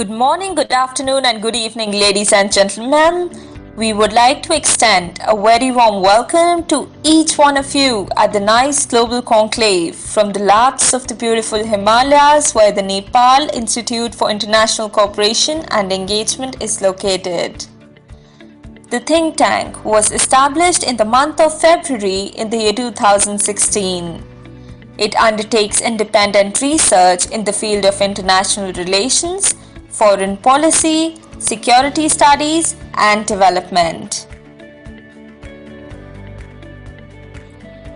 Good morning, good afternoon, and good evening, ladies and gentlemen. We would like to extend a very warm welcome to each one of you at the nice global conclave from the labs of the beautiful Himalayas, where the Nepal Institute for International Cooperation and Engagement is located. The think tank was established in the month of February in the year 2016. It undertakes independent research in the field of international relations, foreign policy, security studies, and development.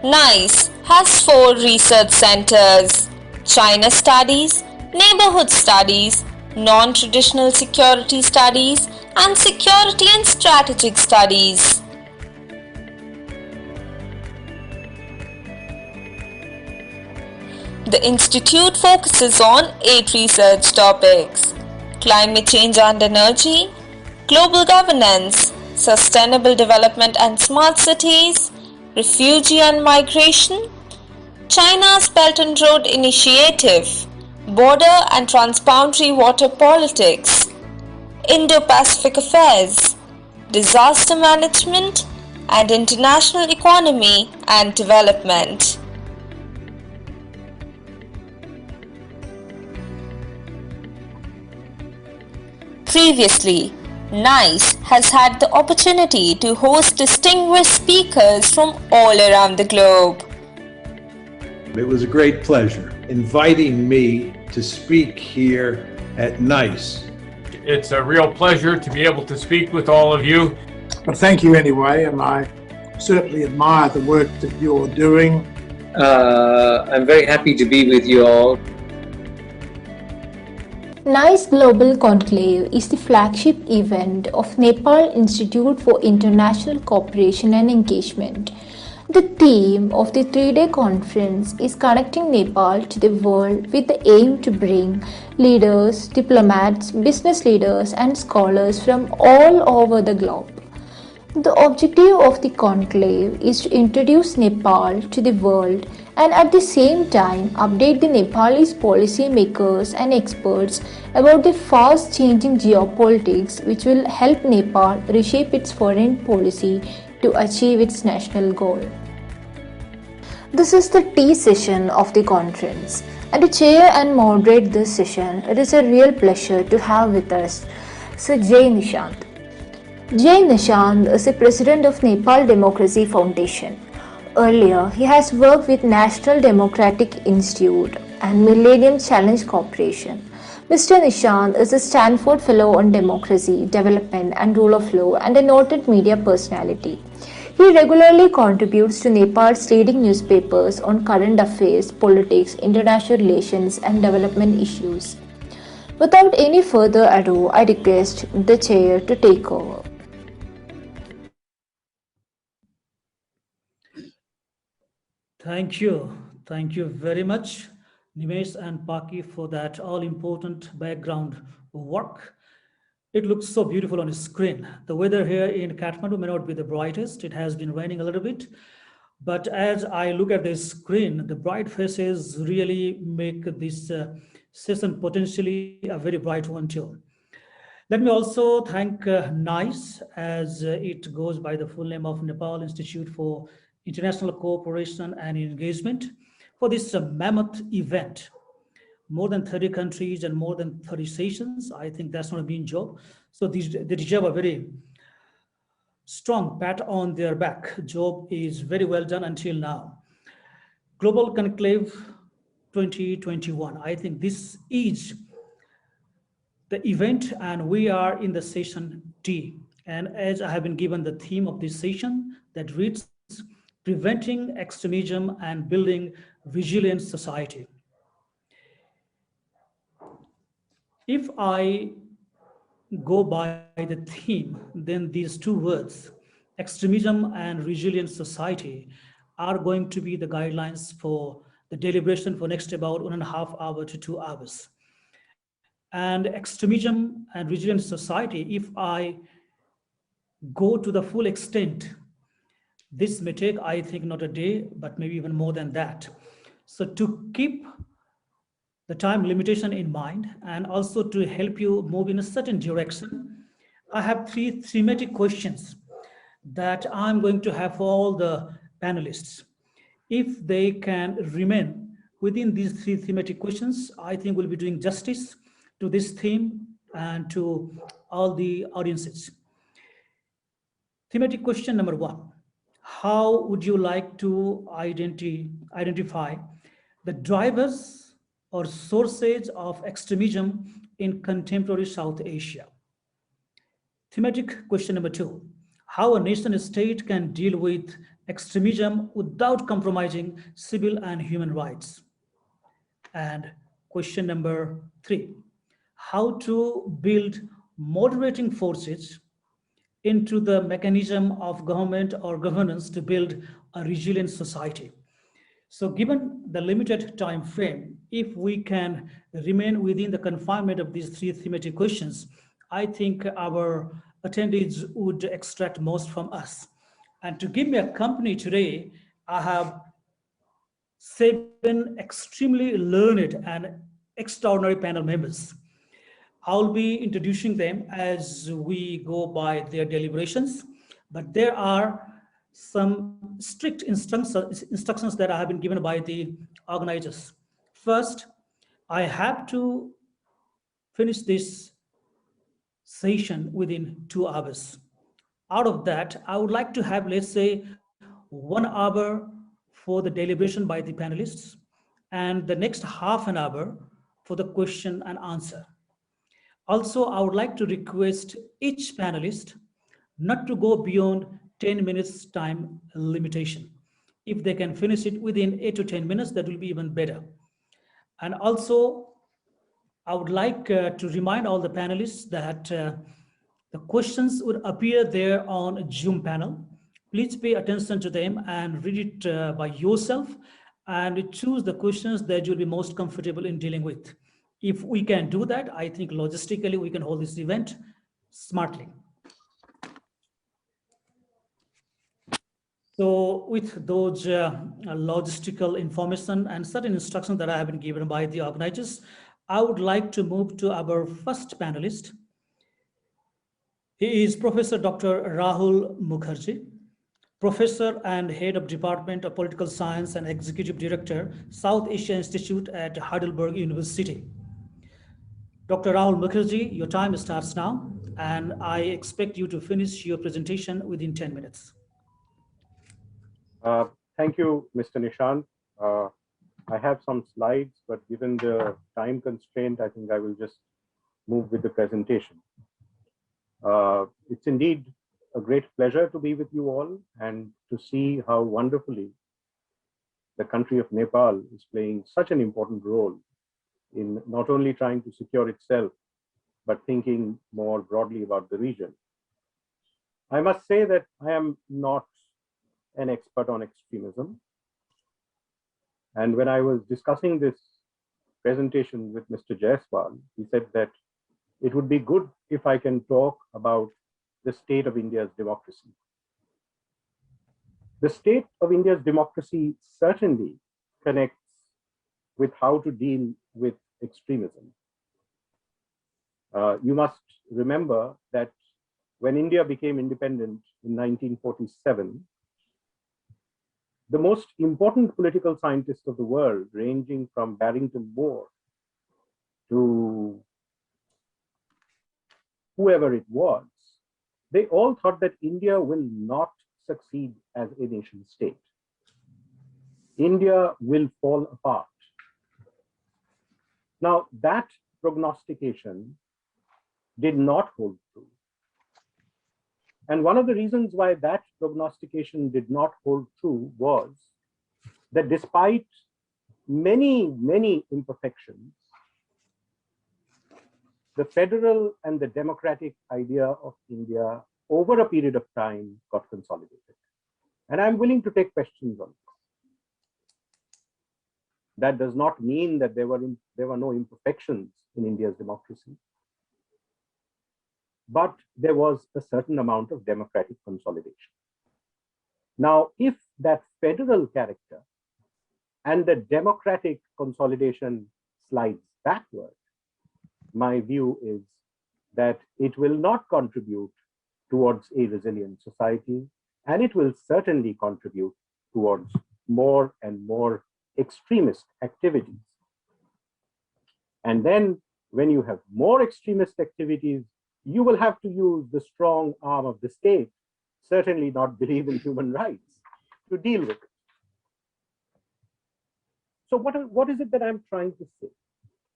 NICE has 4 research centers: China Studies, Neighborhood Studies, Non-Traditional Security Studies, and Security and Strategic Studies. The institute focuses on 8 research topics: climate change and energy, global governance, sustainable development and smart cities, refugee and migration, China's Belt and Road Initiative, border and transboundary water politics, Indo-Pacific affairs, disaster management, and international economy and development. Previously, NICE has had the opportunity to host distinguished speakers from all around the globe. It was a great pleasure inviting me to speak here at NICE. It's a real pleasure to be able to speak with all of you. Well, thank you anyway, and I certainly admire the work that you're doing. I'm very happy to be with you all. NICE Global Conclave is the flagship event of Nepal Institute for International Cooperation and Engagement. The theme of the 3-day conference is connecting Nepal to the world with the aim to bring leaders, diplomats, business leaders, and scholars from all over the globe. The objective of the conclave is to introduce Nepal to the world and at the same time update the Nepalese policy makers and experts about the fast changing geopolitics, which will help Nepal reshape its foreign policy to achieve its national goal. This is the tea session of the conference, and to chair and moderate this session, it is a real pleasure to have with us Sir J. Nishaant. J. Nishaant is the president of Nepal Democracy Foundation. Earlier, he has worked with National Democratic Institute and Millennium Challenge Corporation. Mr. Nishaant is a Stanford Fellow on Democracy, Development and Rule of Law and a noted media personality. He regularly contributes to Nepal's leading newspapers on current affairs, politics, international relations and development issues. Without any further ado, I request the chair to take over. Thank you very much, Nimesh and Paki, for that all-important background work. It looks so beautiful on the screen. The weather here in Kathmandu may not be the brightest. It has been raining a little bit. But as I look at the screen, the bright faces really make this session potentially a very bright one too. Let me also thank NICE, as it goes by the full name of Nepal Institute for International Cooperation and Engagement, for this mammoth event. More than 30 countries and more than 30 sessions. I think that's not a mean job. So they deserve a very strong pat on their back. Job is very well done until now. Global Conclave 2021. I think this is the event and we are in the session D. And as I have been given the theme of this session that reads Preventing Extremism and Building Resilient Society. If I go by the theme, then these 2 words, extremism and resilient society, are going to be the guidelines for the deliberation for next about 1.5 hours to 2 hours. And extremism and resilient society, if I go to the full extent, this may take, I think, not a day, but maybe even more than that. So to keep the time limitation in mind, and also to help you move in a certain direction, I have three thematic questions that I'm going to have for all the panelists. If they can remain within these three thematic questions, I think we'll be doing justice to this theme and to all the audiences. Thematic question number one: how would you like to identify the drivers or sources of extremism in contemporary South Asia? Thematic question number two: how a nation state can deal with extremism without compromising civil and human rights. And question number three: how to build moderating forces into the mechanism of government or governance to build a resilient society. So given the limited time frame, if we can remain within the confinement of these three thematic questions, I think our attendees would extract most from us. And to give me a company today, I have 7 extremely learned and extraordinary panel members. I'll be introducing them as we go by their deliberations, but there are some strict instructions that have been given by the organizers. First, I have to finish this session within 2 hours. Out of that, I would like to have, let's say, 1 hour for the deliberation by the panelists, and the next half an hour for the question and answer. Also, I would like to request each panelist not to go beyond 10 minutes time limitation. If they can finish it within 8 to 10 minutes, that will be even better. And also, I would like to remind all the panelists that the questions would appear there on a Zoom panel. Please pay attention to them and read it by yourself and choose the questions that you'll be most comfortable in dealing with. If we can do that, I think logistically we can hold this event smartly. So with those logistical information and certain instructions that I have been given by the organizers, I would like to move to our first panelist. He is Professor Dr. Rahul Mukherji, Professor and Head of Department of Political Science and Executive Director, South Asia Institute at Heidelberg University. Dr. Rahul Mukherji, your time starts now, and I expect you to finish your presentation within 10 minutes. Thank you, Mr. Nishaant. I have some slides, but given the time constraint, I think I will just move with the presentation. It's indeed a great pleasure to be with you all and to see how wonderfully the country of Nepal is playing such an important role in not only trying to secure itself, but thinking more broadly about the region. I must say that I am not an expert on extremism. And when I was discussing this presentation with Mr. Jaiswal, he said that it would be good if I can talk about the state of India's democracy. The state of India's democracy certainly connects with how to deal with extremism. You must remember that when India became independent in 1947, the most important political scientists of the world, ranging from Barrington Moore to whoever it was, they all thought that India will not succeed as a nation state. India will fall apart. Now, that prognostication did not hold true. And one of the reasons why that prognostication did not hold true was that despite many, many imperfections, the federal and the democratic idea of India over a period of time got consolidated. And I'm willing to take questions on this. That does not mean that there were no imperfections in India's democracy. But there was a certain amount of democratic consolidation. Now, if that federal character and the democratic consolidation slides backward, my view is that it will not contribute towards a resilient society, and it will certainly contribute towards more and more extremist activities. And then when you have more extremist activities, you will have to use the strong arm of the state, certainly not believe in human rights, to deal with it. So what is it that I'm trying to say?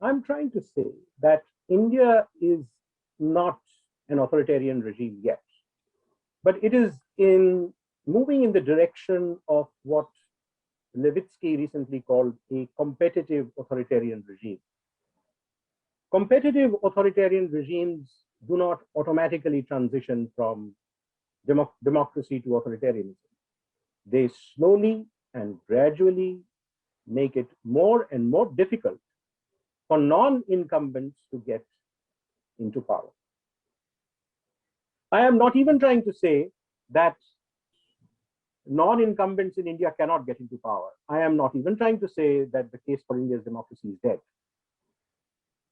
I'm trying to say that India is not an authoritarian regime yet, but it is moving in the direction of what Levitsky recently called a competitive authoritarian regime. Competitive authoritarian regimes do not automatically transition from democracy to authoritarianism. They slowly and gradually make it more and more difficult for non-incumbents to get into power. I am not even trying to say that non-incumbents in India cannot get into power. I am not even trying to say that the case for India's democracy is dead.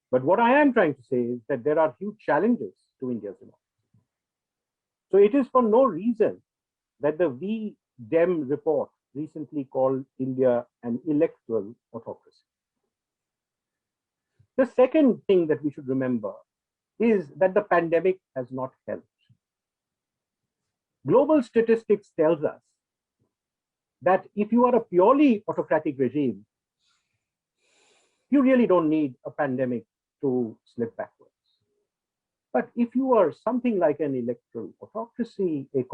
But what I am trying to say is that there are huge challenges to India's democracy. So it is for no reason that the V-Dem report recently called India an electoral autocracy. The second thing that we should remember is that the pandemic has not helped. Global statistics tells us that if you are a purely autocratic regime, you really don't need a pandemic to slip backwards. But if you are something like an electoral autocracy, a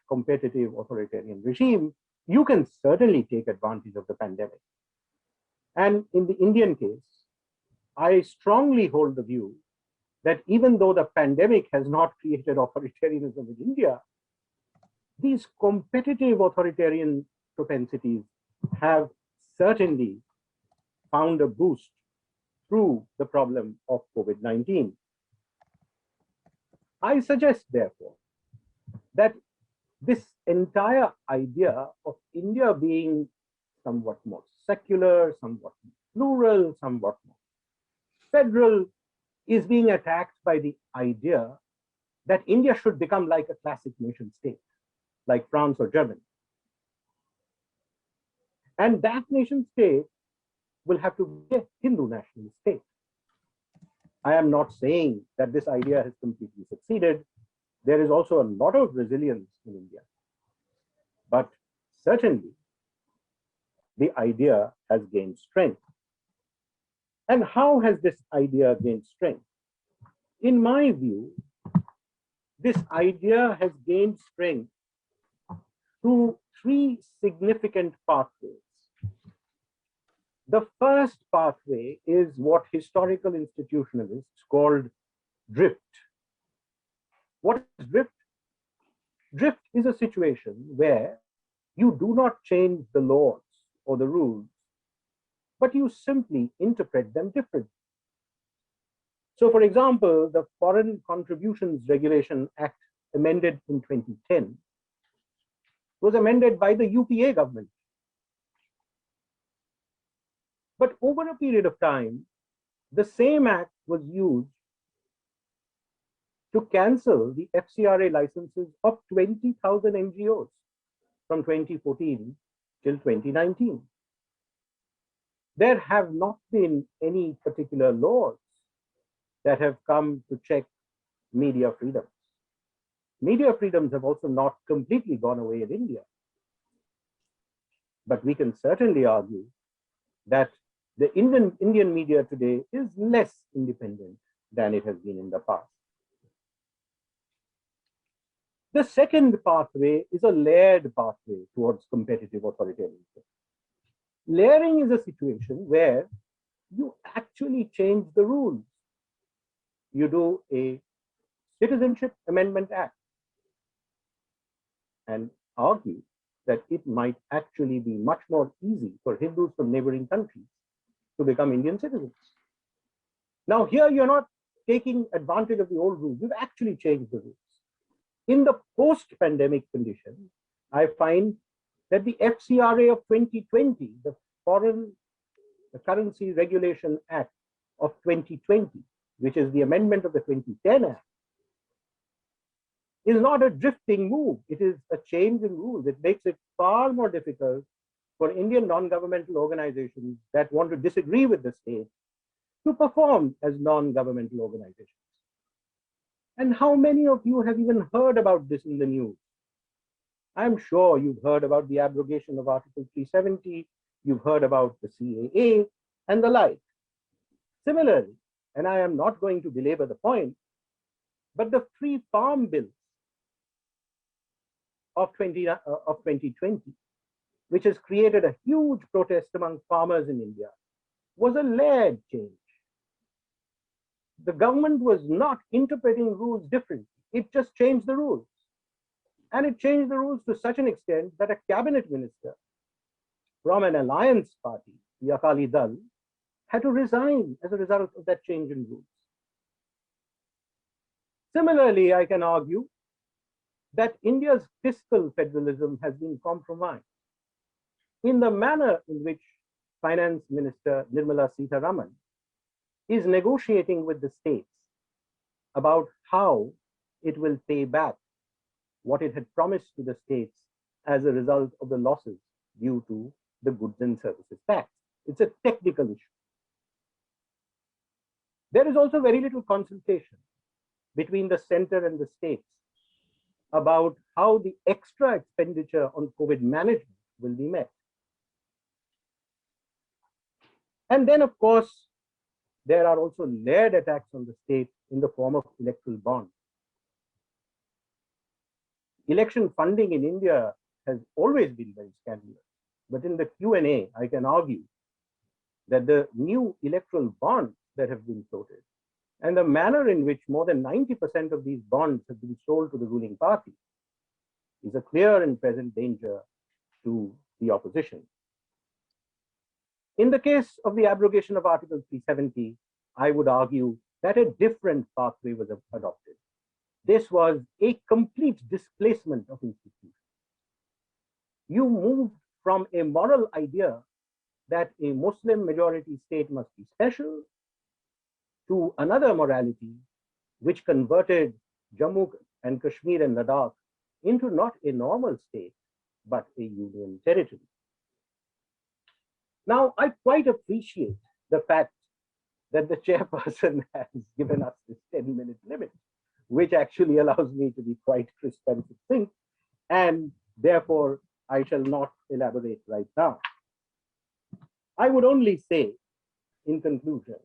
competitive authoritarian regime, you can certainly take advantage of the pandemic. And in the Indian case, I strongly hold the view that even though the pandemic has not created authoritarianism in India, these competitive authoritarian propensities have certainly found a boost through the problem of COVID-19. I suggest, therefore, that this entire idea of India being somewhat more secular, somewhat more plural, somewhat more federal is being attacked by the idea that India should become like a classic nation state, like France or Germany. And that nation state will have to be a Hindu national state. I am not saying that this idea has completely succeeded. There is also a lot of resilience in India. But certainly, the idea has gained strength. And how has this idea gained strength? In my view, this idea has gained strength through three significant pathways. The first pathway is what historical institutionalists called drift. What is drift? Drift is a situation where you do not change the laws or the rules, but you simply interpret them differently. So, for example, the Foreign Contributions Regulation Act amended in 2010 was amended by the UPA government. But over a period of time, the same act was used to cancel the FCRA licenses of 20,000 NGOs from 2014 till 2019. There have not been any particular laws that have come to check media freedoms. Media freedoms have also not completely gone away in India. But we can certainly argue that the Indian media today is less independent than it has been in the past. The second pathway is a layered pathway towards competitive authoritarianism. Layering is a situation where you actually change the rules. You do a Citizenship Amendment Act and argue that it might actually be much more easy for Hindus from neighboring countries to become Indian citizens. Now here you're not taking advantage of the old rules, you've actually changed the rules. In the post-pandemic condition, I find that the FCRA of 2020, the Foreign the Currency Regulation Act of 2020, which is the amendment of the 2010 Act, is not a drifting move. It is a change in rules. It makes it far more difficult for Indian non-governmental organizations that want to disagree with the state to perform as non-governmental organizations. And how many of you have even heard about this in the news? I'm sure you've heard about the abrogation of Article 370, you've heard about the CAA and the like. Similarly, and I am not going to belabor the point, but the Free Farm Bill of 2020, which has created a huge protest among farmers in India, was a layered change. The government was not interpreting rules differently. It just changed the rules. And it changed the rules to such an extent that a cabinet minister from an alliance party, the Akali Dal, had to resign as a result of that change in rules. Similarly, I can argue that India's fiscal federalism has been compromised in the manner in which Finance Minister Nirmala Sitharaman is negotiating with the states about how it will pay back what it had promised to the states as a result of the losses due to the goods and services tax. It's a technical issue. There is also very little consultation between the center and the states about how the extra expenditure on COVID management will be met. And then, of course, there are also layered attacks on the state in the form of electoral bonds. Election funding in India has always been very scandalous, but in the Q&A, I can argue that the new electoral bonds that have been floated and the manner in which more than 90% of these bonds have been sold to the ruling party is a clear and present danger to the opposition. In the case of the abrogation of Article 370, I would argue that a different pathway was adopted. This was a complete displacement of institutions. You moved from a moral idea that a Muslim majority state must be special to another morality which converted Jammu and Kashmir and Ladakh into not a normal state, but a union territory. Now, I quite appreciate the fact that the chairperson has given us this 10-minute limit, which actually allows me to be quite crisp and succinct, and therefore I shall not elaborate right now. I would only say, in conclusion,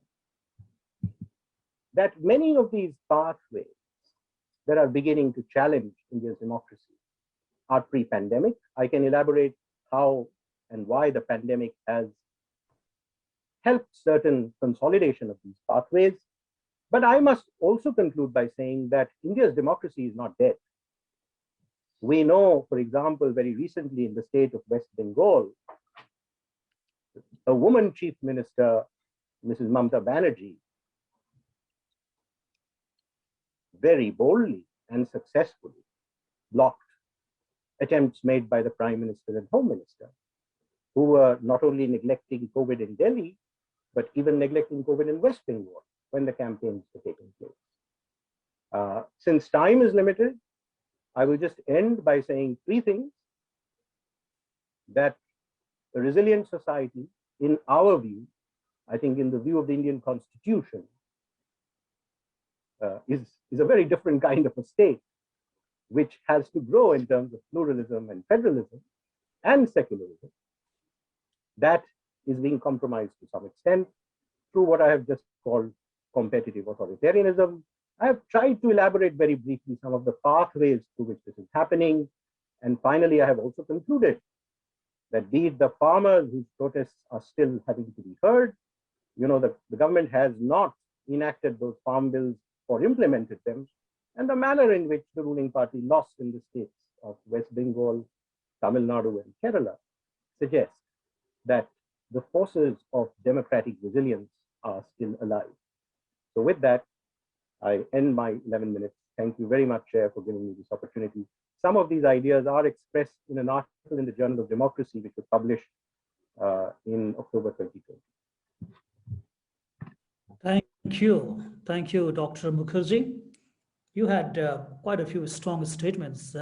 that many of these pathways that are beginning to challenge India's democracy are pre-pandemic. I can elaborate how and why the pandemic has helped certain consolidation of these pathways. But I must also conclude by saying that India's democracy is not dead. We know, for example, very recently in the state of West Bengal, a woman chief minister, Mrs. Mamata Banerjee, very boldly and successfully blocked attempts made by the Prime Minister and Home Minister, who were not only neglecting COVID in Delhi, but even neglecting COVID in West Bengal when the campaigns were taking place. Since time is limited, I will just end by saying three things: that a resilient society, in our view, I think in the view of the Indian Constitution, is a very different kind of a state, which has to grow in terms of pluralism and federalism and secularism. That is being compromised to some extent through what I have just called competitive authoritarianism. I have tried to elaborate very briefly some of the pathways through which this is happening. And finally, I have also concluded that be it the farmers whose protests are still having to be heard, the government has not enacted those farm bills or implemented them, and the manner in which the ruling party lost in the states of West Bengal, Tamil Nadu, and Kerala suggests that the forces of democratic resilience are still alive. So with that, I end my 11 minutes. Thank you very much, Chair, for giving me this opportunity. Some of these ideas are expressed in an article in the Journal of Democracy, which was published in October 2020. Thank you. Thank you, Dr. Mukherjee. You had quite a few strong statements.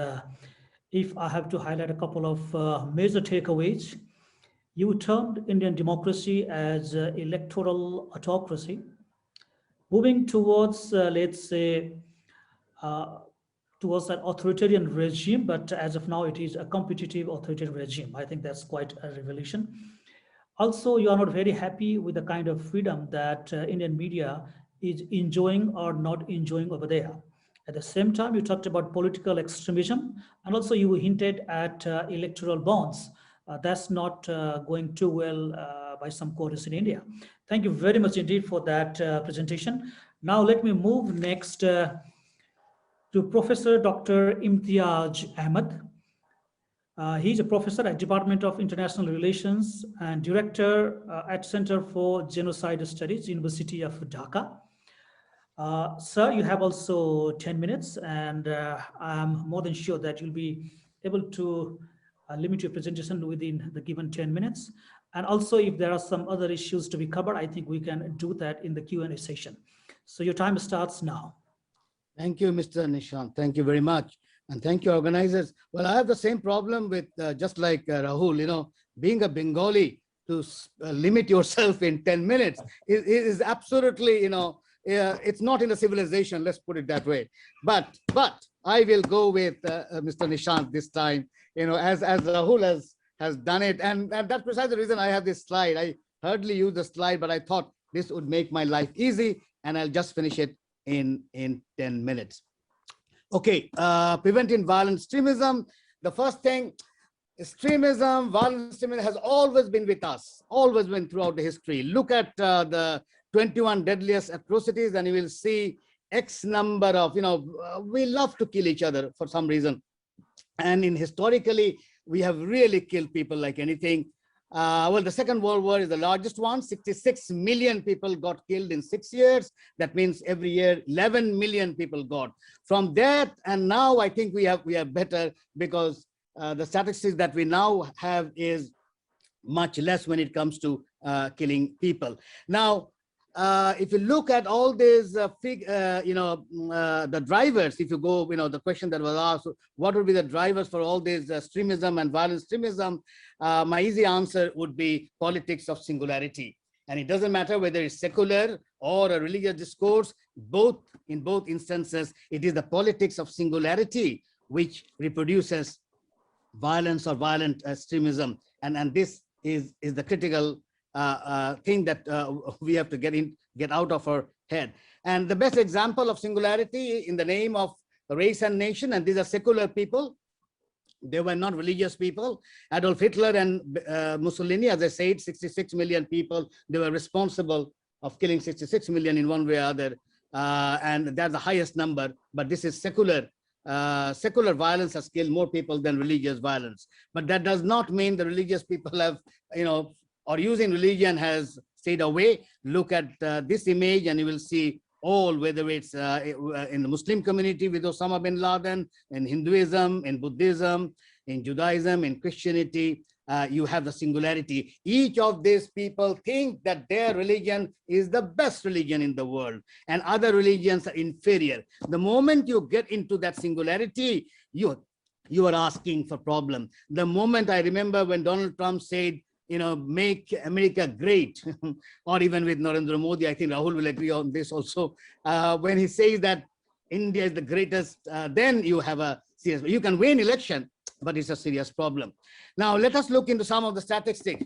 If I have to highlight a couple of major takeaways, you termed Indian democracy as electoral autocracy, moving towards, let's say, uh, towards an authoritarian regime, but as of now, it is a competitive authoritarian regime. I think that's quite a revelation. Also, you are not very happy with the kind of freedom that Indian media is enjoying or not enjoying over there. At the same time, you talked about political extremism, and also you hinted at electoral bonds. That's not going too well by some quarters in India. Thank you very much indeed for that presentation. Now let me move next to Professor Dr. Imtiaz Ahmed. He's a professor at Department of International Relations and director at Center for Genocide Studies, University of Dhaka. Sir, you have also 10 minutes, and I'm more than sure that you'll be able to limit your presentation within the given 10 minutes. And also, if there are some other issues to be covered, I think we can do that in the Q&A session. So your time starts now. Thank you, Mr. Nishaant. Thank you very much. And thank you, organizers. Well, I have the same problem with just like Rahul, you know, being a Bengali, to limit yourself in 10 minutes is absolutely, you know, it's not in a civilization, let's put it that way. But I will go with Mr. Nishaant this time, you know, as Rahul has done it. And that's precisely the reason I have this slide. I hardly use the slide, but I thought this would make my life easy, and I'll just finish it in 10 minutes. Okay, preventing violent extremism. The first thing, extremism, violent extremism has always been with us, always been throughout the history. Look at the 21 deadliest atrocities and you will see X number of, you know, we love to kill each other for some reason. And historically, we have really killed people like anything. Well, the Second World War is the largest one. 66 million people got killed in 6 years. That means every year 11 million people got. From that, and now I think we are better, because the statistics that we now have is much less when it comes to killing people. Now, if you look at all these the drivers, if you go, you know, the question that was asked, what would be the drivers for all this extremism and violent extremism? My easy answer would be politics of singularity. And it doesn't matter whether it's secular or a religious discourse, in both instances, it is the politics of singularity which reproduces violence or violent extremism. And this is the critical thing that we have to get out of our head. And the best example of singularity in the name of race and nation, and these are secular people, they were not religious people. Adolf Hitler and Mussolini, as I said, 66 million people, they were responsible of killing 66 million in one way or other. And that's the highest number, but this is secular. Secular violence has killed more people than religious violence. But that does not mean the religious people have, you know, or using religion has stayed away. Look at this image and you will see all, whether it's in the Muslim community with Osama bin Laden, in Hinduism, in Buddhism, in Judaism, in Christianity, you have the singularity. Each of these people think that their religion is the best religion in the world and other religions are inferior. The moment you get into that singularity, you are asking for problem. The moment, I remember when Donald Trump said, you know, make America great, or even with Narendra Modi, I think Rahul will agree on this also. When he says that India is the greatest, then you have a serious, you can win election, but it's a serious problem. Now, let us look into some of the statistics.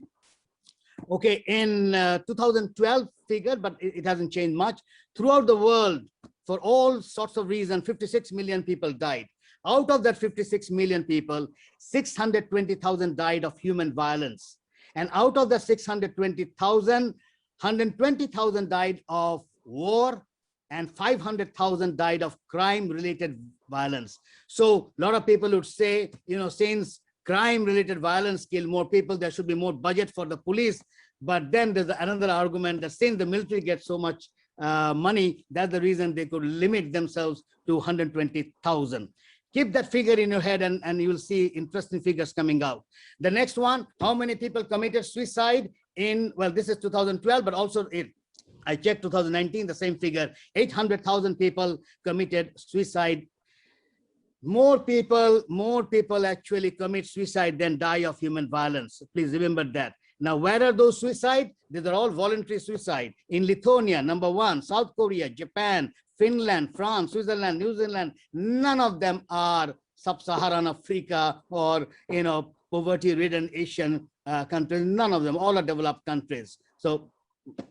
Okay, in 2012 figure, but it hasn't changed much. Throughout the world, for all sorts of reasons, 56 million people died. Out of that 56 million people, 620,000 died of human violence. And out of the 620,000, 120,000 died of war and 500,000 died of crime-related violence. So a lot of people would say, you know, since crime-related violence kill more people, there should be more budget for the police. But then there's another argument that since the military gets so much money, that's the reason they could limit themselves to 120,000. Keep that figure in your head and you will see interesting figures coming out. The next one, how many people committed suicide in, well, this is 2012, but also I checked 2019, the same figure, 800,000 people committed suicide. More people actually commit suicide than die of human violence. Please remember that. Now, where are those suicides? These are all voluntary suicide. In Lithuania, #1, South Korea, Japan, Finland, France, Switzerland, New Zealand, none of them are sub-Saharan Africa or, poverty-ridden Asian countries. None of them, all are developed countries. So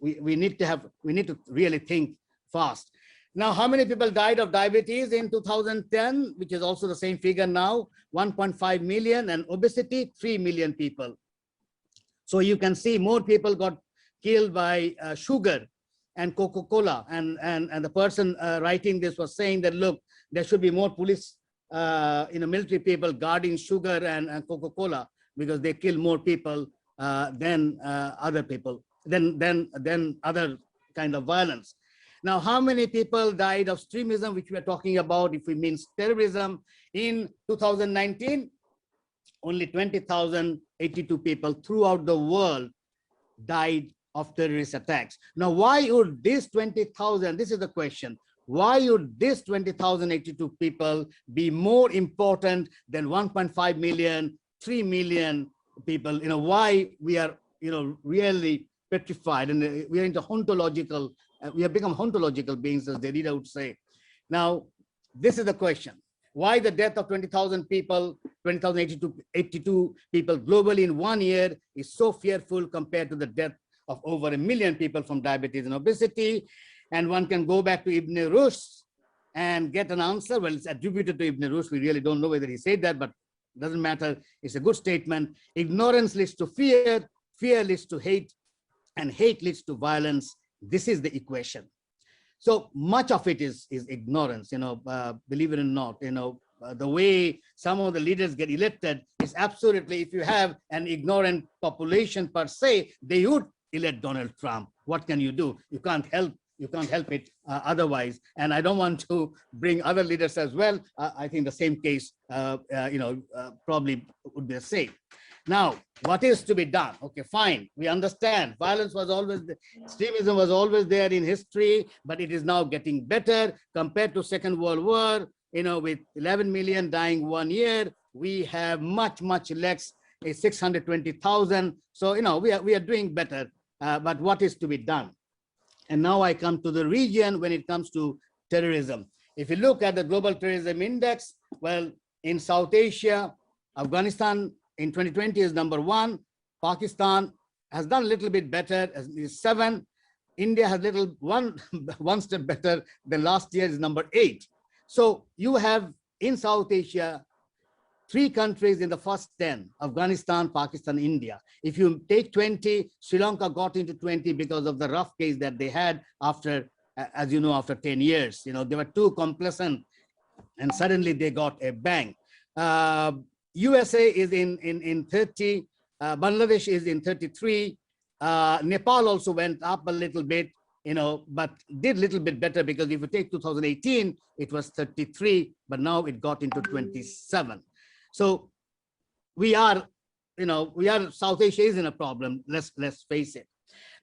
we need to really think fast. Now, how many people died of diabetes in 2010, which is also the same figure now, 1.5 million, and obesity, 3 million people. So you can see more people got killed by sugar and Coca-Cola. And the person writing this was saying that, look, there should be more police, military people guarding sugar and Coca-Cola, because they kill more people than other people, than other kind of violence. Now, how many people died of extremism, which we are talking about, if we mean terrorism, in 2019? Only 20,082 people throughout the world died of terrorist attacks. Now, why would this 20,000, this is the question, why would this 20,082 people be more important than 1.5 million, 3 million people? Why we are, really petrified, and we are into ontological, we have become ontological beings, as the leader would say. Now, this is the question. Why the death of 20,000 people, 20,082 people globally in 1 year is so fearful compared to the death of over 1 million people from diabetes and obesity? And one can go back to Ibn Rushd and get an answer. Well, it's attributed to Ibn Rushd. We really don't know whether he said that, but it doesn't matter. It's a good statement. Ignorance leads to fear, fear leads to hate, and hate leads to violence. This is the equation. So much of it is ignorance, believe it or not. The way some of the leaders get elected is absolutely, if you have an ignorant population per se, they would elect Donald Trump. What can you do? You can't help it otherwise. And I don't want to bring other leaders as well. I think the same case, probably would be the same. Now, what is to be done? Okay, fine. We understand violence was always, extremism was always there in history, but it is now getting better compared to Second World War. With 11 million dying 1 year, we have much less, 620,000. So, we are doing better, but what is to be done? And now I come to the region when it comes to terrorism. If you look at the Global Terrorism Index, well, in South Asia, Afghanistan in 2020 is #1. Pakistan has done a little bit better, is 7. India has one step better than last year, is #8. So you have in South Asia 3 countries in the first 10, Afghanistan, Pakistan, India. If you take 20, Sri Lanka got into 20 because of the rough case that they had after, as you know, after 10 years. They were too complacent and suddenly they got a bang. USA is in 30, Bangladesh is in 33, Nepal also went up a little bit, but did a little bit better, because if you take 2018, it was 33, but now it got into 27. So we are, South Asia is in a problem, let's face it.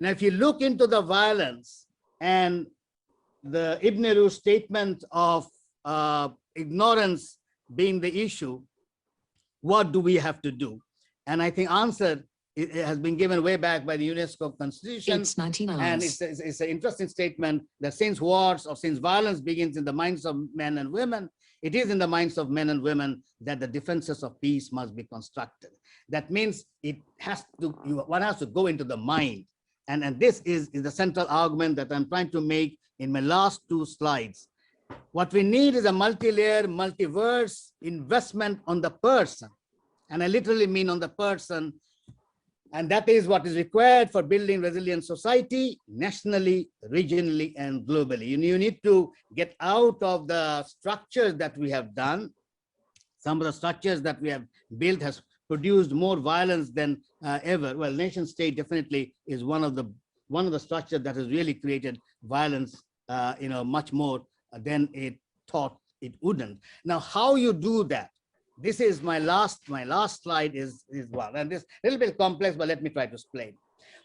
Now, if you look into the violence and the Ibn Rushd statement of ignorance being the issue, what do we have to do? And I think answer it has been given way back by the UNESCO Constitution. It's 99. And it's an interesting statement that since wars or since violence begins in the minds of men and women, it is in the minds of men and women that the defenses of peace must be constructed. That means it has to, one has to go into the mind. And this is the central argument that I'm trying to make in my last 2 slides. What we need is a multi-layer, multiverse investment on the person. And I literally mean on the person. And that is what is required for building resilient society, nationally, regionally, and globally. You need to get out of the structures that we have done. Some of the structures that we have built has produced more violence than ever. Well, nation state definitely is one of the structures that has really created violence, much more than it thought it wouldn't. Now, how you do that? This is my last slide is one, and this a little bit complex, but let me try to explain.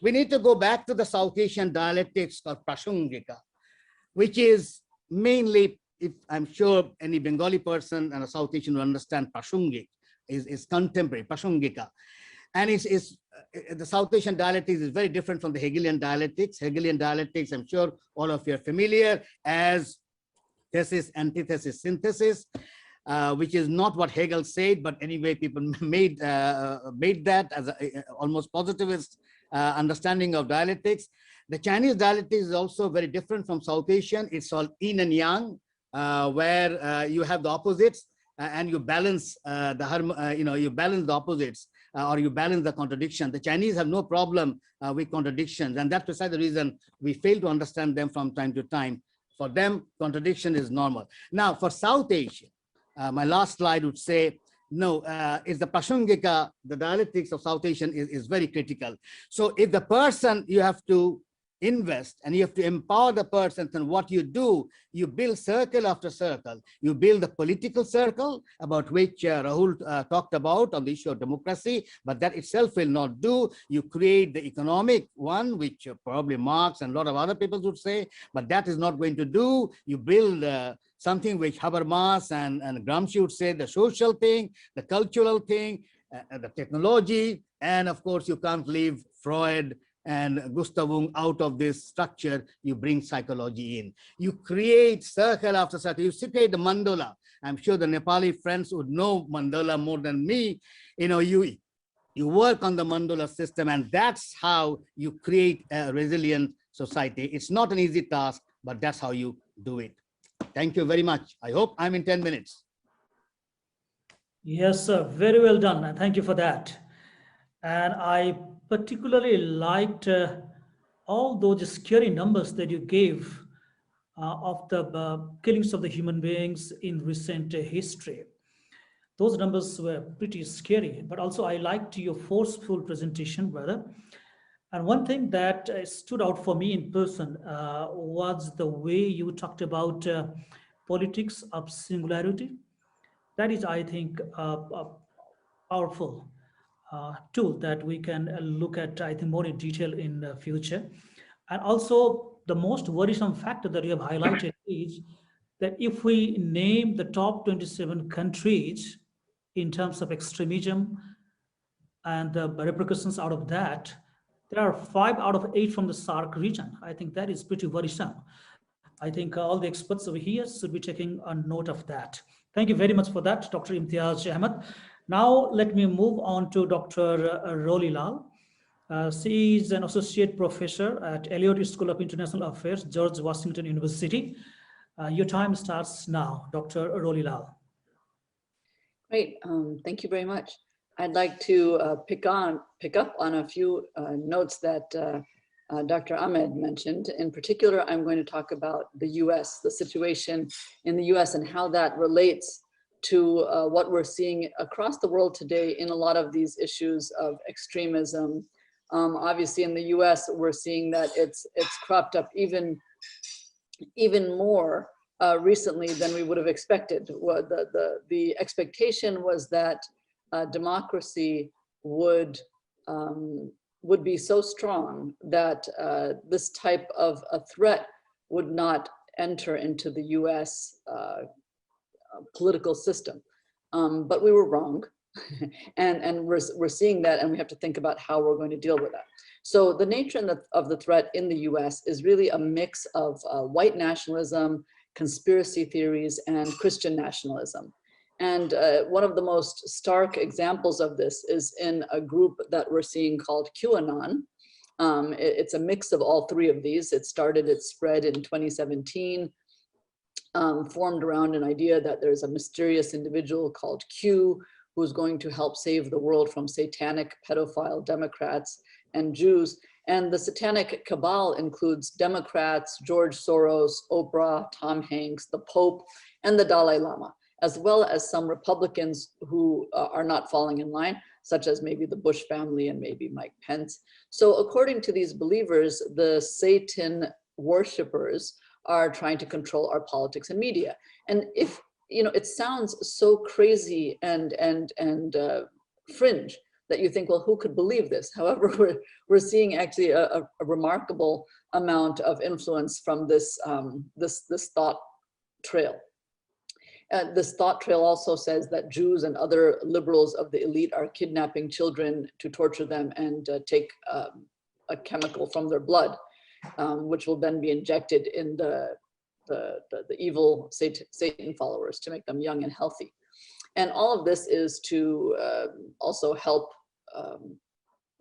We need to go back to the South Asian dialectics of Prasangika, which is mainly, if I'm sure any Bengali person and a South Asian will understand, Prasangik is contemporary, Prasangika. And the South Asian dialectics is very different from the Hegelian dialectics. Hegelian dialectics, I'm sure all of you are familiar as thesis, antithesis, synthesis, which is not what Hegel said, but anyway, people made that as a almost positivist understanding of dialectics. The Chinese dialectics is also very different from South Asian. It's called yin and yang, where you have the opposites and you balance you balance the opposites. Or you balance the contradiction. The Chinese have no problem with contradictions, and that's precisely the reason we fail to understand them from time to time. For them, contradiction is normal. Now, for South Asia, my last slide would say, no, is the Prasangika, the dialectics of South Asian is very critical. So if the person, you have to invest and you have to empower the person, then what you do, you build circle after circle. You build a political circle about which Rahul talked about on the issue of democracy, but that itself will not do. You create the economic one, which probably Marx and a lot of other people would say, but that is not going to do. You build something which Habermas and Gramsci would say, the social thing, the cultural thing, the technology, and of course you can't leave Freud and Gustav Jung out of this structure. You bring psychology in. You create circle after circle. You create the mandala. I'm sure the Nepali friends would know mandala more than me. You work on the mandala system, and that's how you create a resilient society. It's not an easy task, but that's how you do it. Thank you very much. I hope I'm in 10 minutes. Yes, sir. Very well done. And thank you for that. And I particularly liked all those scary numbers that you gave of the killings of the human beings in recent history. Those numbers were pretty scary, but also I liked your forceful presentation, brother. And one thing that stood out for me in person was the way you talked about politics of singularity. That is, I think, a powerful tool that we can look at, I think, more in detail in the future. And also, the most worrisome factor that you have highlighted is that if we name the top 27 countries in terms of extremism and the repercussions out of that, there are 5 out of 8 from the SAARC region. I think that is pretty worrisome. I think all the experts over here should be taking a note of that. Thank you very much for that, Dr. Imtiaz Ahmed. Now, let me move on to Dr. Rollie. She is an associate professor at Elliott School of International Affairs, George Washington University. Your time starts now, Dr. Rollie. Great, thank you very much. I'd like to pick up on a few notes that Dr. Ahmed mentioned. In particular, I'm going to talk about the US, the situation in the US and how that relates to what we're seeing across the world today in a lot of these issues of extremism. Obviously in the US, we're seeing that it's cropped up even more recently than we would have expected. The expectation was that democracy would be so strong that this type of a threat would not enter into the US political system. But we were wrong. and we're seeing that, and we have to think about how we're going to deal with that. So the nature of the threat in the US is really a mix of white nationalism, conspiracy theories, and Christian nationalism. And one of the most stark examples of this is in a group that we're seeing called QAnon. It's a mix of all three of these. It spread in 2017, formed around an idea that there's a mysterious individual called Q who's going to help save the world from satanic pedophile Democrats and Jews. And the satanic cabal includes Democrats, George Soros, Oprah, Tom Hanks, the Pope, and the Dalai Lama, as well as some Republicans who are not falling in line, such as maybe the Bush family and maybe Mike Pence. So according to these believers, the Satan worshipers are trying to control our politics and media. And if, it sounds so crazy and fringe that you think, well, who could believe this? However, we're seeing actually a remarkable amount of influence from this, this thought trail. This thought trail also says that Jews and other liberals of the elite are kidnapping children to torture them and take a chemical from their blood, which will then be injected in the evil Satan followers to make them young and healthy. And all of this is to also help,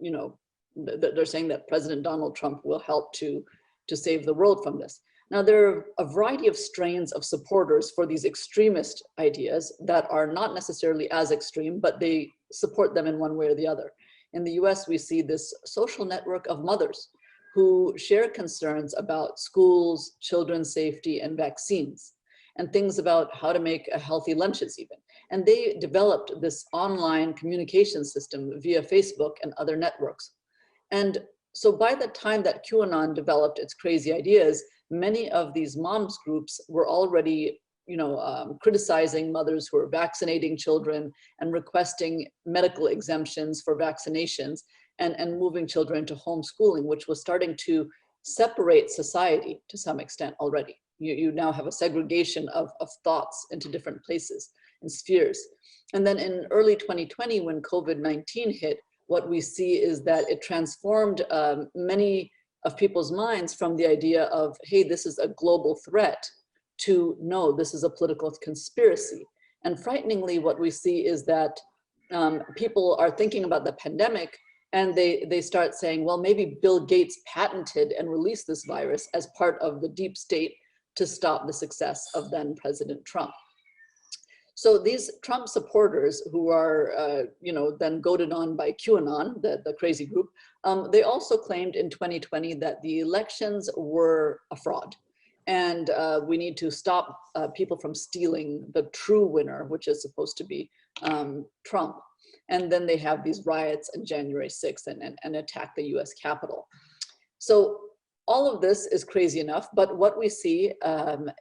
you know, they're saying that President Donald Trump will help to save the world from this. Now, there are a variety of strains of supporters for these extremist ideas that are not necessarily as extreme, but they support them in one way or the other. In the US, we see this social network of mothers who share concerns about schools, children's safety, and vaccines, and things about how to make healthy lunches even. And they developed this online communication system via Facebook and other networks. And so by the time that QAnon developed its crazy ideas, many of these moms groups were already, you know, criticizing mothers who are vaccinating children and requesting medical exemptions for vaccinations and moving children to homeschooling, which was starting to separate society to some extent already. You now have a segregation of thoughts into different places and spheres. And then in early 2020, when COVID-19 hit, what we see is that it transformed many of people's minds from the idea of, hey, this is a global threat, to no, this is a political conspiracy. And frighteningly, what we see is that people are thinking about the pandemic and they start saying, well, maybe Bill Gates patented and released this virus as part of the deep state to stop the success of then President Trump. So these Trump supporters who are, you know, then goaded on by QAnon, the crazy group, they also claimed in 2020 that the elections were a fraud. And we need to stop people from stealing the true winner, which is supposed to be Trump. And then they have these riots on January 6th and attack the US Capitol. So all of this is crazy enough, but what we see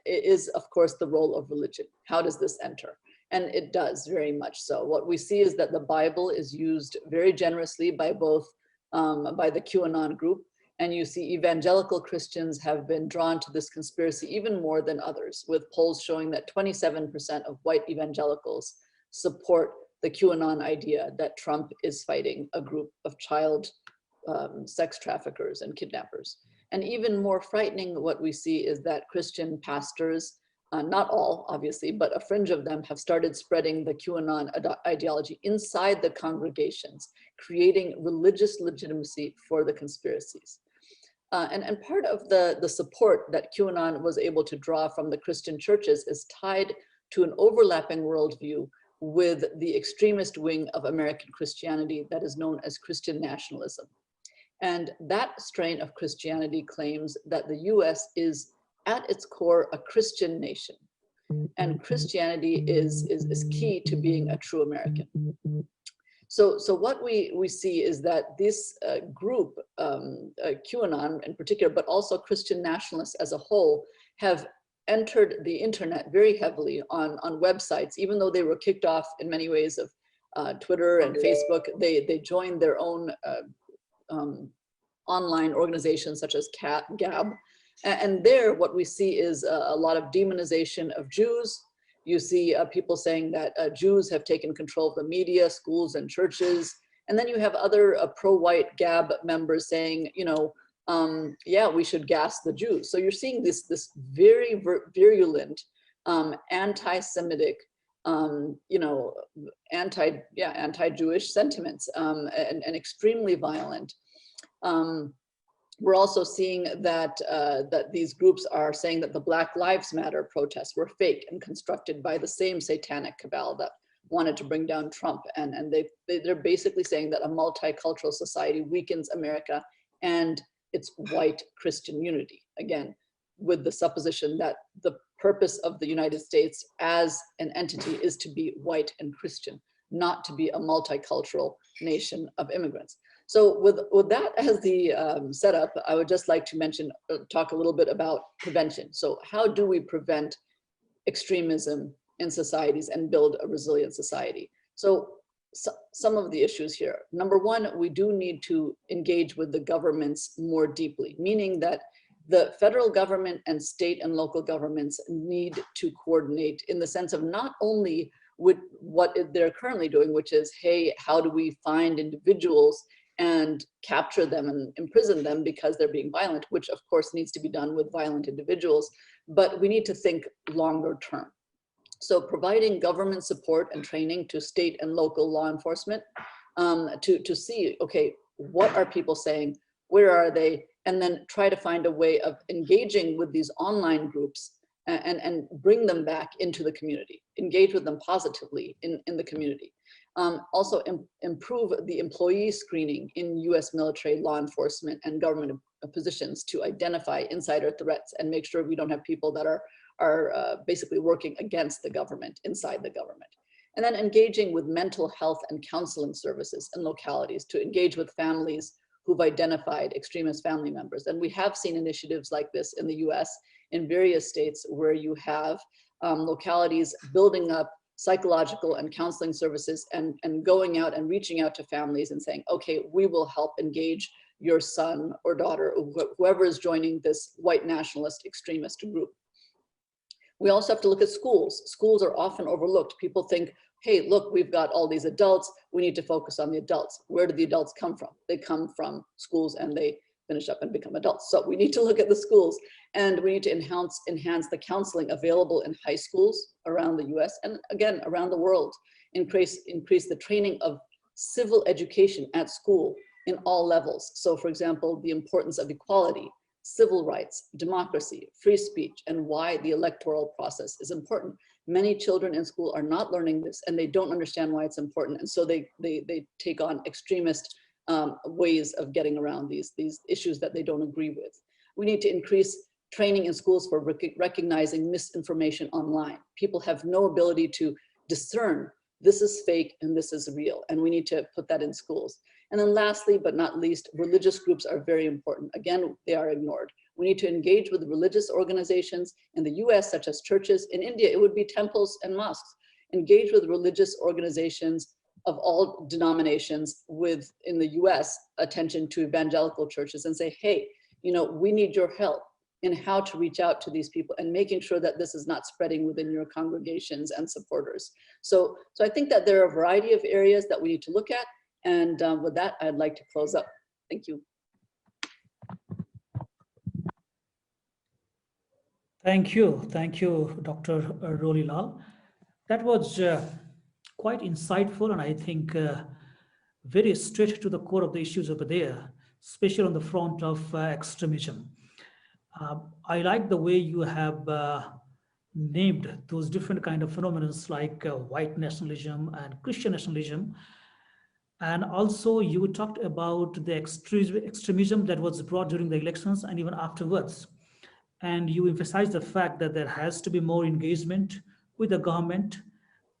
is, of course, the role of religion. How does this enter? And it does very much so. What we see is that the Bible is used very generously by both, by the QAnon group, and you see evangelical Christians have been drawn to this conspiracy even more than others, with polls showing that 27% of white evangelicals support the QAnon idea that Trump is fighting a group of child sex traffickers and kidnappers. And even more frightening, what we see is that Christian pastors, not all, obviously, but a fringe of them have started spreading the QAnon ideology inside the congregations, creating religious legitimacy for the conspiracies. And part of the support that QAnon was able to draw from the Christian churches is tied to an overlapping worldview with the extremist wing of American Christianity that is known as Christian nationalism. And that strain of Christianity claims that the US is at its core a Christian nation. And Christianity is key to being a true American. So what we see is that this group, QAnon in particular, but also Christian nationalists as a whole, have entered the internet very heavily on websites, even though they were kicked off in many ways of Twitter and Facebook. They joined their own online organizations such as Gab. And there, what we see is a lot of demonization of Jews. You see people saying that Jews have taken control of the media, schools, and churches. And then you have other pro-white Gab members saying, you know, yeah, we should gas the Jews. So you're seeing this very virulent, anti-Semitic, you know, anti-Jewish sentiments, and extremely violent. We're also seeing that that these groups are saying that the Black Lives Matter protests were fake and constructed by the same satanic cabal that wanted to bring down Trump. And they're basically saying that a multicultural society weakens America and its white Christian unity. Again, with the supposition that the purpose of the United States as an entity is to be white and Christian, not to be a multicultural nation of immigrants. So with that as the setup, I would just like to talk a little bit about prevention. So how do we prevent extremism in societies and build a resilient society? So some of the issues here. Number one, we do need to engage with the governments more deeply, meaning that the federal government and state and local governments need to coordinate in the sense of not only with what they're currently doing, which is, hey, how do we find individuals and capture them and imprison them because they're being violent, which of course needs to be done with violent individuals, but we need to think longer term. So providing government support and training to state and local law enforcement to see, okay, what are people saying, where are they, and then try to find a way of engaging with these online groups and bring them back into the community, engage with them positively in the community. Also improve the employee screening in US military, law enforcement, and government positions to identify insider threats and make sure we don't have people that are basically working against the government, inside the government. And then engaging with mental health and counseling services in localities to engage with families who've identified extremist family members. And we have seen initiatives like this in the US in various states where you have localities building up psychological and counseling services and going out and reaching out to families and saying, okay, we will help engage your son or daughter, or whoever is joining this white nationalist extremist group. We also have to look at schools. Schools are often overlooked. People think, hey, look, we've got all these adults. We need to focus on the adults. Where do the adults come from? They come from schools and they finish up and become adults. So we need to look at the schools, and we need to enhance the counseling available in high schools around the US and again, around the world. Increase the training of civil education at school in all levels. So for example, the importance of equality, civil rights, democracy, free speech, and why the electoral process is important. Many children in school are not learning this and they don't understand why it's important. And so they take on extremist ways of getting around these issues that they don't agree with. We need to increase training in schools for recognizing misinformation online. People have no ability to discern this is fake and this is real, and we need to put that in schools. And then lastly, but not least, religious groups are very important. Again, they are ignored. We need to engage with religious organizations in the US, such as churches. In India, it would be temples and mosques. Engage with religious organizations of all denominations with, in the US, attention to evangelical churches and say, hey, we need your help in how to reach out to these people and making sure that this is not spreading within your congregations and supporters. So I think that there are a variety of areas that we need to look at. And with that, I'd like to close up. Thank you. Thank you, Dr. Rollie Lal. That was quite insightful, and I think very straight to the core of the issues over there, especially on the front of extremism. I like the way you have named those different kind of phenomena like white nationalism and Christian nationalism. And also you talked about the extremism that was brought during the elections and even afterwards. And you emphasized the fact that there has to be more engagement with the government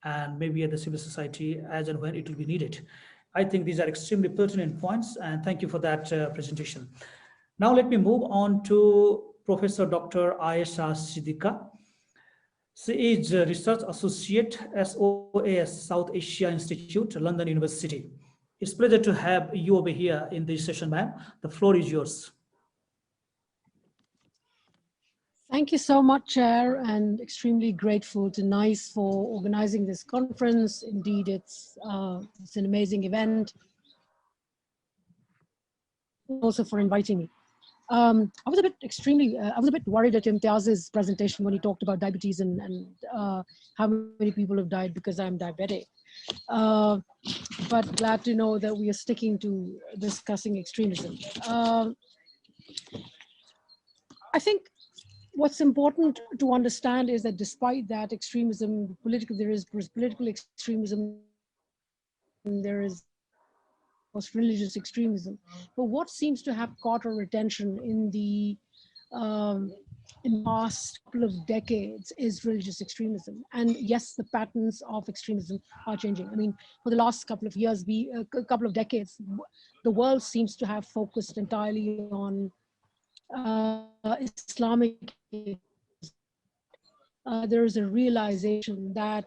and maybe at the civil society as and when it will be needed. I think these are extremely pertinent points, and thank you for that presentation. Now let me move on to Professor Dr. Ayesha Siddiqa. She is a Research Associate, SOAS, South Asia Institute, London University. It's a pleasure to have you over here in this session, ma'am. The floor is yours. Thank you so much, Chair, and extremely grateful to NICE for organizing this conference. Indeed, it's an amazing event. Also for inviting me. I was a bit worried at Imtiaz's presentation when he talked about diabetes and how many people have died because I'm diabetic. But glad to know that we are sticking to discussing extremism. I think what's important to understand is that despite that extremism, there is political extremism, and there is religious extremism. But what seems to have caught our attention in the last couple of decades is religious extremism. And yes, the patterns of extremism are changing. I mean, for the last couple of years, a couple of decades, the world seems to have focused entirely on Islamic. There is a realization that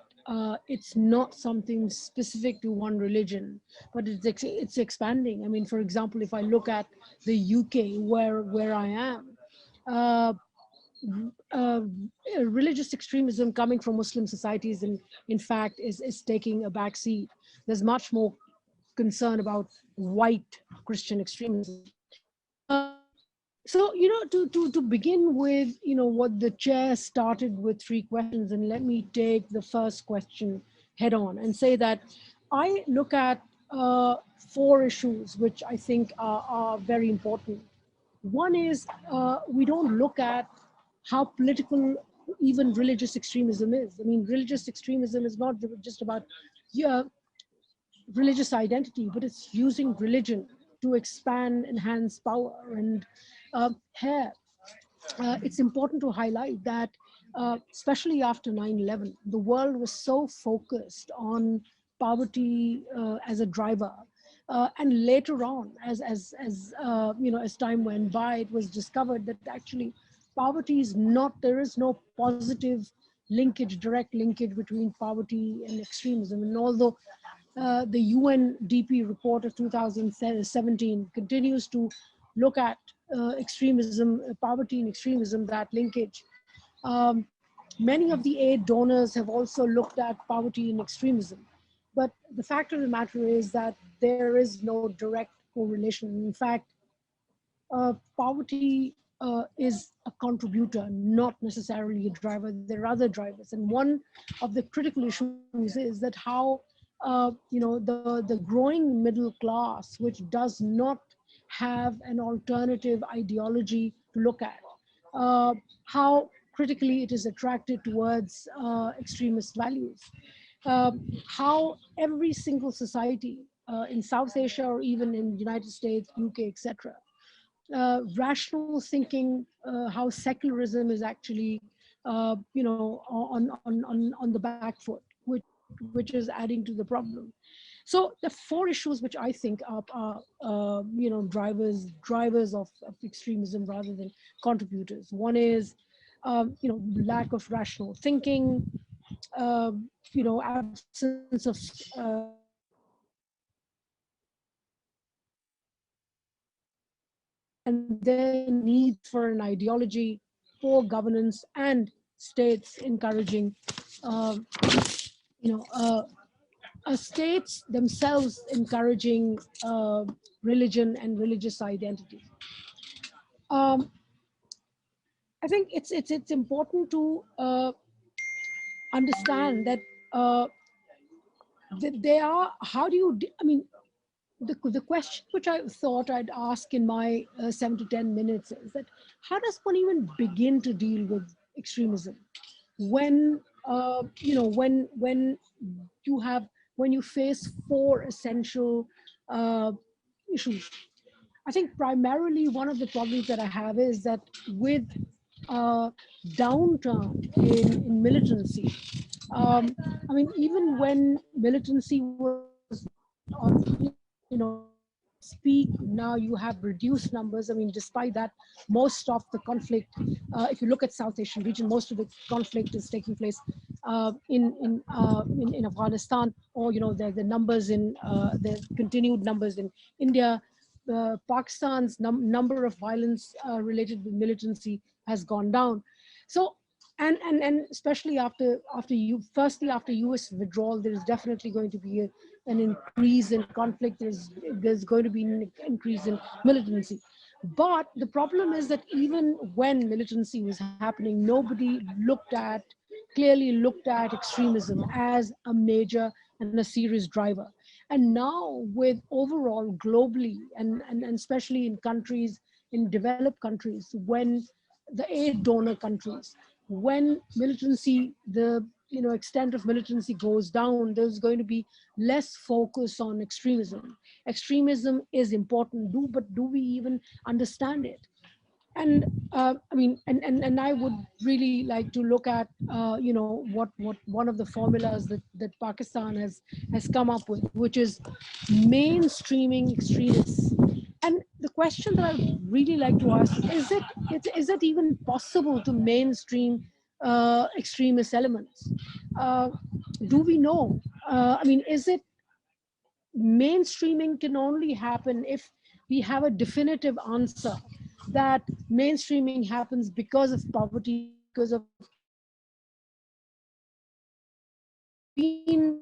it's not something specific to one religion, but it's expanding. I mean, for example, if I look at the UK, where I am, religious extremism coming from Muslim societies, in fact, is taking a back seat. There's much more concern about white Christian extremism. So, to begin with, what the chair started with 3 questions, and let me take the first question head on and say that I look at 4 issues which I think are very important. One is we don't look at how political even religious extremism is. I mean, religious extremism is not just about religious identity, but it's using religion to expand, enhance power. And here, it's important to highlight that, especially after 9/11, the world was so focused on poverty as a driver. And later on, as time went by, it was discovered that actually poverty is not, there is no positive linkage, direct linkage between poverty and extremism. And although the UNDP report of 2017 continues to look at extremism, poverty and extremism, that linkage. Many of the aid donors have also looked at poverty and extremism. But the fact of the matter is that there is no direct correlation. In fact, poverty is a contributor, not necessarily a driver. There are other drivers. And one of the critical issues is that how the growing middle class, which does not have an alternative ideology to look at, how critically it is attracted towards extremist values, how every single society in South Asia or even in the United States, UK, etc., rational thinking, how secularism is actually, on the back foot, which is adding to the problem. So the 4 issues which I think are drivers of extremism rather than contributors. One is, lack of rational thinking, absence of and then need for an ideology, poor governance, and states encouraging, states themselves encouraging religion and religious identity. I think it's important to understand that they are. How do you? I mean, the question which I thought I'd ask in my 7 to 10 minutes is that how does one even begin to deal with extremism when when you face 4 essential issues? I think primarily one of the problems that I have is that with downturn in militancy, I mean, even when militancy was on, speak, now you have reduced numbers. I mean, despite that, most of the conflict, if you look at South Asian region, most of the conflict is taking place in Afghanistan, or the numbers in the continued numbers in India. Pakistan's number of violence related with militancy has gone down. So, and especially after US withdrawal, there is definitely going to be an increase in conflict. There's going to be an increase in militancy. But the problem is that even when militancy was happening, nobody clearly looked at extremism as a major and a serious driver. And now with overall globally, and especially in countries, in developed countries, when the aid donor countries, when militancy, the extent of militancy goes down, there's going to be less focus on extremism. Extremism is important, but do we even understand it? And I mean, and I would really like to look at what one of the formulas that Pakistan has come up with, which is mainstreaming extremists. And the question that I really like to ask is it even possible to mainstream extremist elements? do we know? I mean, is it mainstreaming can only happen if we have a definitive answer that mainstreaming happens because of poverty, because of been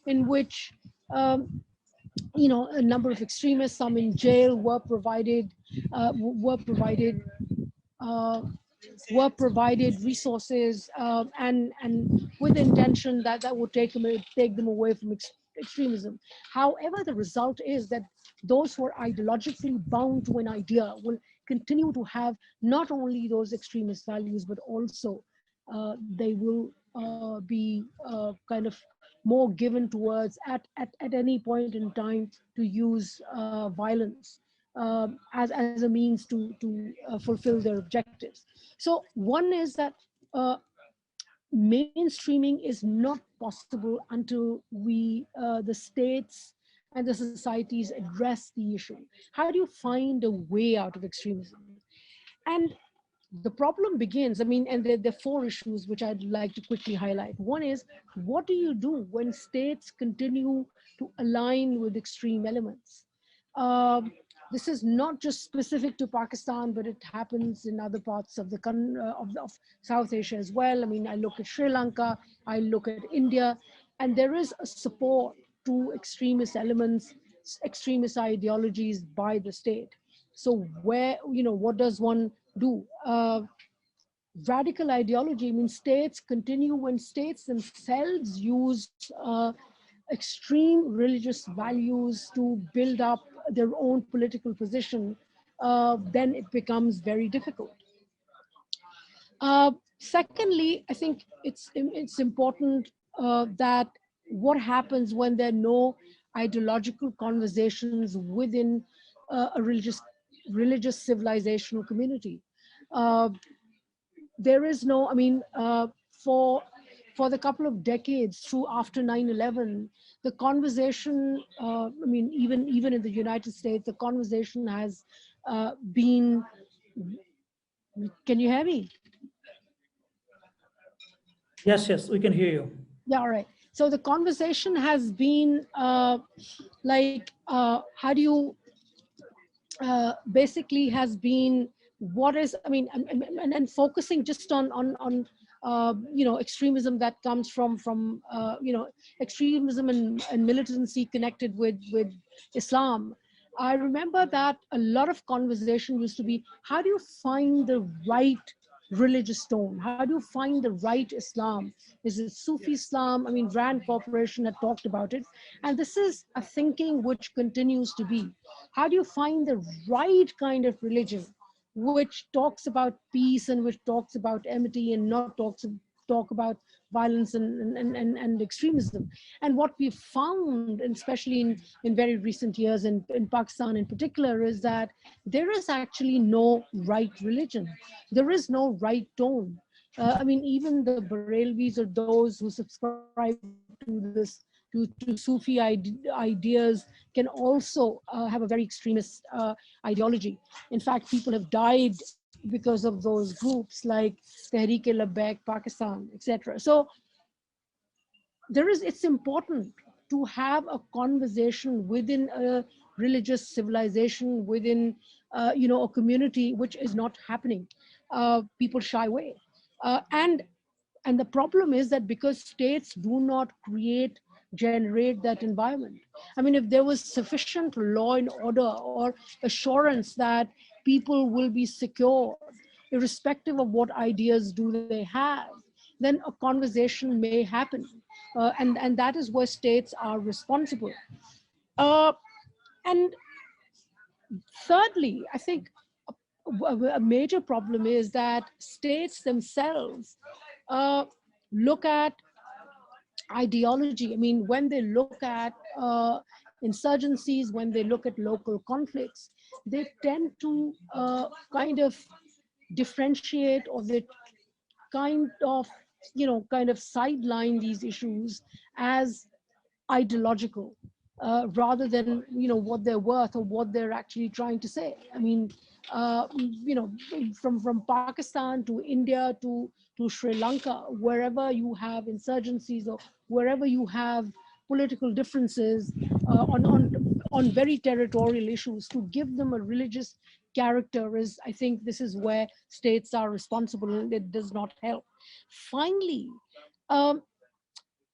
in which a number of extremists, some in jail, uh, were provided resources and with the intention that that would take them away from extremism. However, the result is that those who are ideologically bound to an idea will continue to have not only those extremist values, but also they will be kind of more given towards at any point in time to use violence as a means to fulfill their objectives. So one is that mainstreaming is not possible until the states and the societies address the issue. How do you find a way out of extremism? And the problem begins, I mean, and there are four issues which I'd like to quickly highlight. One is, what do you do when states continue to align with extreme elements? This is not just specific to Pakistan, but it happens in other parts of of South Asia as well. I mean, I look at Sri Lanka, I look at India, and there is a support to extremist elements, extremist ideologies by the state. So what does one do? Radical ideology, I mean, states continue when states themselves use extreme religious values to build up their own political position, then it becomes very difficult. Secondly, I think it's important that what happens when there are no ideological conversations within a religious civilizational community. There is no, I mean, for the couple of decades through after 9/11, the conversation, I mean, even in the United States, the conversation has been, can you hear me? Yes, we can hear you. Yeah, all right. So the conversation has been how do you, basically has been, what is, I mean, and focusing just on extremism that comes from extremism and militancy connected with Islam. I remember that a lot of conversation used to be, how do you find the right religious tone? How do you find the right Islam? Is it Sufi Islam? I mean, Rand Corporation had talked about it. And this is a thinking which continues to be. How do you find the right kind of religion which talks about peace and which talks about amity and not talk about violence and extremism? And what we've found, and especially in very recent years in Pakistan in particular, is that there is actually no right religion. There is no right tone. I mean, even the Barelvis or those who subscribe to this, to Sufi ideas can also have a very extremist ideology. In fact, people have died because of those groups like Tehreek-e-Labbaik Pakistan, etc. So it's important to have a conversation within a religious civilization, within a community, which is not happening. People shy away. And the problem is that because states do not generate that environment. I mean, if there was sufficient law and order or assurance that people will be secure, irrespective of what ideas do they have, then a conversation may happen. And that is where states are responsible. And thirdly, I think a major problem is that states themselves look at ideology. I mean, when they look at insurgencies, when they look at local conflicts, they tend to kind of differentiate, or they kind of sideline these issues as ideological rather than what they're worth or what they're actually trying to say. I mean, you know, from Pakistan to India to Sri Lanka, wherever you have insurgencies or wherever you have political differences on very territorial issues, to give them a religious character is, I think this is where states are responsible, and it does not help. Finally,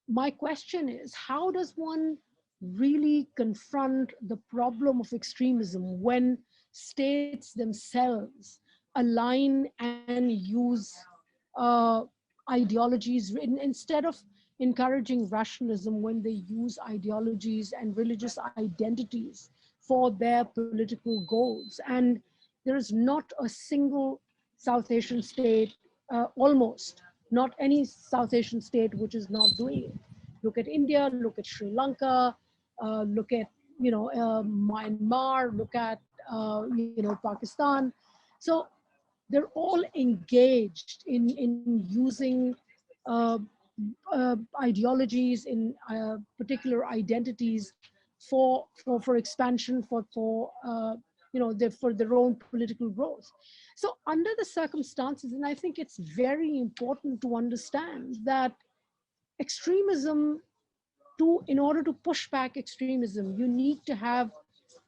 my question is, how does one really confront the problem of extremism when states themselves align and use ideologies instead of encouraging rationalism, when they use ideologies and religious identities for their political goals? And there is not a single South Asian state, almost not any South Asian state which is not doing it. Look at India, look at Sri Lanka, look at, you know, Myanmar, look at, you know, Pakistan. So they're all engaged in using ideologies, in particular identities for expansion, for you know, for their own political growth. So under the circumstances, and I think it's very important to understand that extremism, in order to push back extremism, you need to have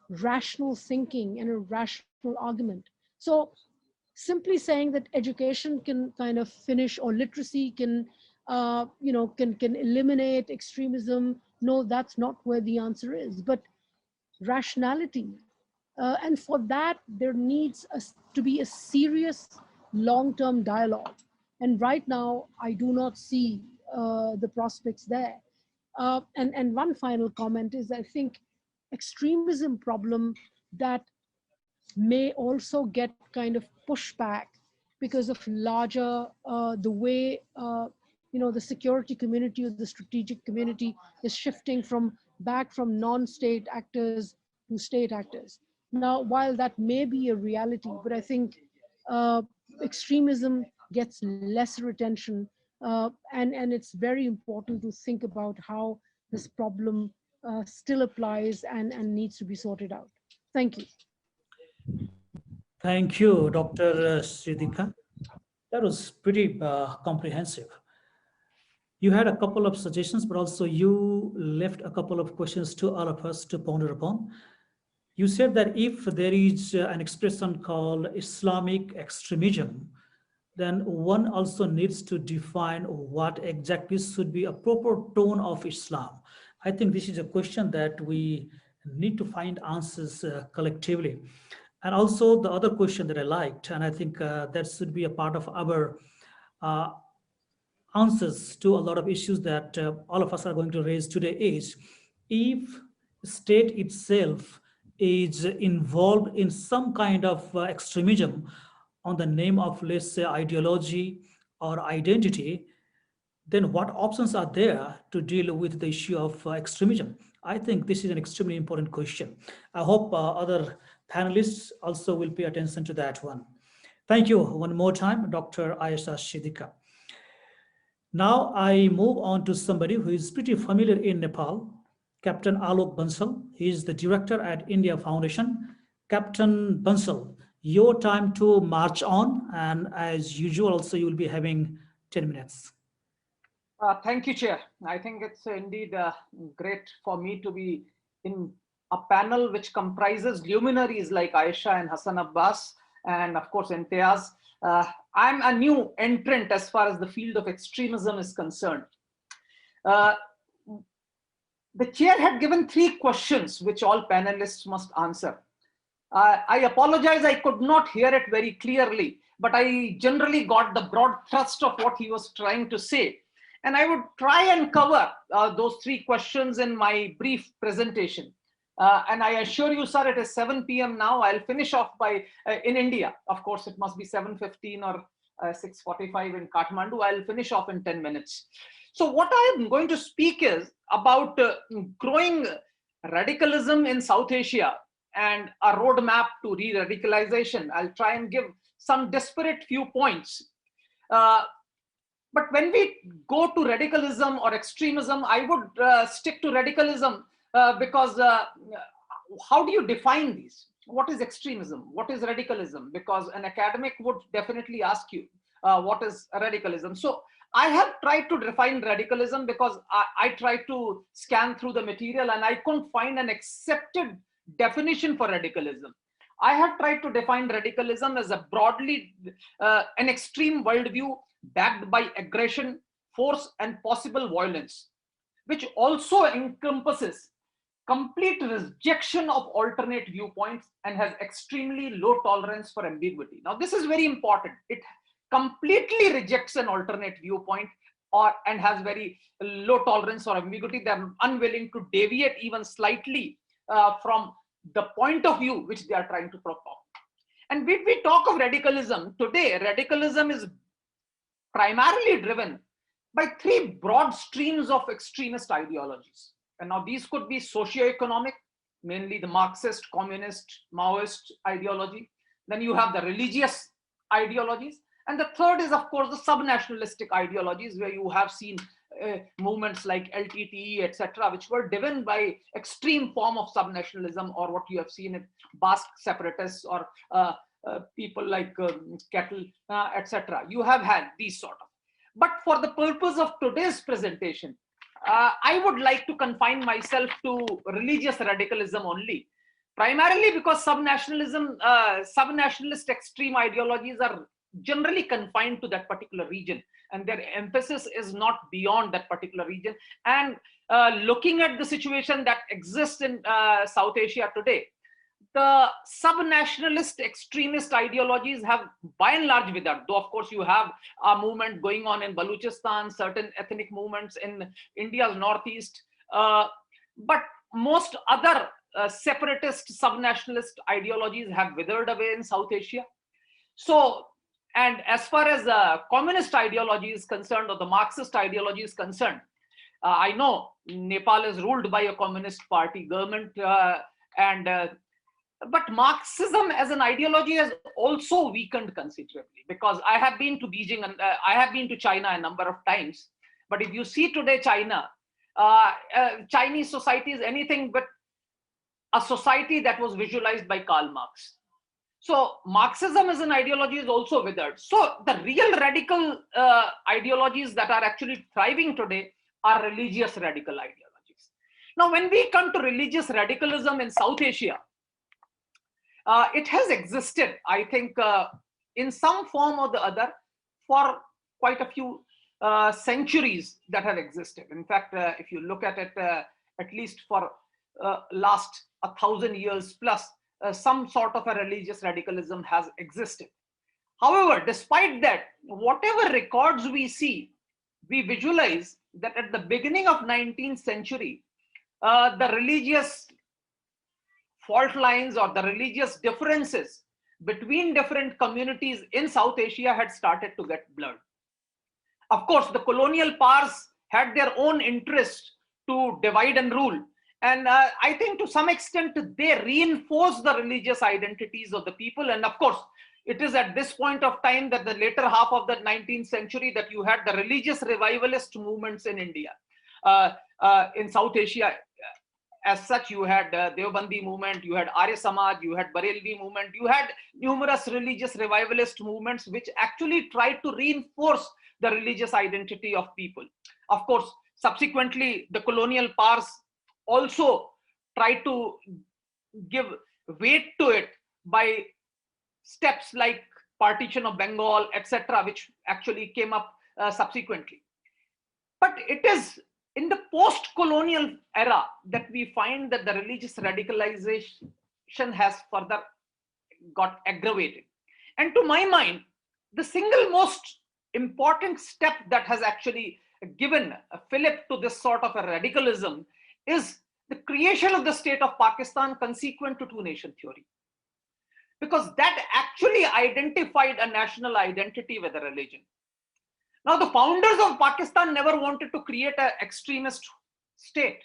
rational thinking and a rational argument. So simply saying that education can kind of finish, or literacy can, you know, can eliminate extremism, no, that's not where the answer is. But rationality, and for that there needs to be a serious long-term dialogue. And right now I do not see the prospects there. And one final comment is, I think extremism problem that may also get kind of pushback because of larger, the way, you know, the security community or the strategic community is shifting back from non-state actors to state actors. Now, while that may be a reality, but I think extremism gets lesser attention, and it's very important to think about how this problem still applies and needs to be sorted out. Thank you. Thank you, Dr. Siddiqa. That was pretty comprehensive. You had a couple of suggestions, but also you left a couple of questions to all of us to ponder upon. You said that if there is an expression called Islamic extremism, then one also needs to define what exactly should be a proper tone of Islam. I think this is a question that we need to find answers collectively. And also the other question that I liked, and I think that should be a part of our answers to a lot of issues that all of us are going to raise today, is if state itself is involved in some kind of extremism on the name of, let's say, ideology or identity, then what options are there to deal with the issue of extremism? I think this is an extremely important question. I hope other panelists also will pay attention to that one. Thank you one more time, Dr. Ayesha Siddiqa. Now I move on to somebody who is pretty familiar in Nepal, Captain Alok Bansal. He is the director at India Foundation. Captain Bansal, your time to march on, and as usual, also you will be having 10 minutes. Thank you, Chair. I think it's indeed great for me to be in a panel which comprises luminaries like Ayesha and Hassan Abbas, and of course Imtiaz. I'm a new entrant as far as the field of extremism is concerned. The chair had given 3 questions which all panelists must answer. I apologize, I could not hear it very clearly, but I generally got the broad thrust of what he was trying to say. And I would try and cover those 3 questions in my brief presentation. And I assure you, sir, it is 7 p.m. now. I'll finish off by, in India, of course, it must be 7:15 or 6:45 in Kathmandu. I'll finish off in 10 minutes. So what I'm going to speak is about growing radicalism in South Asia and a roadmap to re-radicalization. I'll try and give some disparate viewpoints. But when we go to radicalism or extremism, I would stick to radicalism because how do you define these? what is extremism? What is radicalism? Because an academic would definitely ask you, what is radicalism? So I have tried to define radicalism because I tried to scan through the material and I couldn't find an accepted definition for radicalism. I have tried to define radicalism as a broadly an extreme worldview backed by aggression, force, and possible violence, which also encompasses complete rejection of alternate viewpoints and has extremely low tolerance for ambiguity. Now, this is very important. It completely rejects an alternate viewpoint and has very low tolerance for ambiguity. They're unwilling to deviate even slightly from the point of view which they are trying to propel. And when we talk of radicalism today, radicalism is primarily driven by three broad streams of extremist ideologies. And now these could be socio-economic, mainly the Marxist, communist, Maoist ideology. Then you have the religious ideologies. And the third is, of course, the sub-nationalistic ideologies, where you have seen movements like LTTE, etc., which were driven by extreme form of sub-nationalism, or what you have seen in Basque separatists or people like Kettle, etc. You have had these sort of. But for the purpose of today's presentation, I would like to confine myself to religious radicalism only, primarily because sub-nationalist extreme ideologies are generally confined to that particular region, and their emphasis is not beyond that particular region. And looking at the situation that exists in South Asia today, the sub-nationalist extremist ideologies have by and large withered, though of course you have a movement going on in Balochistan, certain ethnic movements in India's northeast, but most other separatist sub-nationalist ideologies have withered away in South Asia. So, and as far as the communist ideology is concerned, or the Marxist ideology is concerned, I know Nepal is ruled by a communist party government, but Marxism as an ideology has also weakened considerably, because I have been to Beijing and I have been to China a number of times. But if you see today China, Chinese society is anything but a society that was visualized by Karl Marx. So Marxism as an ideology is also withered. So the real radical ideologies that are actually thriving today are religious radical ideologies. Now, when we come to religious radicalism in South Asia, it has existed, I think, in some form or the other for quite a few centuries that have existed. In fact, if you look at it, at least for last 1,000 years plus, some sort of a religious radicalism has existed. However, despite that, whatever records we see, we visualize that at the beginning of 19th century, the religious fault lines or the religious differences between different communities in South Asia had started to get blurred. Of course, the colonial powers had their own interest to divide and rule. And I think to some extent they reinforced the religious identities of the people. And of course, it is at this point of time, that the later half of the 19th century, that you had the religious revivalist movements in India. In South Asia, as such, you had Deobandi movement, you had Arya Samaj, you had Barelvi movement, you had numerous religious revivalist movements which actually tried to reinforce the religious identity of people. Of course, subsequently, the colonial powers also tried to give weight to it by steps like partition of Bengal, etc., which actually came up subsequently. But it is in the post-colonial era that we find that the religious radicalization has further got aggravated. And to my mind, the single most important step that has actually given a fillip to this sort of a radicalism is the creation of the state of Pakistan consequent to two-nation theory. Because that actually identified a national identity with a religion. Now, the founders of Pakistan never wanted to create an extremist state.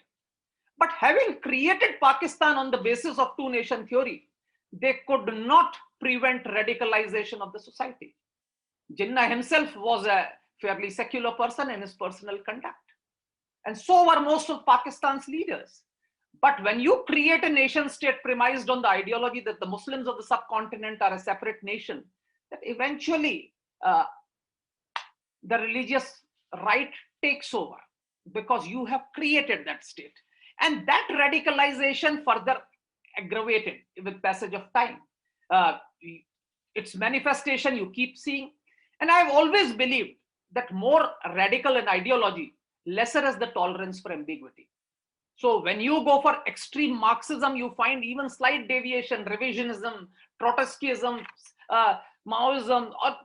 But having created Pakistan on the basis of two-nation theory, they could not prevent radicalization of the society. Jinnah himself was a fairly secular person in his personal conduct. And so were most of Pakistan's leaders. But when you create a nation state premised on the ideology that the Muslims of the subcontinent are a separate nation, that eventually the religious right takes over because you have created that state. And that radicalization further aggravated with passage of time. Its manifestation you keep seeing. And I've always believed that more radical in ideology, lesser is the tolerance for ambiguity. So when you go for extreme Marxism, you find even slight deviation, revisionism, Trotskyism, Maoism, or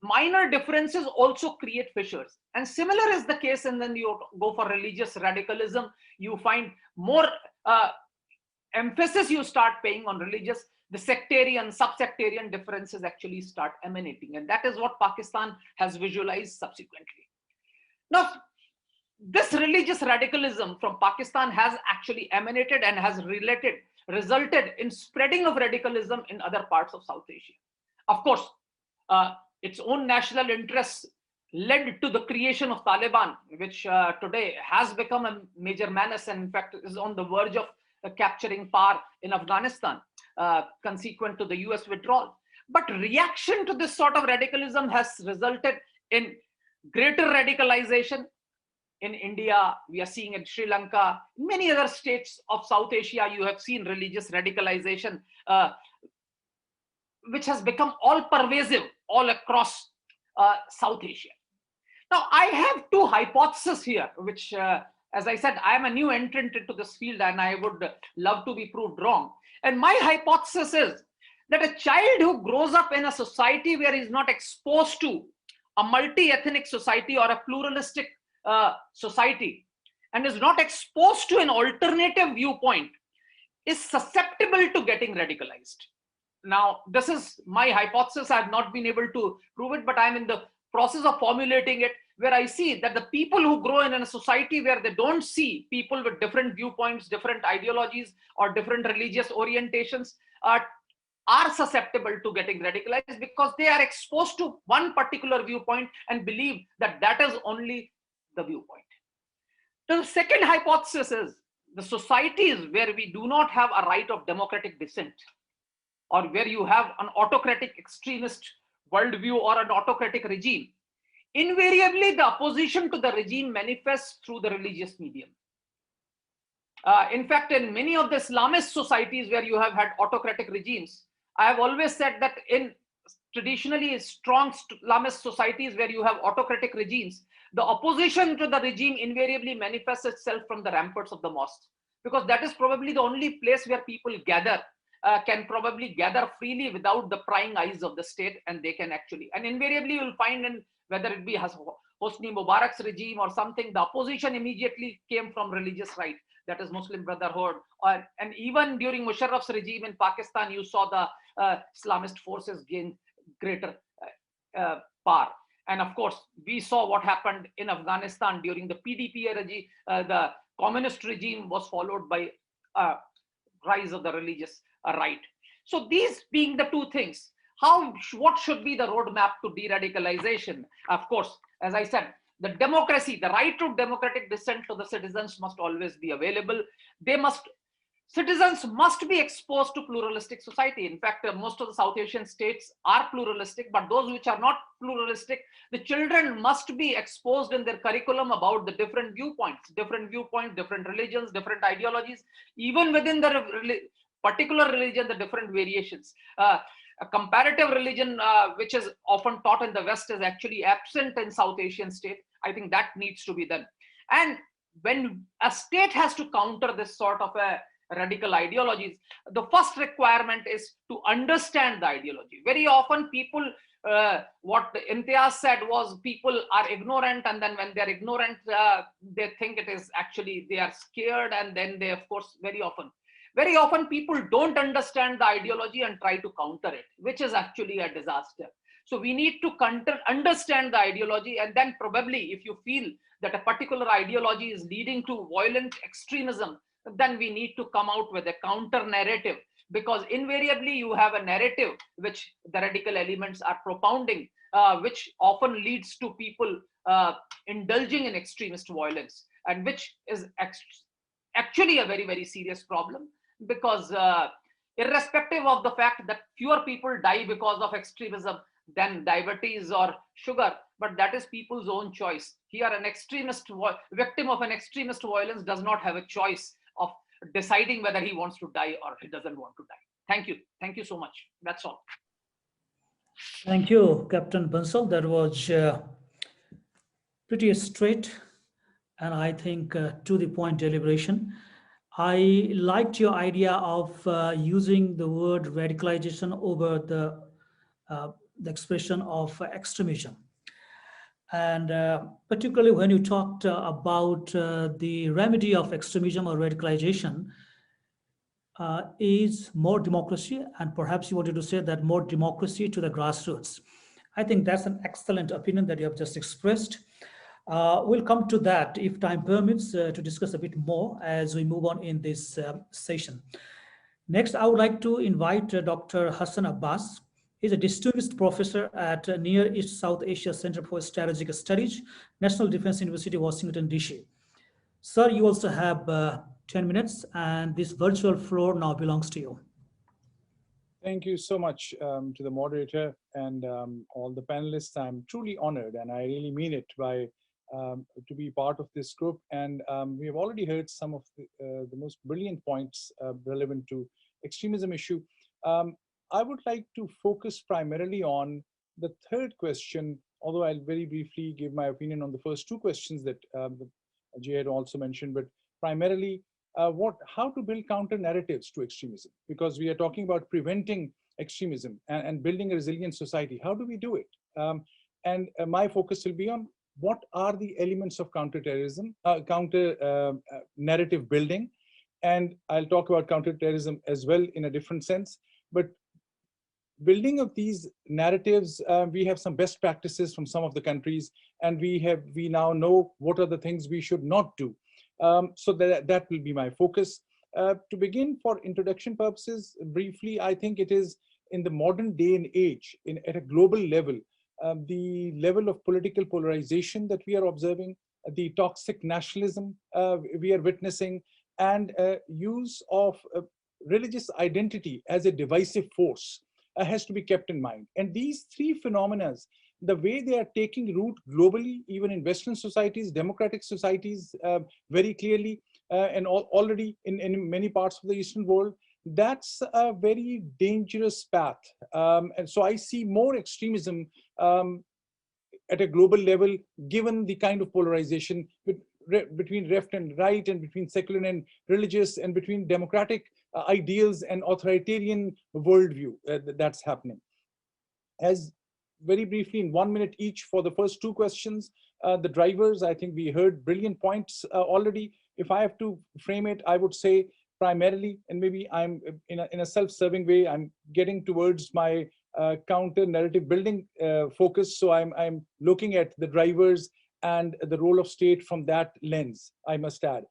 minor differences also create fissures. And similar is the case, and then you go for religious radicalism, you find more emphasis you start paying on religious, the sectarian, sub-sectarian differences actually start emanating. And that is what Pakistan has visualized subsequently. Now, this religious radicalism from Pakistan has actually emanated and has resulted in spreading of radicalism in other parts of South Asia. Of course, its own national interests led to the creation of Taliban, which today has become a major menace and in fact is on the verge of capturing power in Afghanistan, consequent to the US withdrawal. But reaction to this sort of radicalism has resulted in greater radicalization. In India, we are seeing in Sri Lanka, many other states of South Asia, you have seen religious radicalization, which has become all pervasive all across South Asia. Now, I have two hypotheses here, which, as I said, I am a new entrant into this field and I would love to be proved wrong. And my hypothesis is that a child who grows up in a society where he is not exposed to a multi-ethnic society or a pluralistic society and is not exposed to an alternative viewpoint is susceptible to getting radicalized. Now, this is my hypothesis. I have not been able to prove it, but I'm in the process of formulating it, where I see that the people who grow in a society where they don't see people with different viewpoints, different ideologies, or different religious orientations are susceptible to getting radicalized because they are exposed to one particular viewpoint and believe that that is only the viewpoint. The second hypothesis is the societies where we do not have a right of democratic dissent, or where you have an autocratic extremist worldview or an autocratic regime, invariably the opposition to the regime manifests through the religious medium. In fact, in many of the Islamist societies where you have had autocratic regimes, I have always said that in traditionally strong Islamist societies where you have autocratic regimes, the opposition to the regime invariably manifests itself from the ramparts of the mosque, because that is probably the only place where people gather, can probably gather freely without the prying eyes of the state, and they can actually, and invariably you'll find in whether it be Hosni Mubarak's regime or something, the opposition immediately came from religious right, that is Muslim Brotherhood, and even during Musharraf's regime in Pakistan, you saw the Islamist forces gain greater power. And of course, we saw what happened in Afghanistan during the PDP regime. The communist regime was followed by rise of the religious right. So these being the two things, what should be the roadmap to de-radicalization? Of course, as I said, the democracy, the right to democratic dissent to the citizens must always be available. Citizens must be exposed to pluralistic society. In fact, most of the South Asian states are pluralistic, but those which are not pluralistic, the children must be exposed in their curriculum about the different viewpoints, different religions, different ideologies, even within the particular religion, the different variations. A comparative religion, which is often taught in the West, is actually absent in South Asian state. I think that needs to be done. And when a state has to counter this sort of a radical ideologies, the first requirement is to understand the ideology. Very often people, what Imtiaz said was people are ignorant, and then when they're ignorant, they think it is actually, they are scared, and then they, of course, very often people don't understand the ideology and try to counter it, which is actually a disaster. So we need to understand the ideology, and then probably if you feel that a particular ideology is leading to violent extremism, then we need to come out with a counter narrative, because invariably you have a narrative which the radical elements are propounding, which often leads to people indulging in extremist violence, and which is actually a very, very serious problem, because irrespective of the fact that fewer people die because of extremism than diabetes or sugar, but that is people's own choice. Here, an victim of an extremist violence does not have a choice of deciding whether he wants to die or he doesn't want to die. Thank you. Thank you so much. That's all. Thank you, Captain Bansal. That was pretty straight and I think to the point deliberation. I liked your idea of using the word radicalization over the expression of extremism. And particularly when you talked about the remedy of extremism or radicalization is more democracy, and perhaps you wanted to say that more democracy to the grassroots. I think that's an excellent opinion that you have just expressed. We'll come to that if time permits to discuss a bit more as we move on in this session. Next, I would like to invite Dr. Hassan Abbas. He's a distinguished professor at Near East South Asia Center for Strategic Studies, National Defense University, Washington, DC. Sir, you also have 10 minutes, and this virtual floor now belongs to you. Thank you so much to the moderator and all the panelists. I'm truly honored, and I really mean it, to be part of this group. And we have already heard some of the most brilliant points relevant to extremism issue. I would like to focus primarily on the third question, although I'll very briefly give my opinion on the first two questions that Jay had also mentioned, but primarily how to build counter narratives to extremism, because we are talking about preventing extremism and building a resilient society. How do we do it? And my focus will be on what are the elements of counter-terrorism, narrative building. And I'll talk about counter-terrorism as well in a different sense. But building of these narratives, we have some best practices from some of the countries, and we now know what are the things we should not do. So that will be my focus. To begin, for introduction purposes, briefly, I think it is in the modern day and age, at a global level, the level of political polarization that we are observing, the toxic nationalism we are witnessing, and use of religious identity as a divisive force has to be kept in mind. And these three phenomena, the way they are taking root globally, even in Western societies, democratic societies, very clearly, and already in many parts of the Eastern world, that's a very dangerous path. And so I see more extremism at a global level, given the kind of polarization between left and right, and between secular and religious, and between democratic ideals and authoritarian worldview that's happening. As very briefly, in 1 minute each for the first two questions, the drivers, I think we heard brilliant points already. If I have to frame it, I would say primarily, and maybe I'm in a self-serving way, I'm getting towards my counter narrative building focus. So I'm looking at the drivers and the role of state from that lens, I must add.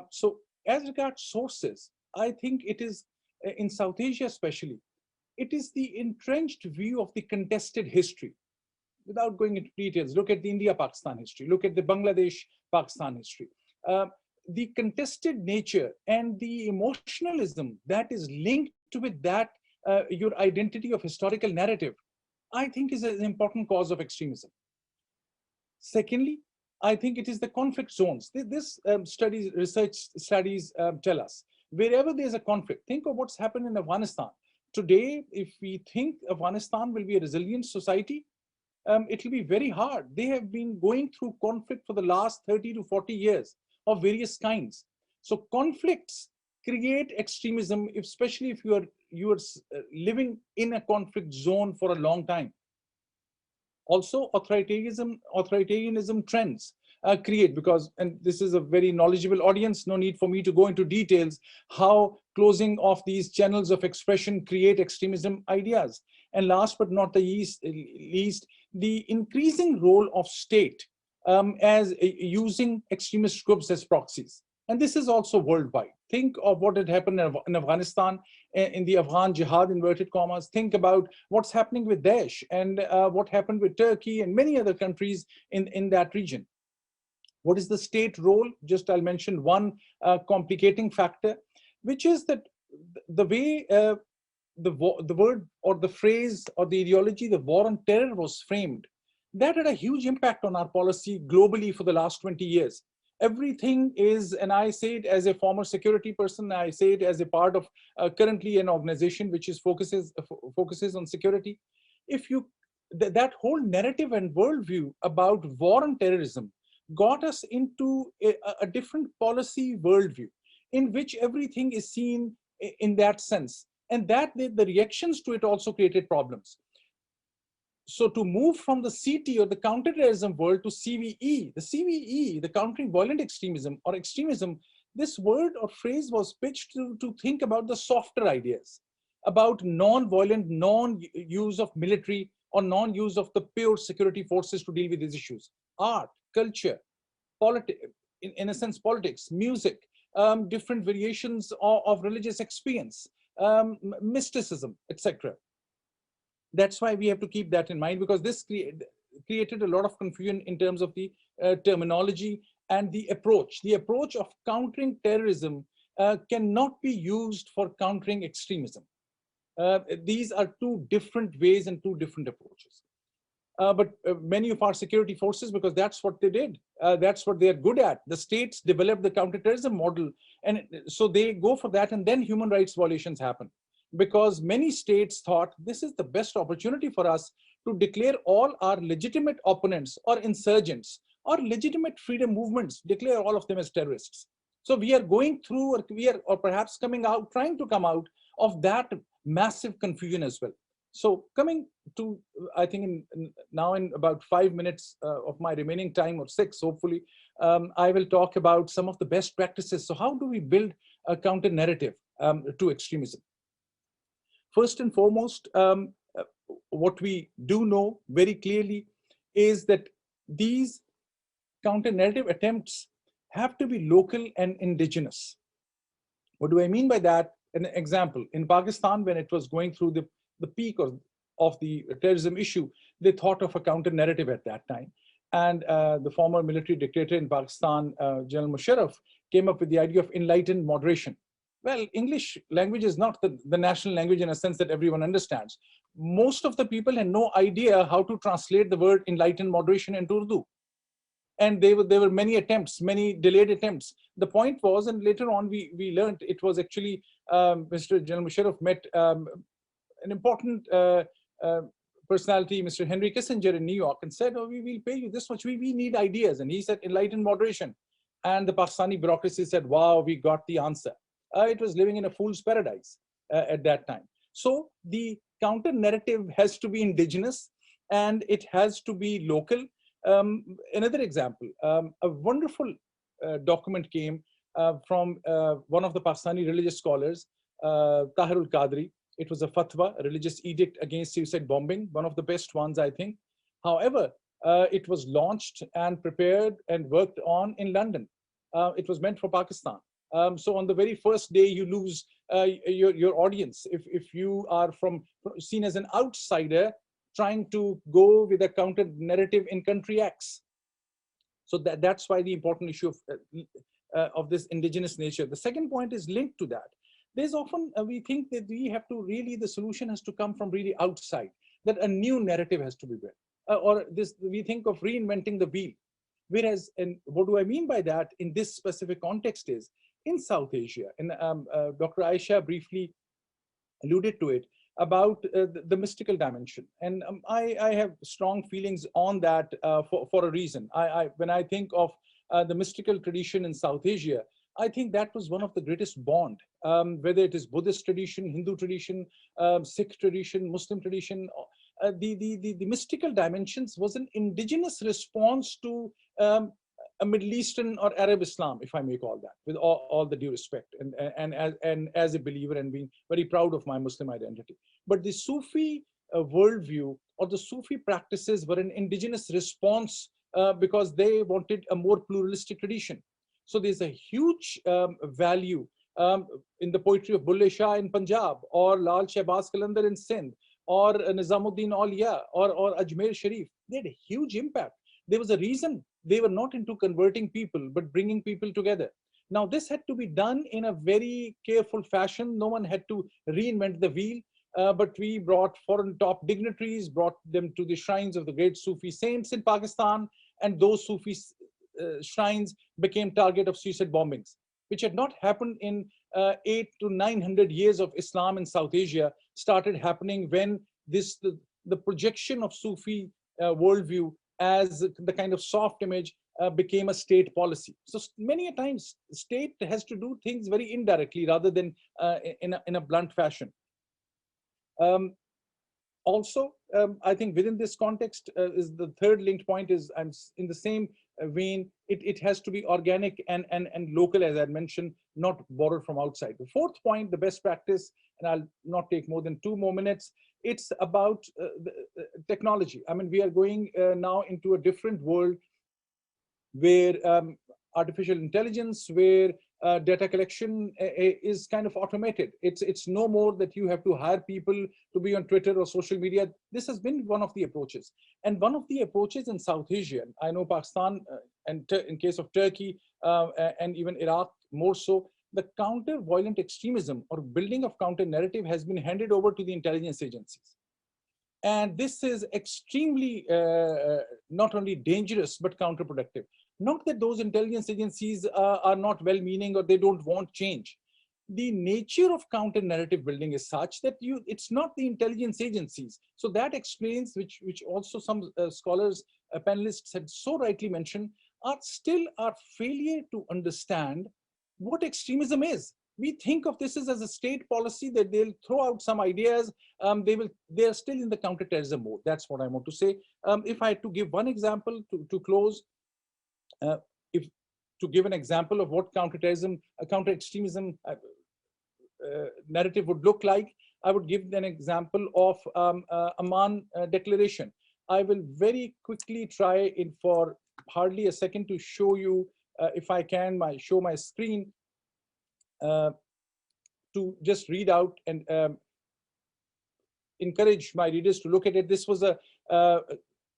So as regards sources, I think it is, in South Asia especially, it is the entrenched view of the contested history. Without going into details, look at the India-Pakistan history, look at the Bangladesh-Pakistan history. The contested nature and the emotionalism that is linked with that, your identity of historical narrative, I think is an important cause of extremism. Secondly, I think it is the conflict zones. This research studies tell us, wherever there's a conflict, think of what's happened in Afghanistan. Today, if we think Afghanistan will be a resilient society, it will be very hard. They have been going through conflict for the last 30 to 40 years of various kinds. So conflicts create extremism, especially if you are living in a conflict zone for a long time. Also, authoritarianism trends create, because, and this is a very knowledgeable audience, no need for me to go into details, how closing off these channels of expression create extremism ideas. And last but not the least, the increasing role of state as using extremist groups as proxies. And this is also worldwide. Think of what had happened in Afghanistan, in the Afghan jihad, inverted commas. Think about what's happening with Daesh, and what happened with Turkey and many other countries in that region. What is the state role? Just I'll mention one complicating factor, which is that the way the word or the phrase or the ideology, the war on terror, was framed, that had a huge impact on our policy globally for the last 20 years. Everything is, and I say it as a former security person, I say it as a part of currently an organization which is focuses on security. If you, that whole narrative and worldview about war on terrorism got us into a different policy worldview in which everything is seen in that sense. And that the reactions to it also created problems. So to move from the CT or the counterterrorism world to CVE, the countering violent extremism or extremism, this word or phrase was pitched to think about the softer ideas, about non-violent, non-use of military or non-use of the pure security forces to deal with these issues. Art, culture, in a sense, politics, music, different variations of religious experience, mysticism, etc. That's why we have to keep that in mind, because this created a lot of confusion in terms of the terminology and the approach. The approach of countering terrorism cannot be used for countering extremism. These are two different ways and two different approaches. But many of our security forces, because that's what they did, that's what they're good at. The states developed the counterterrorism model, and so they go for that, and then human rights violations happen. Because many states thought this is the best opportunity for us to declare all our legitimate opponents or insurgents or legitimate freedom movements, declare all of them as terrorists. So we are going through, or perhaps coming out, trying to come out of that massive confusion as well. So coming to, I think now in about 5 minutes of my remaining time, or 6, hopefully, I will talk about some of the best practices. So how do we build a counter narrative to extremism? First and foremost, what we do know very clearly is that these counter-narrative attempts have to be local and indigenous. What do I mean by that? An example, in Pakistan, when it was going through the peak of the terrorism issue, they thought of a counter-narrative at that time. And the former military dictator in Pakistan, General Musharraf, came up with the idea of enlightened moderation. Well, English language is not the national language in a sense that everyone understands. Most of the people had no idea how to translate the word enlightened moderation into Urdu. And there were many attempts, many delayed attempts. The point was, and later on we learned, it was actually Mr. General Musharraf met an important personality, Mr. Henry Kissinger in New York, and said, oh, we will pay you this much, we need ideas. And he said, enlightened moderation. And the Pakistani bureaucracy said, wow, we got the answer. It was living in a fool's paradise at that time. So the counter narrative has to be indigenous and it has to be local. Another example, a wonderful document came from one of the Pakistani religious scholars, Tahirul Qadri. It was a fatwa, a religious edict against suicide bombing, one of the best ones, I think. However, it was launched and prepared and worked on in London. It was meant for Pakistan. So on the very first day, you lose your audience. If you are seen as an outsider trying to go with a counter narrative in country X. So that's why the important issue of this indigenous nature. The second point is linked to that. There's often, we think that we have to really, the solution has to come from really outside, that a new narrative has to be built. Or we think of reinventing the wheel. Whereas, and what do I mean by that in this specific context is, in South Asia, and Dr. Ayesha briefly alluded to it, about the mystical dimension. And I have strong feelings on that for a reason. When I think of the mystical tradition in South Asia, I think that was one of the greatest bond, whether it is Buddhist tradition, Hindu tradition, Sikh tradition, Muslim tradition. The mystical dimensions was an indigenous response to a Middle Eastern or Arab Islam, if I may call that, with all the due respect, and as a believer and being very proud of my Muslim identity. But the Sufi worldview or the Sufi practices were an indigenous response because they wanted a more pluralistic tradition. So there's a huge value in the poetry of Bulle Shah in Punjab, or Lal Shehbaz Qalandar in Sindh, or Nizamuddin Auliya, or Ajmer Sharif. They had a huge impact. There was a reason they were not into converting people, but bringing people together. Now, this had to be done in a very careful fashion. No one had to reinvent the wheel, but we brought foreign top dignitaries, brought them to the shrines of the great Sufi saints in Pakistan, and those Sufi shrines became target of suicide bombings, which had not happened in 800 to 900 years of Islam in South Asia. Started happening when the projection of Sufi worldview as the kind of soft image became a state policy. So many a times, state has to do things very indirectly rather than in a blunt fashion. Also, I think within this context is the third linked point is I'm in the same vein. It has to be organic and local, as I mentioned, not borrowed from outside. The fourth point, the best practice, and I'll not take more than 2 more minutes. It's about technology. I mean, we are going now into a different world where artificial intelligence, where data collection is kind of automated. It's no more that you have to hire people to be on Twitter or social media. This has been one of the approaches. And one of the approaches in South Asia, I know Pakistan, and in case of Turkey and even Iraq more so, the counter-violent extremism or building of counter-narrative has been handed over to the intelligence agencies. And this is extremely not only dangerous, but counterproductive. Not that those intelligence agencies are not well-meaning or they don't want change. The nature of counter-narrative building is such that it's not the intelligence agencies. So that explains, which also some scholars, panelists had so rightly mentioned, are still our failure to understand what extremism is. We think of this as a state policy that they'll throw out some ideas. They're still in the counterterrorism mode. That's what I want to say. If I had to give one example to close, to give an example of what counterterrorism, counter-extremism narrative would look like, I would give an example of Amman Declaration. I will very quickly try for hardly a second to show you, if I can, show my screen to just read out and encourage my readers to look at it. This was a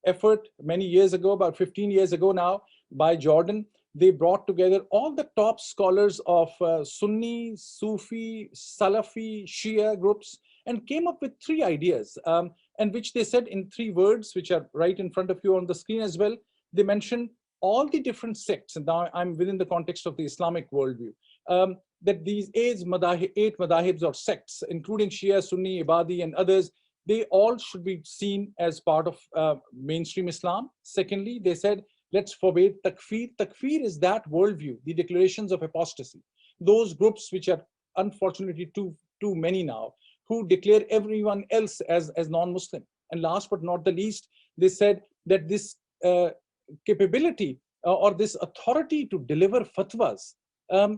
effort many years ago, about 15 years ago now, by Jordan. They brought together all the top scholars of Sunni, Sufi, Salafi, Shia groups and came up with 3 ideas, and which they said in 3 words, which are right in front of you on the screen as well. They mentioned all the different sects, and now I'm within the context of the Islamic worldview, that these 8 madahibs or sects, including Shia, Sunni, Ibadi, and others, they all should be seen as part of mainstream Islam. Secondly, they said, let's forbid takfir. Takfir is that worldview, the declarations of apostasy. Those groups which are unfortunately too many now, who declare everyone else as non-Muslim. And last but not the least, they said that this capability or this authority to deliver fatwas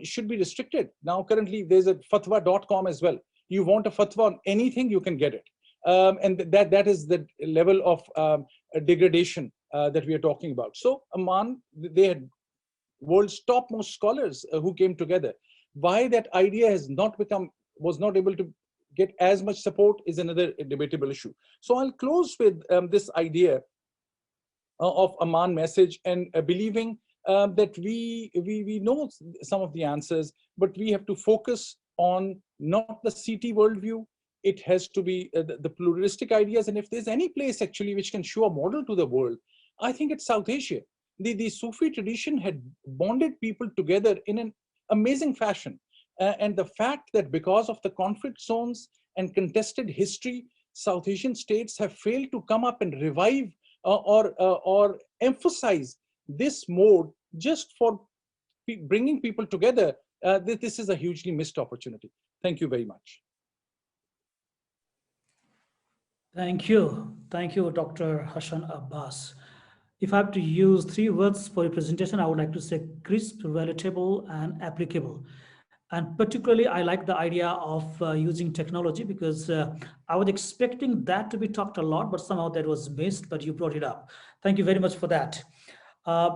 should be restricted. Now, currently, there's a fatwa.com as well. You want a fatwa on anything, you can get it. And that is the level of degradation that we are talking about. So Amman, they had world's topmost scholars who came together. Why that idea was not able to get as much support is another debatable issue. So I'll close with this idea of Amman message and believing that we know some of the answers, but we have to focus on not the CT worldview. It has to be the pluralistic ideas. And if there's any place actually which can show a model to the world, I think it's South Asia. The Sufi tradition had bonded people together in an amazing fashion. And the fact that because of the conflict zones and contested history, South Asian states have failed to come up and revive or emphasize this mode just for bringing people together, this is a hugely missed opportunity. Thank you very much. Thank you, Dr. Hassan Abbas. If I have to use 3 words for your presentation, I would like to say crisp, relatable, and applicable. And particularly, I like the idea of using technology because I was expecting that to be talked a lot, but somehow that was missed, but you brought it up. Thank you very much for that.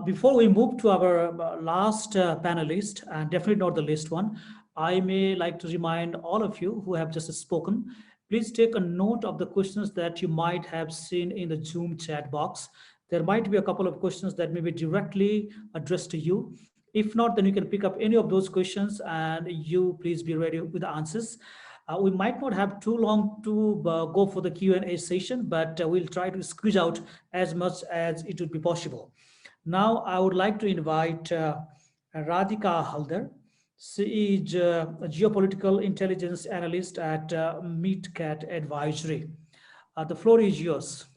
Before we move to our last panelist, and definitely not the least one, I may like to remind all of you who have just spoken, please take a note of the questions that you might have seen in the Zoom chat box. There might be a couple of questions that may be directly addressed to you. If not, then you can pick up any of those questions and you please be ready with the answers. We might not have too long to go for the Q&A session, but we'll try to squeeze out as much as it would be possible. Now, I would like to invite Radhika Halder. She is a geopolitical intelligence analyst at MeetCat Advisory. The floor is yours.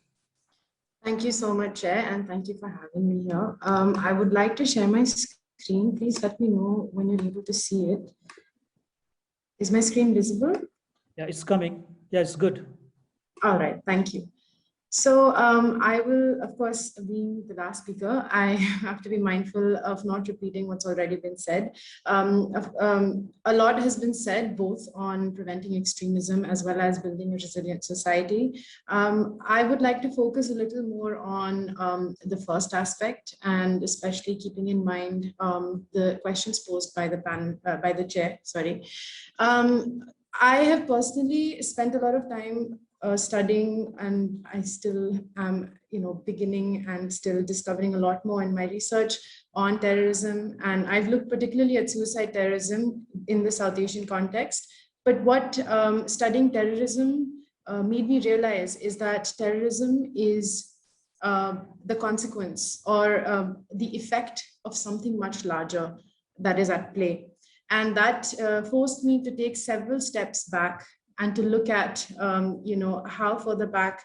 Thank you so much, Chair, and thank you for having me here. I would like to share my screen. Please let me know when you're able to see it. Is my screen visible? Yeah, it's coming. Yeah, it's good. All right, thank you. So I will, of course, being the last speaker, I have to be mindful of not repeating what's already been said. A lot has been said, both on preventing extremism as well as building a resilient society. I would like to focus a little more on the first aspect, and especially keeping in mind the questions posed by the chair. Sorry. I have personally spent a lot of time studying, and I still am, beginning and still discovering a lot more in my research on terrorism. And I've looked particularly at suicide terrorism in the South Asian context. But what studying terrorism made me realize is that terrorism is the consequence or the effect of something much larger that is at play. And that forced me to take several steps back and to look at, how further back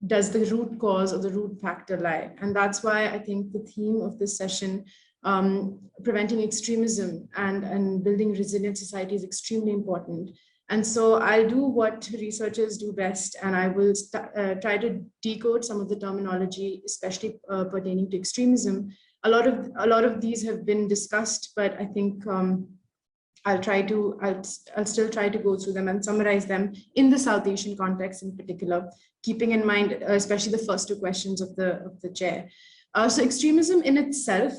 does the root cause or the root factor lie. And that's why I think the theme of this session, preventing extremism and building resilient society, is extremely important. And so I'll do what researchers do best, and I will try to decode some of the terminology, especially pertaining to extremism. A lot of these have been discussed, but I think I'll still try to go through them and summarize them in the South Asian context in particular, keeping in mind especially the first two questions of the chair. So extremism in itself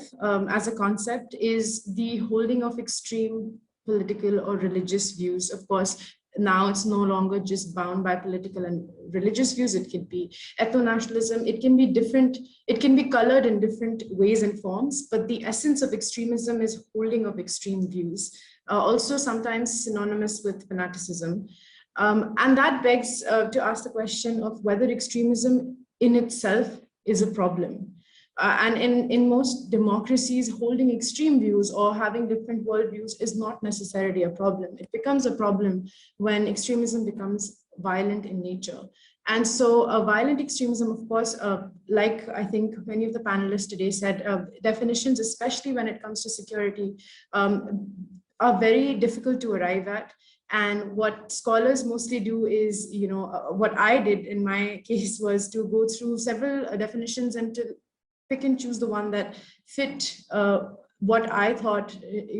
as a concept is the holding of extreme political or religious views. Of course, now it's no longer just bound by political and religious views. It could be ethno-nationalism. It can be different. It can be colored in different ways and forms, but the essence of extremism is holding of extreme views. Also sometimes synonymous with fanaticism. And that begs to ask the question of whether extremism in itself is a problem. And in most democracies, holding extreme views or having different worldviews is not necessarily a problem. It becomes a problem when extremism becomes violent in nature. And so violent extremism, of course, like I think many of the panelists today said, definitions, especially when it comes to security, are very difficult to arrive at. And what scholars mostly do is, what I did in my case was to go through several definitions and to pick and choose the one that fit what I thought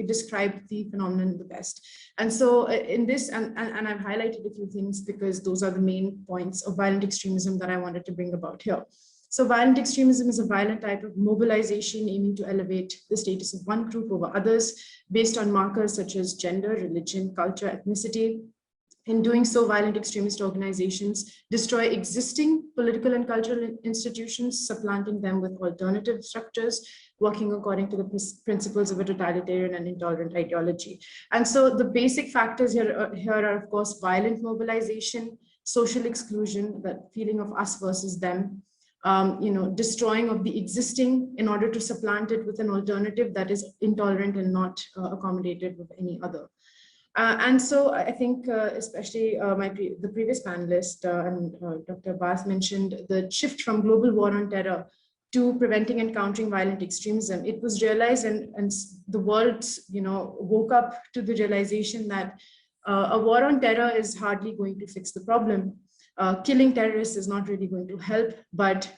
described the phenomenon the best. And so in this, and I've highlighted a few things because those are the main points of violent extremism that I wanted to bring about here. So violent extremism is a violent type of mobilization aiming to elevate the status of one group over others based on markers such as gender, religion, culture, ethnicity. In doing so, violent extremist organizations destroy existing political and cultural institutions, supplanting them with alternative structures, working according to the principles of a totalitarian and intolerant ideology. And so the basic factors here are, of course, violent mobilization, social exclusion, that feeling of us versus them, destroying of the existing in order to supplant it with an alternative that is intolerant and not accommodated with any other. And so I think especially the previous panelist and Dr. Abbas mentioned the shift from global war on terror to preventing and countering violent extremism. It was realized and the world woke up to the realization that a war on terror is hardly going to fix the problem. Killing terrorists is not really going to help, but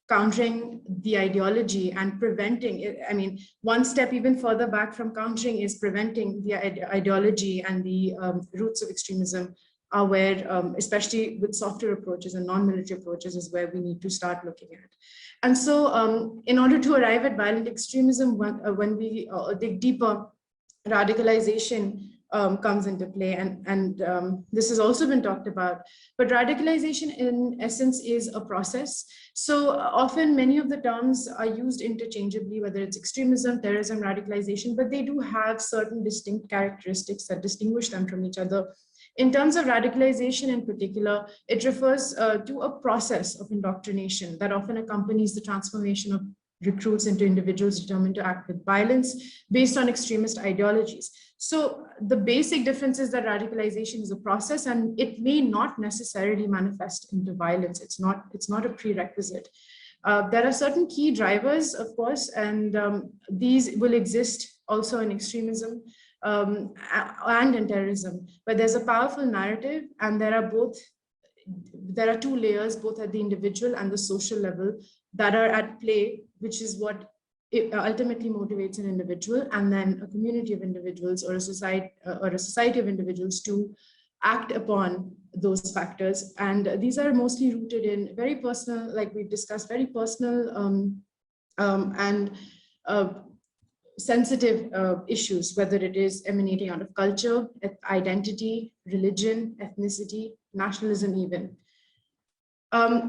countering the ideology and preventing it. I mean, one step even further back from countering is preventing the ideology and the roots of extremism are where, especially with softer approaches and non-military approaches, is where we need to start looking at. And so in order to arrive at violent extremism, when we dig deeper, radicalization comes into play, and this has also been talked about. But radicalization in essence is a process. So often many of the terms are used interchangeably, whether it's extremism, terrorism, radicalization, but they do have certain distinct characteristics that distinguish them from each other. In terms of radicalization in particular, it refers to a process of indoctrination that often accompanies the transformation of recruits into individuals determined to act with violence based on extremist ideologies. So the basic difference is that radicalization is a process, and it may not necessarily manifest into violence. It's not a prerequisite. There are certain key drivers, of course, and these will exist also in extremism and in terrorism, but there's a powerful narrative, and there are two layers, both at the individual and the social level, that are at play, which is what it ultimately motivates an individual, and then a community of individuals or a society of individuals to act upon those factors. And these are mostly rooted in very personal, like we've discussed, very personal and sensitive issues, whether it is emanating out of culture, identity, religion, ethnicity, nationalism even.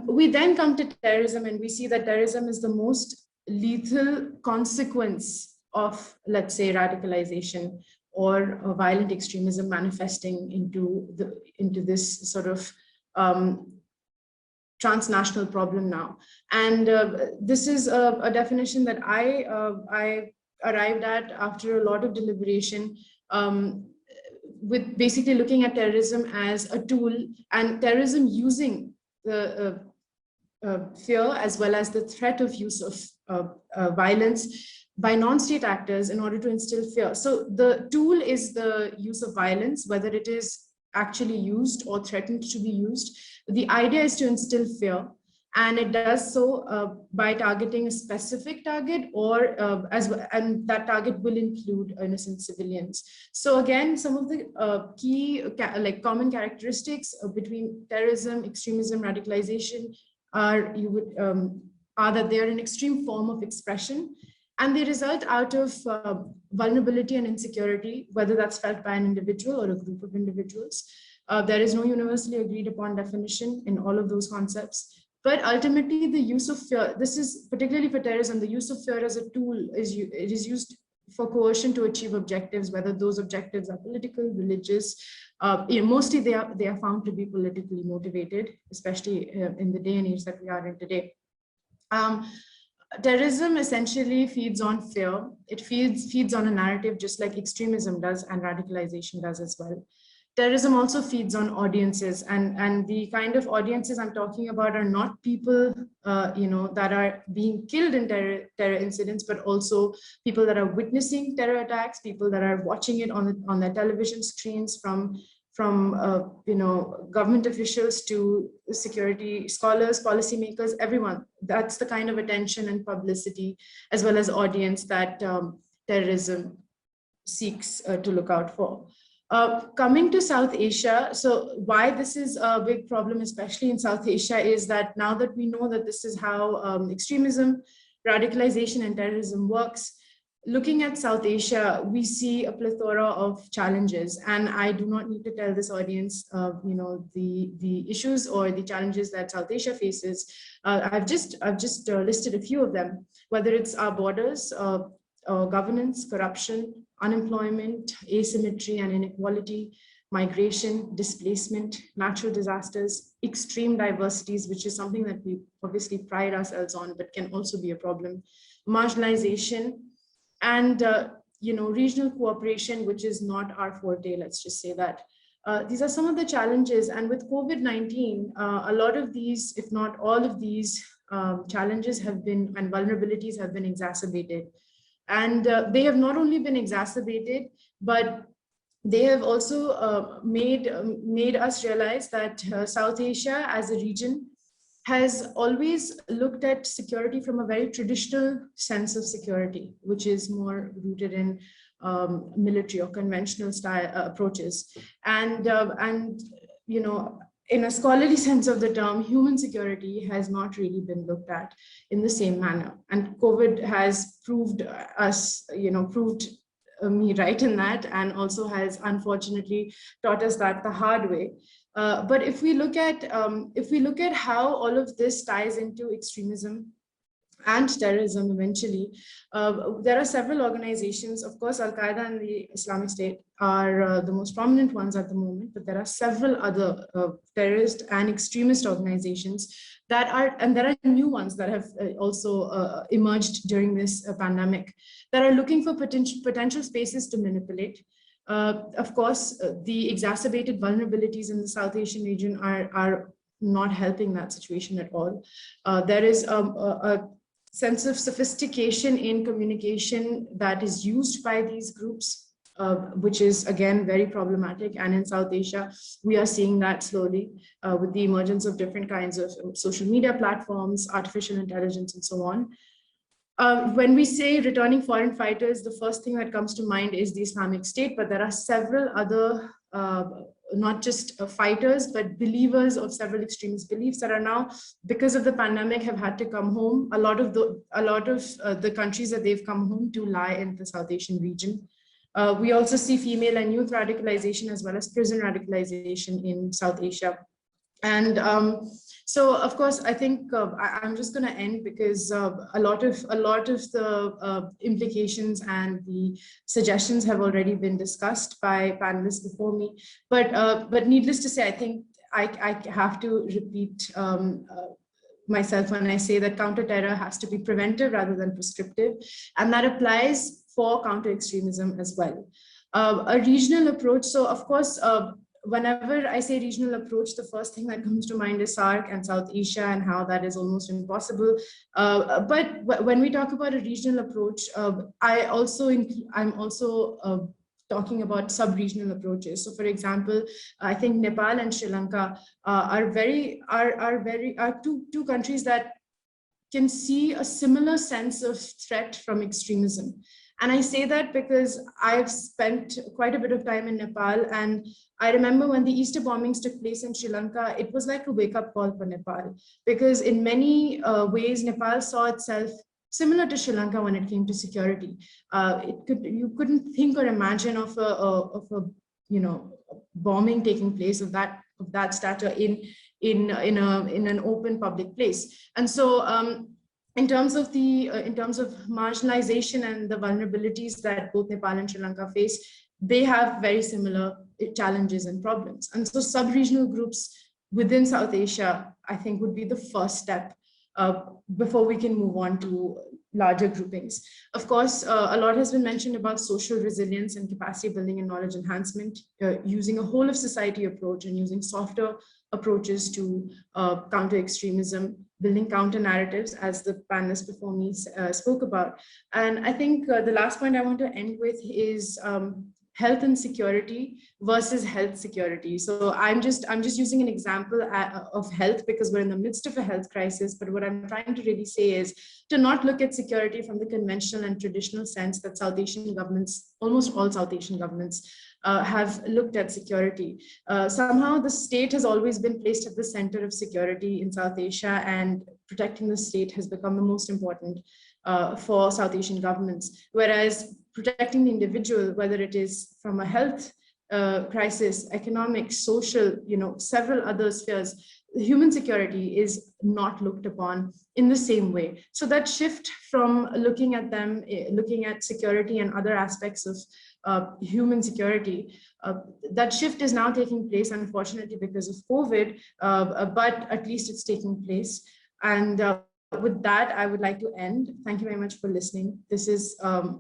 We then come to terrorism, and we see that terrorism is the most lethal consequence of, let's say, radicalization or violent extremism manifesting into this sort of transnational problem now. And this is a definition that I arrived at after a lot of deliberation, with basically looking at terrorism as a tool, and terrorism using the fear as well as the threat of use of violence by non-state actors in order to instill fear. So the tool is the use of violence, whether it is actually used or threatened to be used. The idea is to instill fear, and it does so by targeting a specific target, or and that target will include innocent civilians. So again, some of the key common characteristics between terrorism, extremism, radicalization are that they are an extreme form of expression, and they result out of vulnerability and insecurity, whether that's felt by an individual or a group of individuals. There is no universally agreed upon definition in all of those concepts. But ultimately, the use of fear, this is particularly for terrorism, the use of fear as a tool it is used for coercion to achieve objectives, whether those objectives are political, religious. Mostly they are found to be politically motivated, especially in the day and age that we are in today. Terrorism essentially feeds on fear. It feeds on a narrative, just like extremism does and radicalization does as well. Terrorism also feeds on audiences, and the kind of audiences I'm talking about are not people that are being killed in terror incidents, but also people that are witnessing terror attacks, people that are watching it on their television screens, from government officials to security scholars, policymakers, everyone. That's the kind of attention and publicity as well as audience that terrorism seeks to look out for. Coming to South Asia, so why this is a big problem, especially in South Asia, is that now that we know that this is how extremism, radicalization, and terrorism works, looking at South Asia, we see a plethora of challenges, and I do not need to tell this audience, the issues or the challenges that South Asia faces. I've just listed a few of them, whether it's our borders, governance, corruption, unemployment, asymmetry and inequality, migration, displacement, natural disasters, extreme diversities, which is something that we obviously pride ourselves on, but can also be a problem, marginalization, and regional cooperation, which is not our forte, let's just say that. These are some of the challenges, and with COVID-19, a lot of these, if not all of these challenges and vulnerabilities have been exacerbated. And they have not only been exacerbated, but they have also made us realize that South Asia as a region has always looked at security from a very traditional sense of security, which is more rooted in military or conventional style approaches. And in a scholarly sense of the term, human security has not really been looked at in the same manner. And COVID has proved me right in that, and also has unfortunately taught us that the hard way. But if we look at how all of this ties into extremism and terrorism eventually, there are several organizations. Of course, Al-Qaeda and the Islamic State are the most prominent ones at the moment, but there are several other terrorist and extremist organizations that are, and there are new ones that have also emerged during this pandemic, that are looking for potential spaces to manipulate. Of course, the exacerbated vulnerabilities in the South Asian region are not helping that situation at all. There is a sense of sophistication in communication that is used by these groups, which is again very problematic. And in South Asia, we are seeing that slowly with the emergence of different kinds of social media platforms, artificial intelligence, and so on. When we say returning foreign fighters, the first thing that comes to mind is the Islamic State, but there are several other not just fighters, but believers of several extremist beliefs that are now, because of the pandemic, have had to come home. A lot of the countries that they've come home to lie in the South Asian region. We also see female and youth radicalization as well as prison radicalization in South Asia. And so, of course, I think I'm just going to end because a lot of the implications and the suggestions have already been discussed by panelists before me. But needless to say, I think I have to repeat myself when I say that counter-terror has to be preventive rather than prescriptive, and that applies for counter-extremism as well. A regional approach. So, of course, whenever I say regional approach, the first thing that comes to mind is SAARC and South Asia and how that is almost impossible. But when we talk about a regional approach, I'm also talking about sub-regional approaches. So, for example, I think Nepal and Sri Lanka are two countries that can see a similar sense of threat from extremism. And I say that because I've spent quite a bit of time in Nepal, and I remember when the Easter bombings took place in Sri Lanka, it was like a wake-up call for Nepal, because in many ways, Nepal saw itself similar to Sri Lanka when it came to security. You couldn't think or imagine of a bombing taking place of that stature in an open public place. And so, in terms of marginalization and the vulnerabilities that both Nepal and Sri Lanka face, they have very similar challenges and problems. And so sub-regional groups within South Asia, I think, would be the first step before we can move on to larger groupings. Of course, a lot has been mentioned about social resilience and capacity building and knowledge enhancement, using a whole of society approach and using softer approaches to counter extremism, building counter narratives, as the panelists before me spoke about. And I think the last point I want to end with is health and security versus health security. So I'm just using an example of health because we're in the midst of a health crisis. But what I'm trying to really say is to not look at security from the conventional and traditional sense that South Asian governments, almost all South Asian governments, have looked at security. Somehow the state has always been placed at the center of security in South Asia, and protecting the state has become the most important for South Asian governments. Whereas protecting the individual, whether it is from a health crisis, economic, social, several other spheres, human security is not looked upon in the same way. So that shift from looking at security and other aspects of human security, that shift is now taking place, unfortunately, because of COVID, but at least it's taking place. And with that, I would like to end. Thank you very much for listening. This is a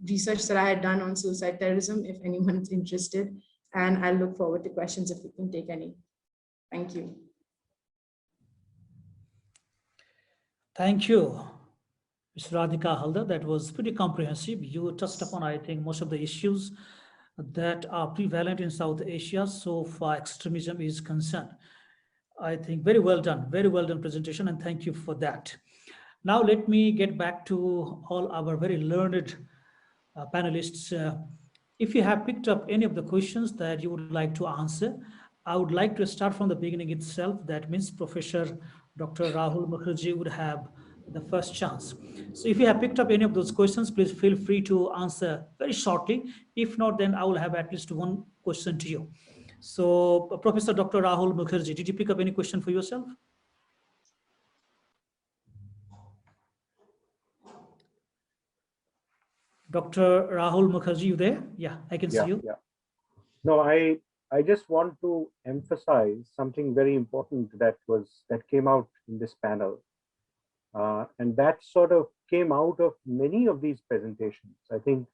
research that I had done on suicide terrorism, if anyone's interested, and I'll look forward to questions if we can take any. Thank you. Thank you, Ms. Radhika Halder. That was pretty comprehensive. You touched upon, I think, most of the issues that are prevalent in South Asia so far extremism is concerned. I think very well done presentation, and thank you for that. Now let me get back to all our very learned panelists. If you have picked up any of the questions that you would like to answer, I would like to start from the beginning itself. That means Professor Dr. Rahul Mukherji would have the first chance. So if you have picked up any of those questions, please feel free to answer very shortly. If not, then I will have at least one question to you. So Professor Dr. Rahul Mukherji, did you pick up any question for yourself? Dr. Rahul Mukherji, you there? Yeah, I can see you. Yeah. No, I just want to emphasize something very important that came out in this panel. And that sort of came out of many of these presentations. I think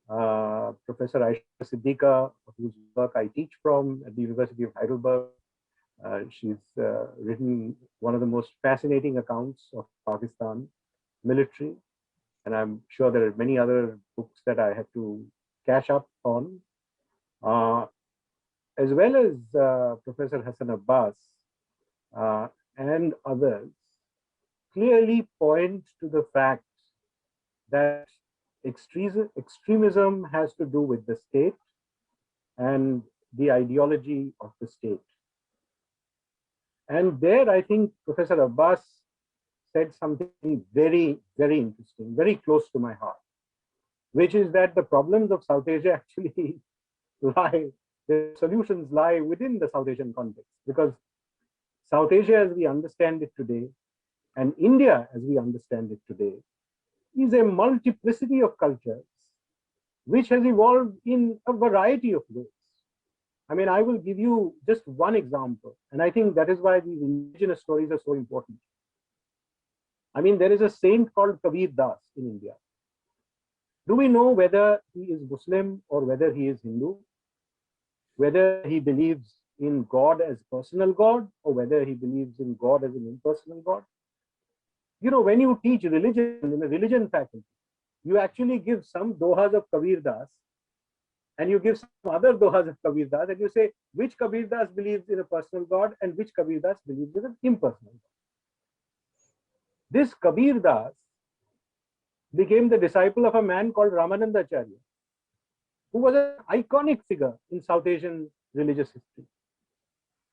Professor Ayesha Siddiqa, whose work I teach from at the University of Heidelberg, she's written one of the most fascinating accounts of Pakistan military. And I'm sure there are many other books that I have to catch up on. As well as Professor Hassan Abbas and others, clearly point to the fact that extremism has to do with the state and the ideology of the state. And there, I think Professor Abbas said something very, very interesting, very close to my heart, which is that the problems of South Asia actually the solutions lie within the South Asian context, because South Asia as we understand it today, and India as we understand it today, is a multiplicity of cultures which has evolved in a variety of ways. I mean, I will give you just one example, and I think that is why these indigenous stories are so important. I mean, there is a saint called Kabir Das in India. Do we know whether he is Muslim or whether he is Hindu? Whether he believes in God as personal God or whether he believes in God as an impersonal God? You know, when you teach religion in a religion faculty, you actually give some dohas of Kabir Das and you give some other dohas of Kabir Das and you say which Kabir Das believes in a personal God and which Kabir Das believes in an impersonal God. This Kabir Das became the disciple of a man called Ramanandacharya, who was an iconic figure in South Asian religious history.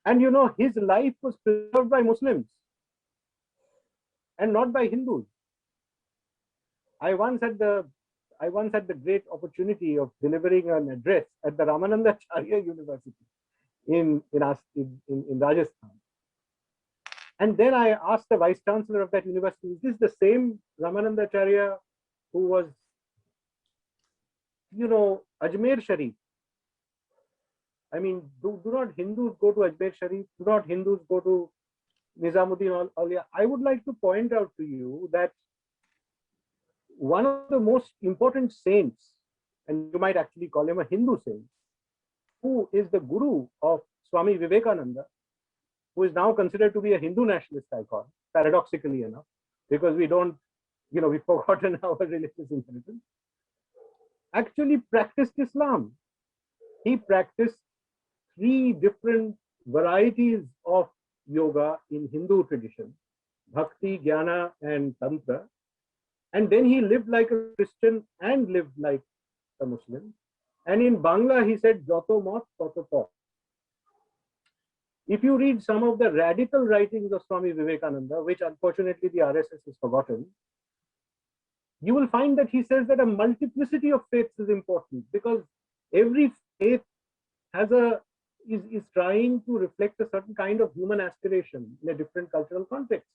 And you know, his life was preserved by Muslims and not by Hindus. I once had the great opportunity of delivering an address at the Ramanandacharya University in Rajasthan. And then I asked the vice chancellor of that university, is this the same Ramanandacharya who was, you know, Ajmer Sharif? I mean, do not Hindus go to Ajmer Sharif? Do not Hindus go to Nizamuddin Aulia? I would like to point out to you that one of the most important saints, and you might actually call him a Hindu saint, who is the guru of Swami Vivekananda, who is now considered to be a Hindu nationalist icon, paradoxically enough, because we don't, you know, we've forgotten our religious inheritance, actually practiced Islam. He practiced 3 different varieties of yoga in Hindu tradition, Bhakti, Jnana, and Tantra. And then he lived like a Christian and lived like a Muslim. And in Bangla, he said, Joto mot, toto pot. If you read some of the radical writings of Swami Vivekananda, which unfortunately the RSS has forgotten, you will find that he says that a multiplicity of faiths is important, because every faith has is trying to reflect a certain kind of human aspiration in a different cultural context.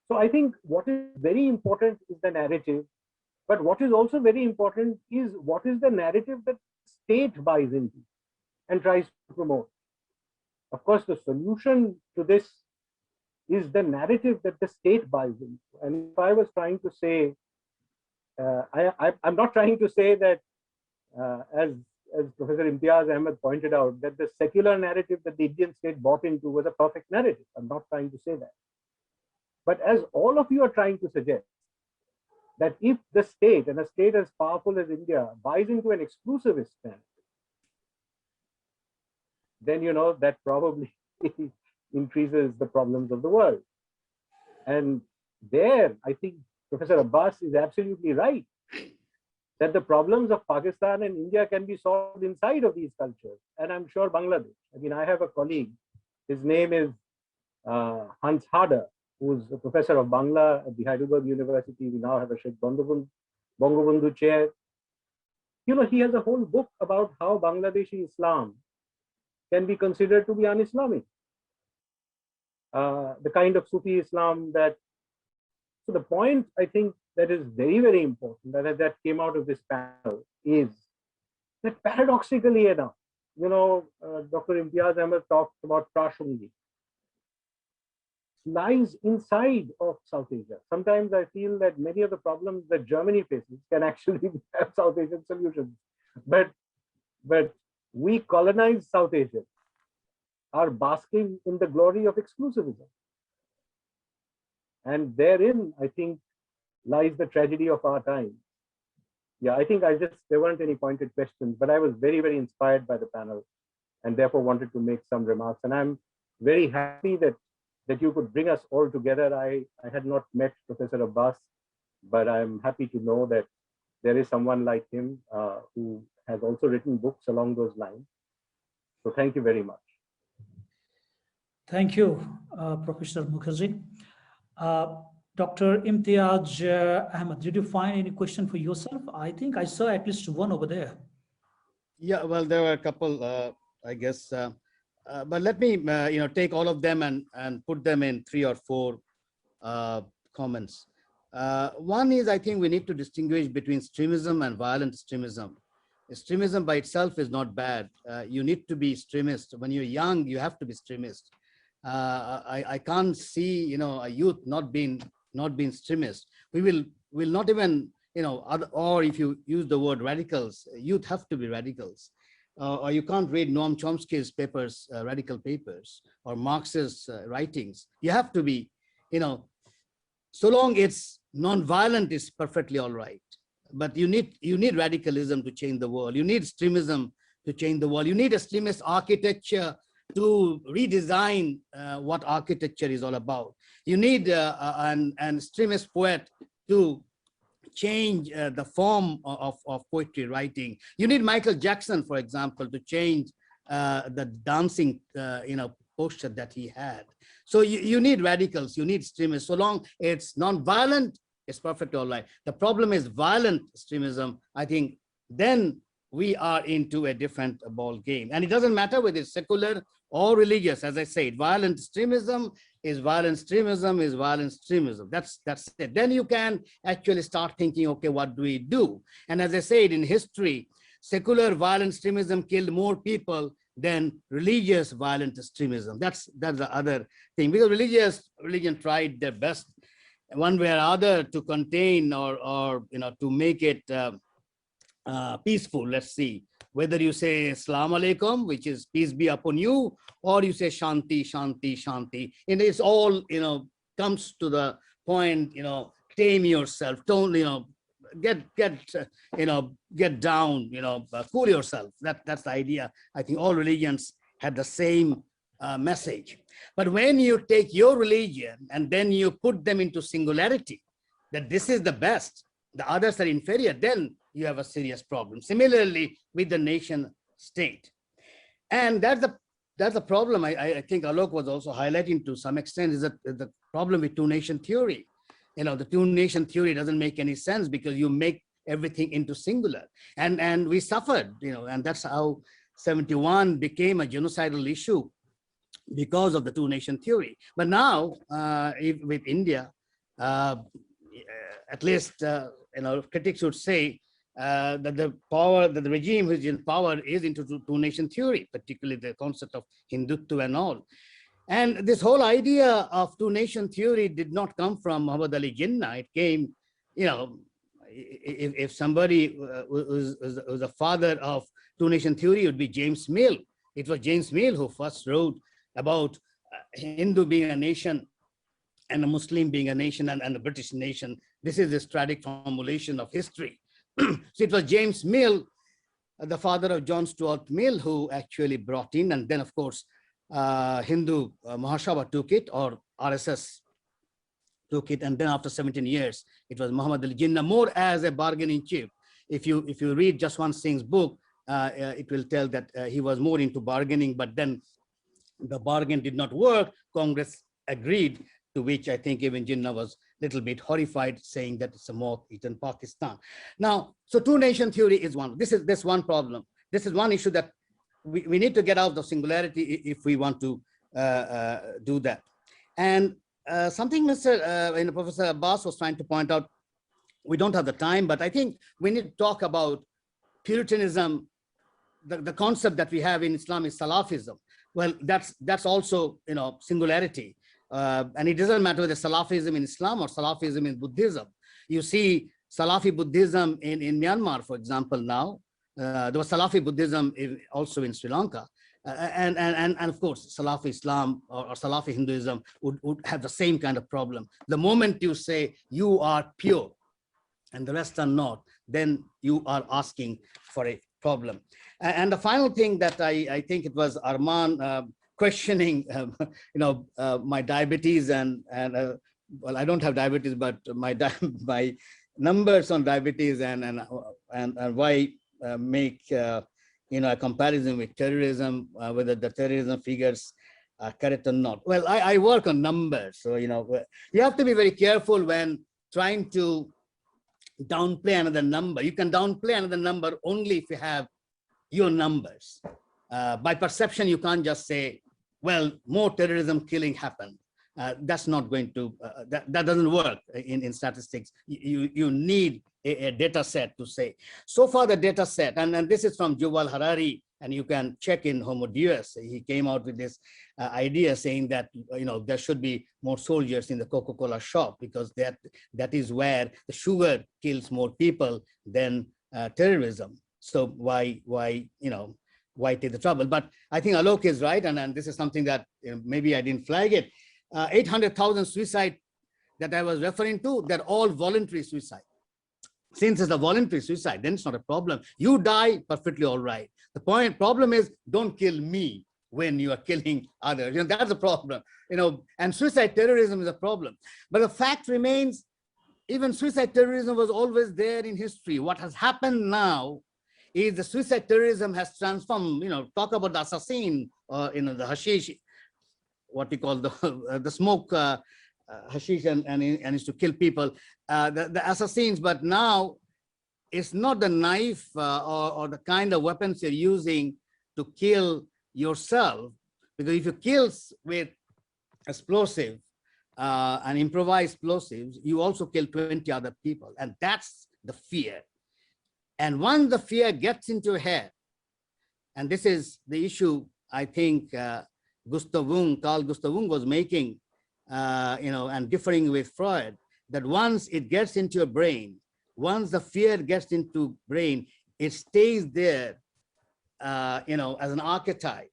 So I think what is very important is the narrative, but what is also very important is what is the narrative that the state buys into and tries to promote. Of course, the solution to this is the narrative that the state buys into. And if I was trying to say, I'm not trying to say that, as Professor Imtiaz Ahmed pointed out, that the secular narrative that the Indian state bought into was a perfect narrative. I'm not trying to say that. But as all of you are trying to suggest, that if the state, and a state as powerful as India, buys into an exclusivist narrative, then you know that probably increases the problems of the world. And there, I think Professor Abbas is absolutely right, that the problems of Pakistan and India can be solved inside of these cultures. And I'm sure Bangladesh. I mean, I have a colleague, his name is Hans Harder, who's a professor of Bangla at the Heidelberg University. We now have a Sheikh Bangabandhu chair. You know, he has a whole book about how Bangladeshi Islam can be considered to be un-Islamic. The kind of Sufi Islam that, so the point I think that is very, very important that came out of this panel is that paradoxically enough, you know, Dr. Imtiaz Ahmed talked about Prashungi, lies inside of South Asia. Sometimes I feel that many of the problems that Germany faces can actually have South Asian solutions. But we colonized South Asia, are basking in the glory of exclusivism. And therein, I think, lies the tragedy of our time. Yeah, I think there weren't any pointed questions, but I was very, very inspired by the panel and therefore wanted to make some remarks. And I'm very happy that you could bring us all together. I had not met Professor Abbas, but I'm happy to know that there is someone like him who has also written books along those lines. So thank you very much. Thank you, Professor Mukherji. Dr. Imtiaz Ahmed, did you find any question for yourself? I think I saw at least one over there. Yeah, well, there were a couple, I guess, but let me, take all of them and put them in 3 or 4 comments. One is, I think we need to distinguish between extremism and violent extremism. Extremism by itself is not bad. You need to be extremist. When you're young, you have to be extremist. I can't see, a youth not being extremist. We will not even, or if you use the word radicals, youth have to be radicals. Or you can't read Noam Chomsky's papers, radical papers, or Marx's writings. You have to be, so long it's non-violent is perfectly all right. But you need radicalism to change the world. You need extremism to change the world. You need extremist architecture to redesign what architecture is all about. You need an extremist poet to change the form of poetry writing. You need Michael Jackson, for example, to change the dancing posture that he had. So you need radicals, you need extremists. So long it's non-violent, it's perfectly all right. The problem is violent extremism. I think then we are into a different ball game. And it doesn't matter whether it's secular or religious. As I said, violent extremism is violent extremism is violent extremism. That's it. Then you can actually start thinking, okay, what do we do? And as I said, in history, secular violent extremism killed more people than religious violent extremism. That's the other thing, because religion tried their best one way or other to contain or to make it peaceful. Let's see, whether you say Assalamu alaikum, which is peace be upon you, or you say Shanti, Shanti, Shanti. And it's all, comes to the point, tame yourself, don't, get down, cool yourself. That's the idea. I think all religions had the same message. But when you take your religion and then you put them into singularity, that this is the best, the others are inferior, then you have a serious problem. Similarly with the nation state. And that's the problem I think Alok was also highlighting to some extent, is that the problem with two-nation theory. The two-nation theory doesn't make any sense because you make everything into singular. And we suffered, and that's how 71 became a genocidal issue because of the two-nation theory. But now, with India, at least, critics would say that the regime which is in power is into two-nation theory, particularly the concept of Hindutva and all. And this whole idea of two-nation theory did not come from Muhammad Ali Jinnah. It came, if somebody was a father of two-nation theory, it would be James Mill. It was James Mill who first wrote about Hindu being a nation and a Muslim being a nation and a British nation. This is the strategic formulation of history. So it was James Mill, the father of John Stuart Mill, who actually brought in, and then of course, Hindu Mahasabha took it, or RSS took it, and then after 17 years, it was Muhammad Ali Jinnah, more as a bargaining chip. If you read Jaswant Singh's book, it will tell that he was more into bargaining, but then the bargain did not work. Congress agreed to which I think even Jinnah was a little bit horrified, saying that it's a moth-eaten Pakistan. Now, so two-nation theory is one. This one problem. This is one issue that we need to get out of singularity if we want to do that. And something Professor Abbas was trying to point out, we don't have the time, but I think we need to talk about Puritanism. The concept that we have in Islam is Salafism. Well, that's also, singularity. And it doesn't matter whether Salafism in Islam or Salafism in Buddhism. You see Salafi Buddhism in Myanmar, for example, now. There was Salafi Buddhism also in Sri Lanka. And of course, Salafi Islam or Salafi Hinduism would have the same kind of problem. The moment you say you are pure and the rest are not, then you are asking for a problem. And the final thing that I think it was Arman questioning, my diabetes and well, I don't have diabetes, but my numbers on diabetes and why make a comparison with terrorism, whether the terrorism figures are correct or not. Well, I work on numbers, so you have to be very careful when trying to downplay another number. You can downplay another number only if you have your numbers. By perception, you can't just say, well, more terrorism killing happened. That's not going to, that doesn't work in statistics. You need a data set to say. So far the data set, and this is from Yuval Harari, and you can check in Homo Deus. He came out with this idea saying that, there should be more soldiers in the Coca-Cola shop, because that is where the sugar kills more people than terrorism. So why take the trouble? But I think Alok is right, and this is something that maybe I didn't flag it. 800,000 suicide that I was referring to, they're all voluntary suicide. Since it's a voluntary suicide, then it's not a problem. You die, perfectly all right. The problem is, don't kill me when you are killing others. That's a problem. And suicide terrorism is a problem. But the fact remains, even suicide terrorism was always there in history. What has happened now is the suicide terrorism has transformed. Talk about the assassin, the hashish, what we call the smoke hashish, and is to kill people, the assassins. But now it's not the knife or the kind of weapons you're using to kill yourself, because if you kill with explosive and improvised explosives, you also kill 20 other people, and that's the fear. And once the fear gets into your head, and this is the issue I think Carl Gustav Jung was making, and differing with Freud, that once it gets into your brain, once the fear gets into brain, it stays there, as an archetype,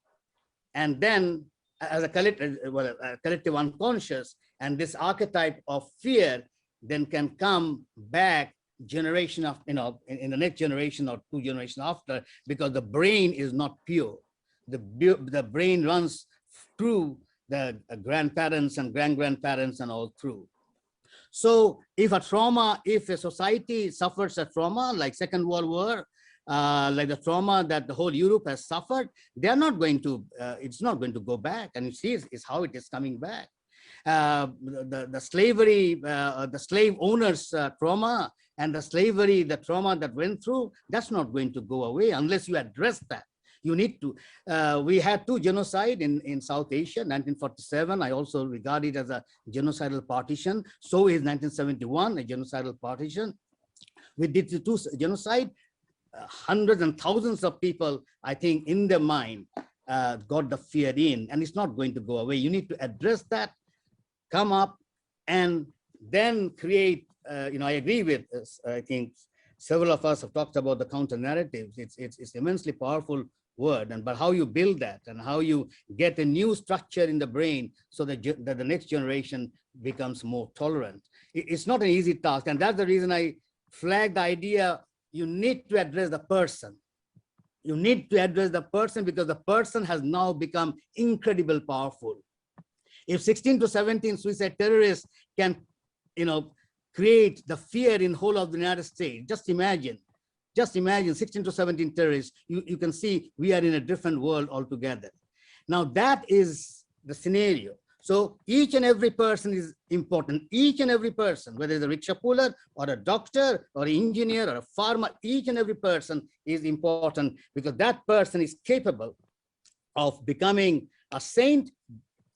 and then as a collective unconscious, and this archetype of fear then can come back generation of, in the next generation or two generations after, because the brain is not pure. The brain runs through the grandparents and grandparents and all through. So if a society suffers a trauma like Second World War, like the trauma that the whole Europe has suffered, they are not going to, it's not going to go back. And you see is how it is coming back. The slavery, the slave owners' trauma, and the trauma that went through, that's not going to go away unless you address that. You need to, we had two genocide in South Asia, 1947. I also regard it as a genocidal partition. So is 1971, a genocidal partition. We did the two genocide, hundreds and thousands of people, I think, in their mind, got the fear in, and it's not going to go away. You need to address that, come up, and then create, I agree with, I think several of us have talked about the counter narratives. It's immensely powerful word, but how you build that and how you get a new structure in the brain so that the next generation becomes more tolerant. It's not an easy task, and that's the reason I flagged the idea. You need to address the person. You need to address the person, because the person has now become incredibly powerful. If 16 to 17 suicide terrorists can, create the fear in whole of the United States, just imagine 16 to 17 terrorists, you can see we are in a different world altogether. Now that is the scenario. So each and every person is important. Each and every person, whether it's a rickshaw puller or a doctor or an engineer or a farmer, each and every person is important because that person is capable of becoming a saint.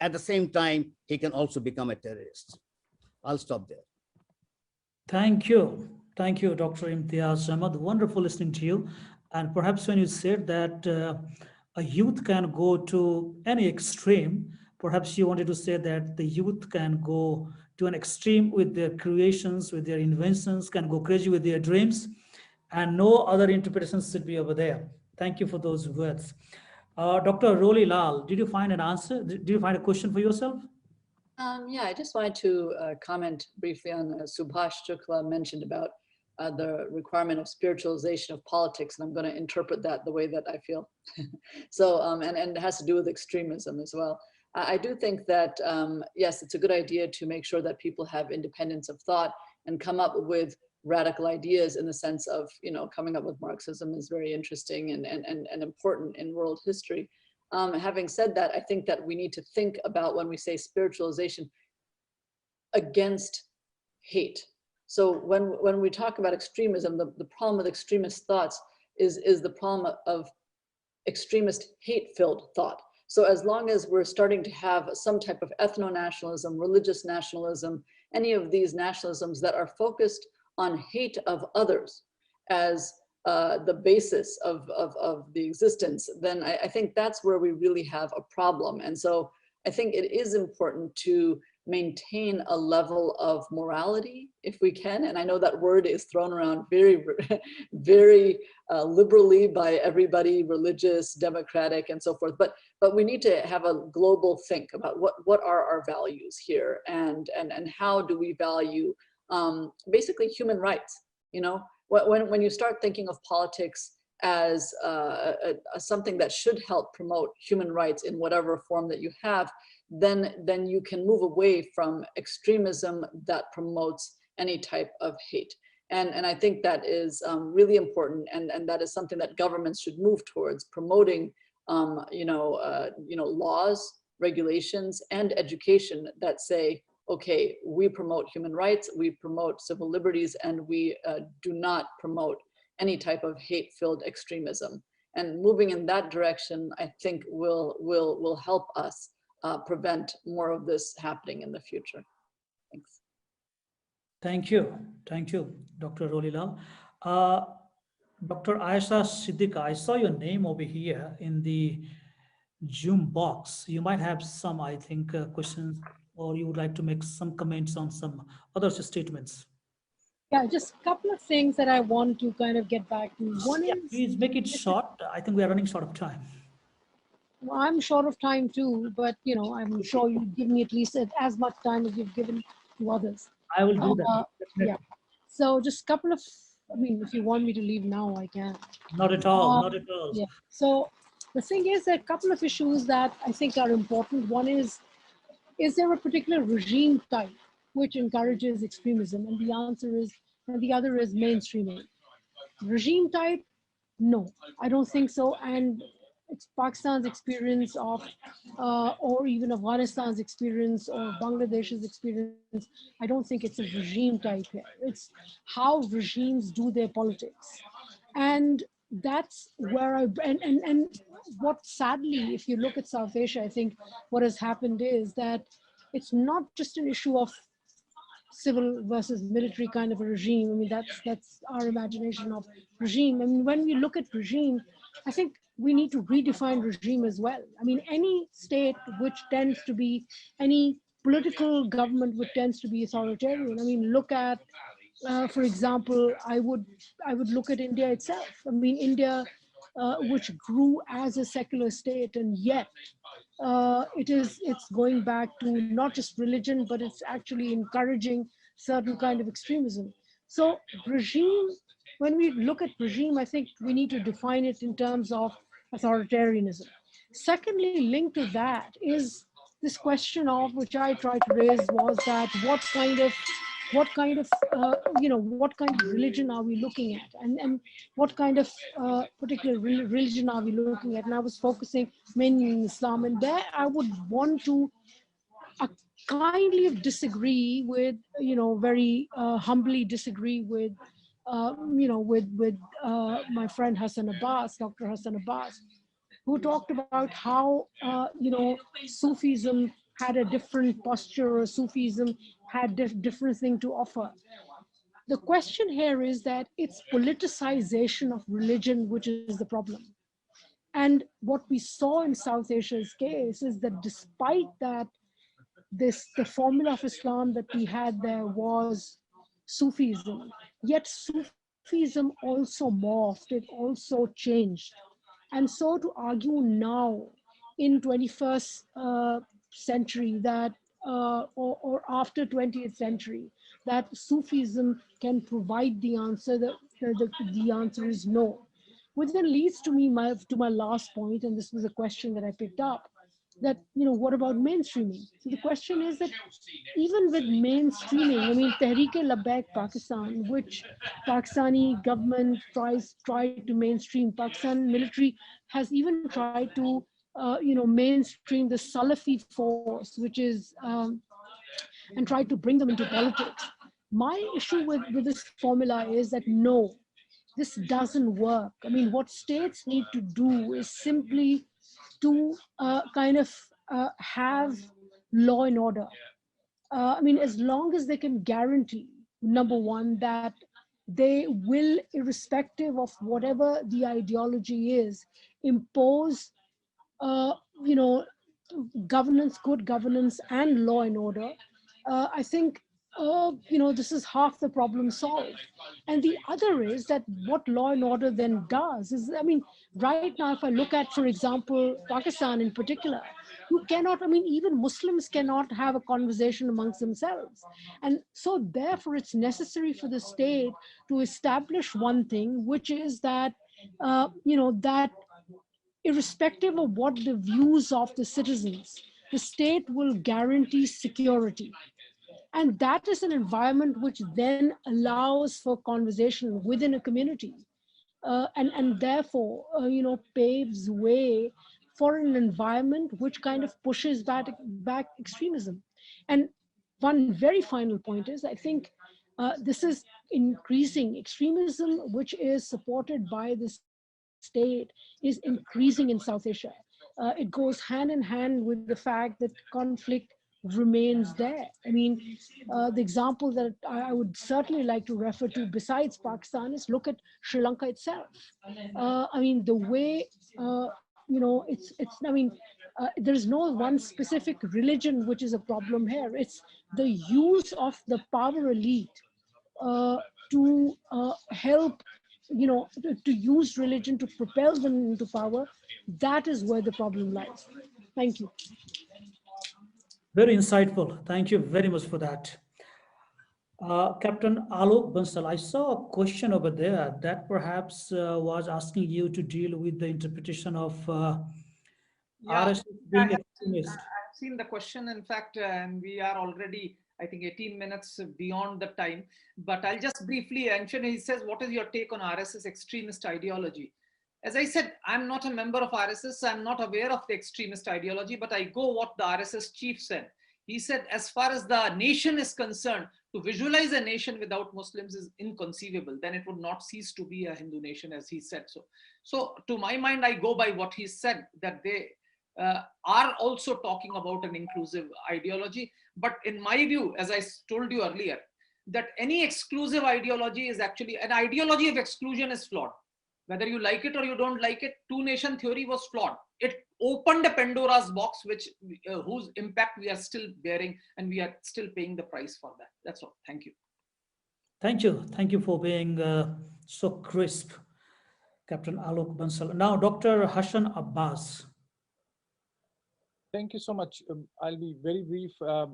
At the same time, he can also become a terrorist. I'll stop there. Thank you. Thank you, Dr. Imtiaz Ahmed. Wonderful listening to you. And perhaps when you said that a youth can go to any extreme, perhaps you wanted to say that the youth can go to an extreme with their creations, with their inventions, can go crazy with their dreams, and no other interpretations should be over there. Thank you for those words. Dr. Rollie Lal, did you find an answer? Did you find a question for yourself? Yeah, I just wanted to comment briefly on Subhash Shukla mentioned about the requirement of spiritualization of politics, and I'm going to interpret that the way that I feel. So, and it has to do with extremism as well. I do think that, yes, it's a good idea to make sure that people have independence of thought and come up with radical ideas, in the sense of, you know, coming up with Marxism is very interesting and important in world history. Having said that, I think that we need to think about, when we say spiritualization, against hate. So when we talk about extremism, the problem with extremist thoughts is the problem of extremist hate-filled thought. So as long as we're starting to have some type of ethno-nationalism, religious nationalism, any of these nationalisms that are focused on hate of others as the basis of the existence, then I think that's where we really have a problem. And so I think it is important to maintain a level of morality if we can. And I know that word is thrown around very, very liberally by everybody, religious, democratic, and so forth. But we need to have a global think about what are our values here, and how do we value basically human rights. You know, when you start thinking of politics as something that should help promote human rights in whatever form that you have, then you can move away from extremism that promotes any type of hate. And I think that is really important, and that is something that governments should move towards, promoting laws, regulations, and education that say, okay, we promote human rights, we promote civil liberties, and we do not promote any type of hate-filled extremism. And moving in that direction, I think will help us prevent more of this happening in the future. Thanks. Thank you, Dr. Rollie Lal. Dr. Ayesha Siddiqa, I saw your name over here in the Zoom box. You might have some, I think, questions, or you would like to make some comments on some other statements. Yeah, just a couple of things that I want to kind of get back to. One is, please make it short. I think we are running short of time. Well, I'm short of time too, but you know, I'm sure you give me at least as much time as you've given to others. I will do that. Yeah. So just a couple of, I mean, if you want me to leave now, I can. Not at all, not at all. Yeah. So the thing is, there are a couple of issues that I think are important. One is there a particular regime type which encourages extremism? And the answer is, and the other is mainstreaming. Regime type, no, I don't think so. And it's Pakistan's experience of, or even Afghanistan's experience or Bangladesh's experience. I don't think it's a regime type here. It's how regimes do their politics. And that's where and what sadly, if you look at South Asia, I think what has happened is that it's not just an issue of civil versus military kind of a regime. I mean, that's our imagination of regime. I mean, when we look at regime, I think we need to redefine regime as well. I mean, any state which tends to be, any political government which tends to be authoritarian. I mean, look at, for example, I would look at India itself. I mean, India, which grew as a secular state, and yet it's going back to not just religion, but it's actually encouraging certain kind of extremism. So regime, when we look at regime, I think we need to define it in terms of authoritarianism. Secondly, linked to that is this question of, which I tried to raise, was that what kind of religion are we looking at, and what kind of particular religion are we looking at? And I was focusing mainly in Islam, and there I would want to kindly disagree with, very humbly disagree with, my friend Hassan Abbas, Dr. Hassan Abbas, who talked about how, Sufism had a different posture, or Sufism had different thing to offer. The question here is that it's politicization of religion, which is the problem. And what we saw in South Asia's case is that despite that, the formula of Islam that we had there was Sufism, yet Sufism also morphed, it also changed. And so to argue now in 21st century that, or after 20th century, that Sufism can provide the answer, the answer is no. Which then leads to to my last point, and this was a question that I picked up, that, what about mainstreaming? So the question is that even with mainstreaming, I mean, Tehreek-e-Labbaik Pakistan, which Pakistani government tried to mainstream, Pakistan military has even tried to, mainstream the Salafi force, which is, and tried to bring them into politics. My issue with this formula is that no, this doesn't work. I mean, what states need to do is simply to kind of have law and order. I mean, as long as they can guarantee, number one, that they will, irrespective of whatever the ideology is, impose, uh, you know, governance, good governance, and law and order. I think, this is half the problem solved. And the other is that what law and order then does is, I mean, right now, if I look at, for example, Pakistan in particular, you cannot, I mean, even Muslims cannot have a conversation amongst themselves. And so therefore, it's necessary for the state to establish one thing, which is that, that irrespective of what the views of the citizens, the state will guarantee security. And that is an environment which then allows for conversation within a community, and therefore, paves way for an environment which kind of pushes back extremism. And one very final point is, I think this is increasing extremism, which is supported by the state, is increasing in South Asia. It goes hand in hand with the fact that conflict remains there. I mean, the example that I would certainly like to refer to besides Pakistan is look at Sri Lanka itself. I mean, the way, I mean, there's no one specific religion which is a problem here. It's the use of the power elite to help, to use religion to propel them into power. That is where the problem lies. Thank you. Very insightful. Thank you very much for that. Captain Alok Bansal, I saw a question over there that perhaps was asking you to deal with the interpretation of RSS being extremist. I've seen the question, in fact, and we are already, I think, 18 minutes beyond the time. But I'll just briefly mention, he says, what is your take on RSS extremist ideology? As I said, I'm not a member of RSS. I'm not aware of the extremist ideology, but I go what the RSS chief said. He said, as far as the nation is concerned, to visualize a nation without Muslims is inconceivable. Then it would not cease to be a Hindu nation, as he said so. So to my mind, I go by what he said, that they are also talking about an inclusive ideology. But in my view, as I told you earlier, that any exclusive ideology is actually, an ideology of exclusion is flawed. Whether you like it or you don't like it, two-nation theory was flawed. It opened a Pandora's box, whose impact we are still bearing, and we are still paying the price for that. That's all. Thank you. Thank you. Thank you for being so crisp, Captain Alok Bansal. Now, Dr. Hassan Abbas. Thank you so much. I'll be very brief.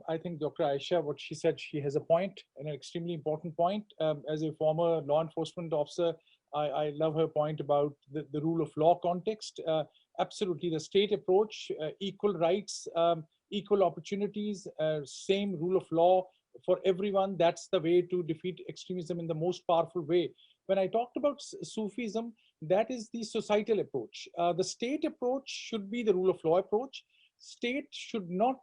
I think Dr. Ayesha, what she said, she has a point, and an extremely important point. As a former law enforcement officer, I love her point about the rule of law context. Absolutely, the state approach, equal rights, equal opportunities, same rule of law for everyone. That's the way to defeat extremism in the most powerful way. When I talked about Sufism, that is the societal approach. The state approach should be the rule of law approach. State should not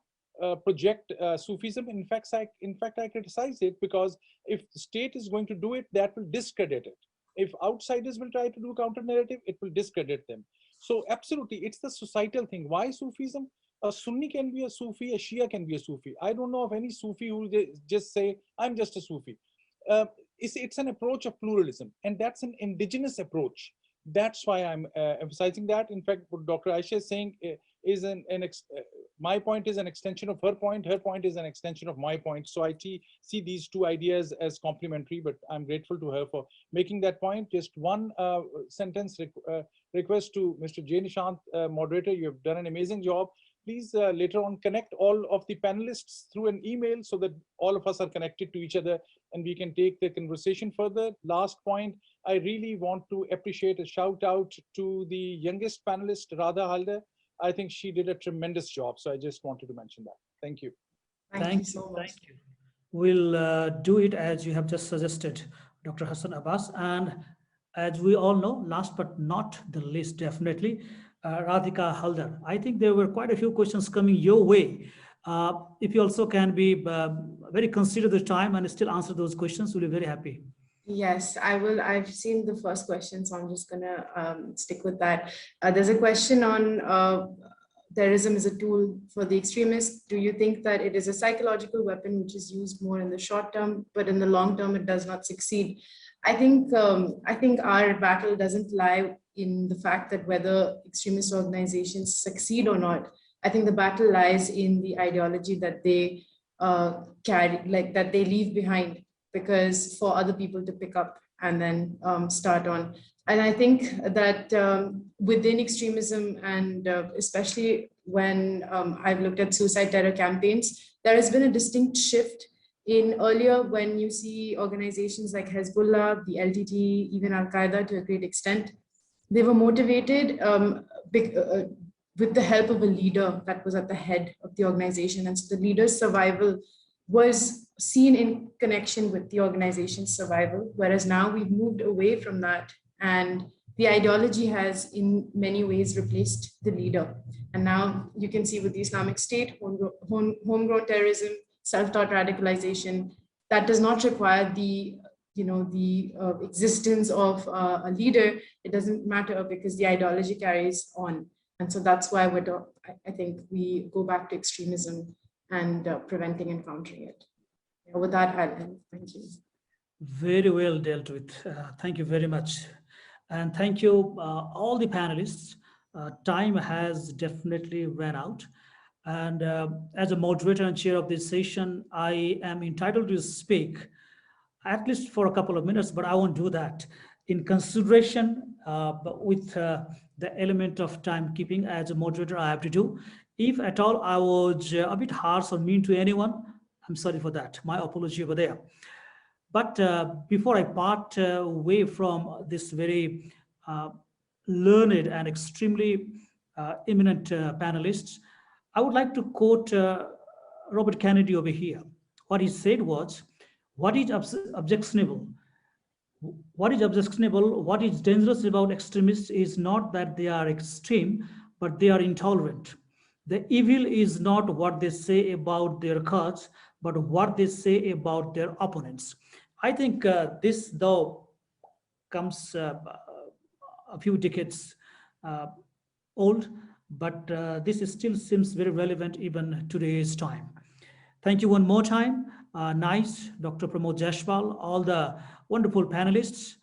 project Sufism. In fact, I criticize it because if the state is going to do it, that will discredit it. If outsiders will try to do counter narrative, it will discredit them. So absolutely, it's the societal thing. Why Sufism? A Sunni can be a Sufi, a Shia can be a Sufi. I don't know of any Sufi who just say, I'm just a Sufi. It's an approach of pluralism, and that's an indigenous approach. That's why I'm emphasizing that. In fact, what Dr. Ayesha is saying is my point is an extension of her point is an extension of my point. So I see these two ideas as complementary, but I'm grateful to her for making that point. Just one sentence request to Mr. J. Nishaant, moderator, you have done an amazing job. Please later on connect all of the panelists through an email so that all of us are connected to each other and we can take the conversation further. Last point, I really want to appreciate a shout out to the youngest panelist, Radha Halder. I think she did a tremendous job. So I just wanted to mention that. Thank you. Thank you so much. Thank you. We'll do it as you have just suggested, Dr. Hassan, Abbas. And as we all know, last but not the least, definitely, Radhika, Halder. I think there were quite a few questions coming your way. If you also can be very considerate of the time and still answer those questions, we'll be very happy. Yes, I will. I've seen the first question, so I'm just gonna stick with that. There's a question on terrorism is a tool for the extremists. Do you think that it is a psychological weapon which is used more in the short term, but in the long term it does not succeed? I think our battle doesn't lie in the fact that whether extremist organizations succeed or not. I think the battle lies in the ideology that they carry, like that they leave behind, because for other people to pick up and then start on. And I think that within extremism, and especially when I've looked at suicide terror campaigns, there has been a distinct shift in earlier when you see organizations like Hezbollah, the LTT, even Al-Qaeda to a great extent, they were motivated with the help of a leader that was at the head of the organization. And so the leader's survival was seen in connection with the organization's survival, whereas now we've moved away from that. And the ideology has in many ways replaced the leader. And now you can see with the Islamic State, homegrown terrorism, self-taught radicalization, that does not require the existence of a leader. It doesn't matter because the ideology carries on. And so that's why I think we go back to extremism and preventing and countering it. With that, I'll end. Thank you. Very well dealt with. Thank you very much. And thank you, all the panelists. Time has definitely ran out. And as a moderator and chair of this session, I am entitled to speak at least for a couple of minutes, but I won't do that. In consideration, but with the element of timekeeping as a moderator, I have to do. If at all I was a bit harsh or mean to anyone, I'm sorry for that. My apology over there. But before I part away from this very learned and extremely eminent panelists, I would like to quote Robert Kennedy over here. What he said was, what is objectionable? What is objectionable, what is dangerous about extremists is not that they are extreme, but they are intolerant. The evil is not what they say about their cause, but what they say about their opponents. I think this, though, comes a few decades old, but this still seems very relevant even today's time. Thank you one more time. Nice, Dr. Pramod Jaishwal, all the wonderful panelists.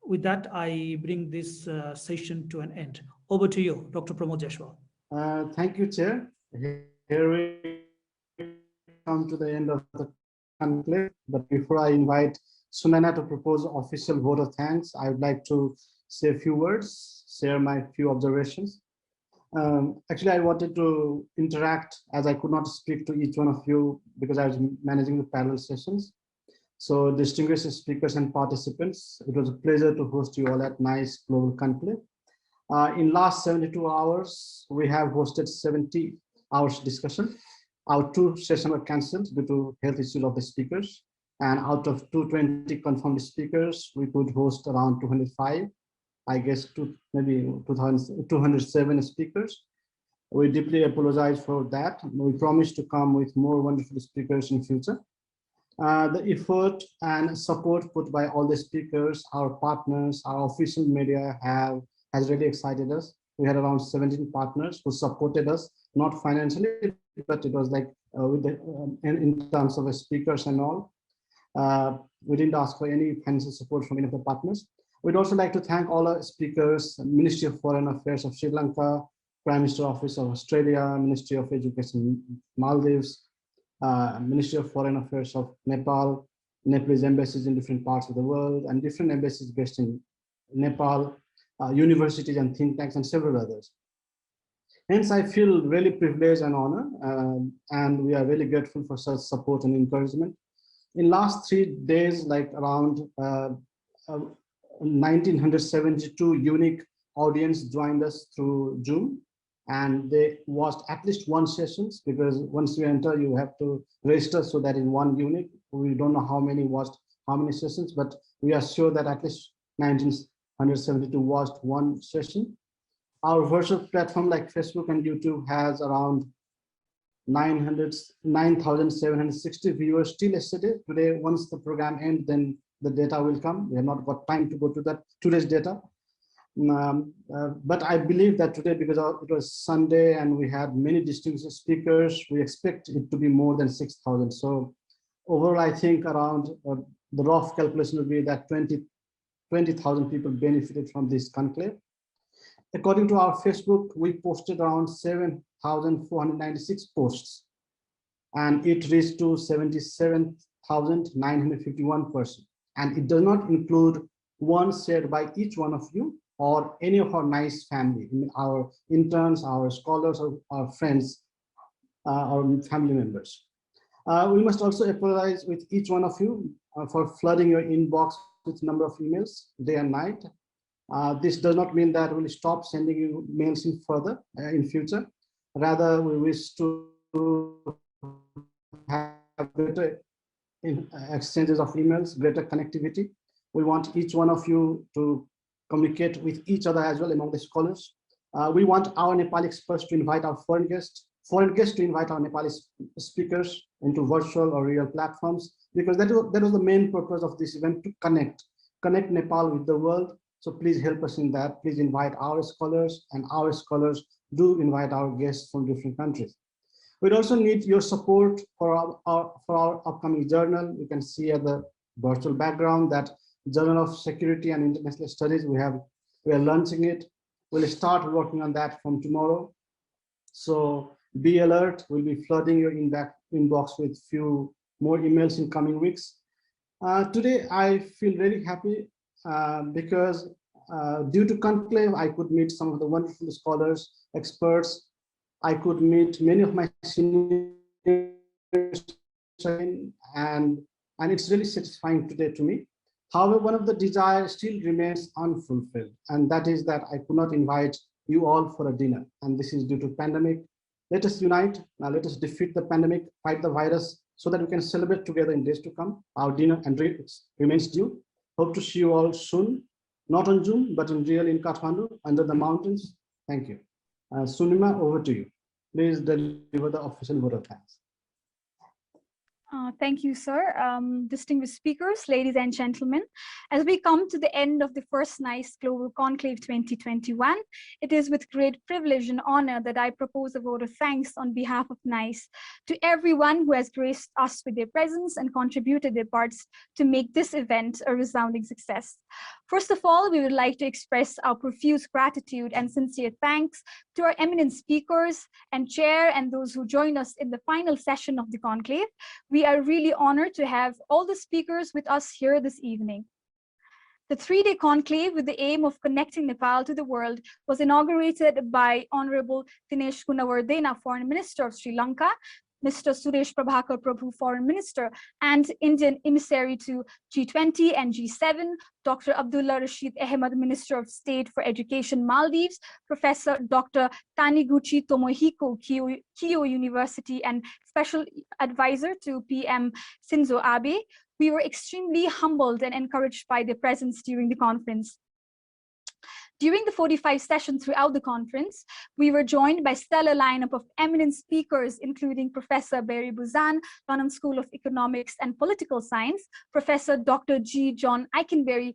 With that, I bring this session to an end. Over to you, Dr. Pramod Jaishwal. Thank you, Chair. Here we come to the end of the conclave. But before I invite Sunana to propose official vote of thanks, I would like to say a few words, share my few observations. Actually, I wanted to interact as I could not speak to each one of you because I was managing the panel sessions. So distinguished speakers and participants, it was a pleasure to host you all at NICE Global Conclave. In last 72 hours, we have hosted 70 hours discussion. Our 2 sessions were cancelled due to health issues of the speakers. And out of 220 confirmed speakers, we could host around 205. I guess maybe 207 speakers. We deeply apologize for that. We promise to come with more wonderful speakers in future. The effort and support put by all the speakers, our partners, our official media has really excited us. We had around 17 partners who supported us, not financially, but it was like in terms of speakers and all. We didn't ask for any financial support from any of the partners. We'd also like to thank all our speakers, Ministry of Foreign Affairs of Sri Lanka, Prime Minister Office of Australia, Ministry of Education Maldives, Ministry of Foreign Affairs of Nepal, Nepalese embassies in different parts of the world, and different embassies based in Nepal, universities and think tanks, and several others. Hence, I feel really privileged and honored, and we are really grateful for such support and encouragement. In last 3 days, like around 1972 unique audience joined us through Zoom, and they watched at least one sessions, because once you enter, you have to register, so that is one unique. We don't know how many watched how many sessions, but we are sure that at least 1972 watched one session. Our virtual platform like Facebook and YouTube has around 9,760 viewers still yesterday. Today, once the program ends, then the data will come. We have not got time to go to that today's data. But I believe that today, because it was Sunday and we had many distinguished speakers, we expect it to be more than 6,000. So overall, I think around the rough calculation will be that 20,000 people benefited from this conclave. According to our Facebook, we posted around 7,496 posts, and it reached to 77,951 persons. And it does not include one shared by each one of you or any of our nice family, our interns, our scholars, or our friends, our family members. We must also apologize with each one of you for flooding your inbox with number of emails day and night. This does not mean that we'll stop sending you mails in further in future. Rather, we wish to have better exchanges of emails, greater connectivity. We want each one of you to communicate with each other as well among the scholars. We want our Nepali experts to invite our foreign guests to invite our Nepali speakers into virtual or real platforms, because that was the main purpose of this event, to connect Nepal with the world. So please help us in that. Please invite our scholars, and our scholars do invite our guests from different countries. We'd also need your support for our upcoming journal. You can see at the virtual background that Journal of Security and International Studies. We are launching it. We'll start working on that from tomorrow. So be alert. We'll be flooding your inbox with few more emails in coming weeks. Today, I feel very happy because due to conclave, I could meet some of the wonderful scholars, experts. I could meet many of my seniors, and it's really satisfying today to me. However, one of the desires still remains unfulfilled, and that is that I could not invite you all for a dinner, and this is due to pandemic. Let us unite. Now let us defeat the pandemic, fight the virus, so that we can celebrate together in days to come. Our dinner and remains due. Hope to see you all soon, not on Zoom, but in real in Kathmandu, under the mountains. Thank you. Sunima, over to you. Please deliver the official vote of thanks. Thank you, sir. Distinguished speakers, ladies and gentlemen, as we come to the end of the first NICE Global Conclave 2021, it is with great privilege and honor that I propose a vote of thanks on behalf of NICE to everyone who has graced us with their presence and contributed their parts to make this event a resounding success. First of all, we would like to express our profuse gratitude and sincere thanks to our eminent speakers and chair and those who join us in the final session of the conclave. We are really honored to have all the speakers with us here this evening. The three-day conclave, with the aim of connecting Nepal to the world, was inaugurated by Honorable Dinesh Gunawardena, Foreign Minister of Sri Lanka, Mr. Suresh Prabhakar Prabhu, Foreign Minister and Indian emissary to G20 and G7, Dr. Abdullah Rashid Ahmed, Minister of State for Education, Maldives, Professor Dr. Taniguchi Tomohiko, Keio University, and Special Advisor to PM Shinzo Abe. We were extremely humbled and encouraged by their presence during the conference. During the 45 sessions throughout the conference, we were joined by a stellar lineup of eminent speakers, including Professor Barry Buzan, London School of Economics and Political Science, Professor Dr. G. John Eikenberry,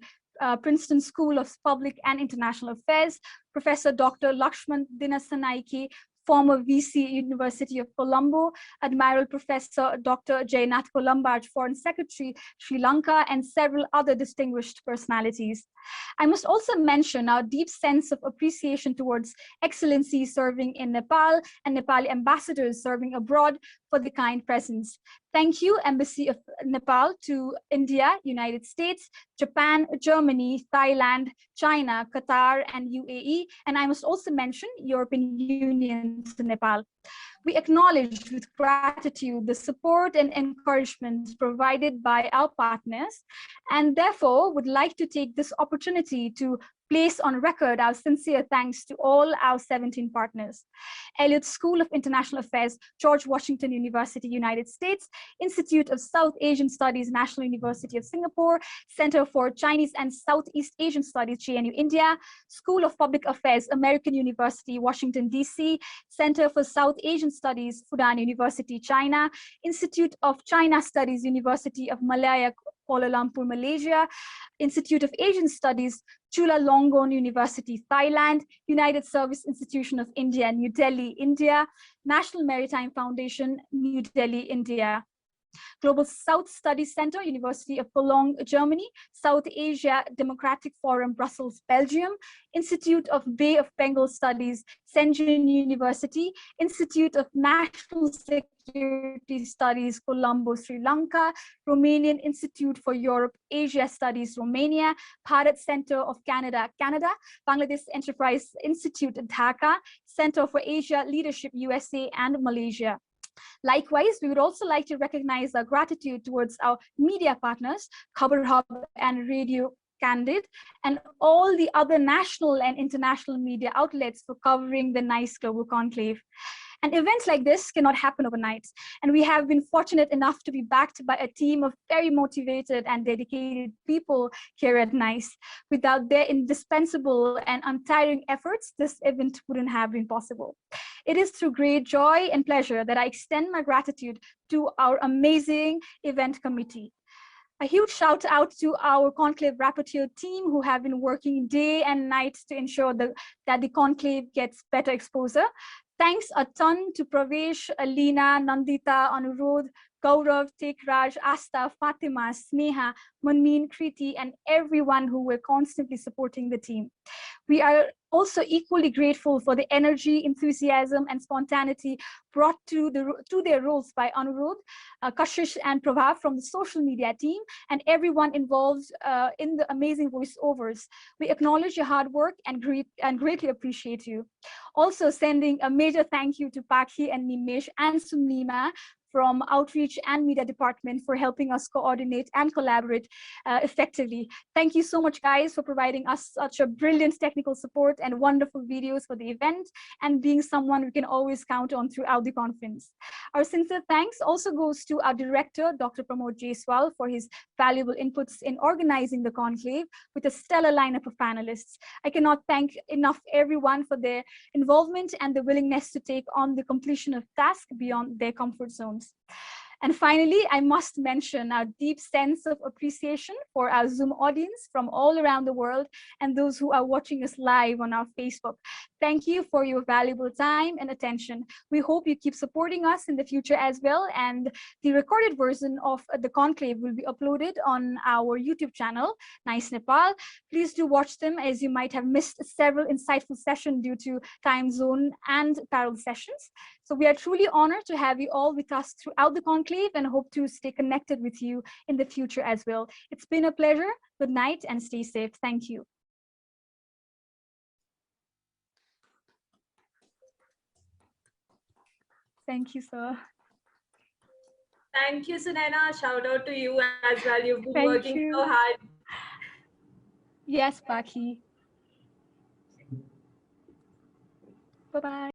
Princeton School of Public and International Affairs, Professor Dr. Lakshman Dinasanaike, former VC University of Colombo, Admiral Professor Dr. Jayannath Columbarge, Foreign Secretary, Sri Lanka, and several other distinguished personalities. I must also mention our deep sense of appreciation towards excellencies serving in Nepal and Nepali ambassadors serving abroad for the kind presence. Thank you, Embassy of Nepal, to India, United States, Japan, Germany, Thailand, China, Qatar, and UAE. And I must also mention European Union to Nepal. We acknowledge with gratitude the support and encouragement provided by our partners, and therefore would like to take this opportunity to place on record our sincere thanks to all our 17 partners. Elliott School of International Affairs, George Washington University, United States, Institute of South Asian Studies, National University of Singapore, Center for Chinese and Southeast Asian Studies, JNU, India, School of Public Affairs, American University, Washington, DC, Center for South Asian Studies, Fudan University, China, Institute of China Studies, University of Malaya, Kuala Lumpur, Malaysia, Institute of Asian Studies, Chulalongkorn University, Thailand, United Service Institution of India, New Delhi, India, National Maritime Foundation, New Delhi, India. Global South Studies Center, University of Cologne, Germany, South Asia Democratic Forum, Brussels, Belgium, Institute of Bay of Bengal Studies, Shenzhen University, Institute of National Security Studies, Colombo, Sri Lanka, Romanian Institute for Europe, Asia Studies, Romania, Bharat Center of Canada, Canada, Bangladesh Enterprise Institute, Dhaka, Center for Asia Leadership, USA, and Malaysia. Likewise, we would also like to recognize our gratitude towards our media partners, Khabar Hub and Radio Candid, and all the other national and international media outlets for covering the NICE Global Conclave. And events like this cannot happen overnight. And we have been fortunate enough to be backed by a team of very motivated and dedicated people here at NICE. Without their indispensable and untiring efforts, this event wouldn't have been possible. It is through great joy and pleasure that I extend my gratitude to our amazing event committee. A huge shout out to our Conclave Rapporteur team who have been working day and night to ensure that the Conclave gets better exposure. Thanks a ton to Pravesh, Alina, Nandita, Anurodh, Gaurav, Tekraj, Asta, Fatima, Sneha, Manmeen, Kriti, and everyone who were constantly supporting the team. We are also equally grateful for the energy, enthusiasm, and spontaneity brought to their roles by Anurodh, Kashish, and Prabha from the social media team, and everyone involved in the amazing voiceovers. We acknowledge your hard work and greatly appreciate you. Also sending a major thank you to Pakhi and Nimesh and Sumnima from Outreach and Media Department for helping us coordinate and collaborate effectively. Thank you so much, guys, for providing us such a brilliant technical support and wonderful videos for the event, and being someone we can always count on throughout the conference. Our sincere thanks also goes to our director, Dr. Pramod Jaiswal, for his valuable inputs in organizing the conclave with a stellar lineup of panelists. I cannot thank enough everyone for their involvement and the willingness to take on the completion of tasks beyond their comfort zones. And finally, I must mention our deep sense of appreciation for our Zoom audience from all around the world and those who are watching us live on our Facebook. Thank you for your valuable time and attention. We hope you keep supporting us in the future as well. And the recorded version of the conclave will be uploaded on our YouTube channel, Nice Nepal. Please do watch them, as you might have missed several insightful sessions due to time zone and parallel sessions. So we are truly honored to have you all with us throughout the conclave and hope to stay connected with you in the future as well. It's been a pleasure. Good night and stay safe. Thank you. Thank you, sir. Thank you, Sunaina. Shout out to you as well. You've been working so hard. Yes, Pakhi. Bye-bye.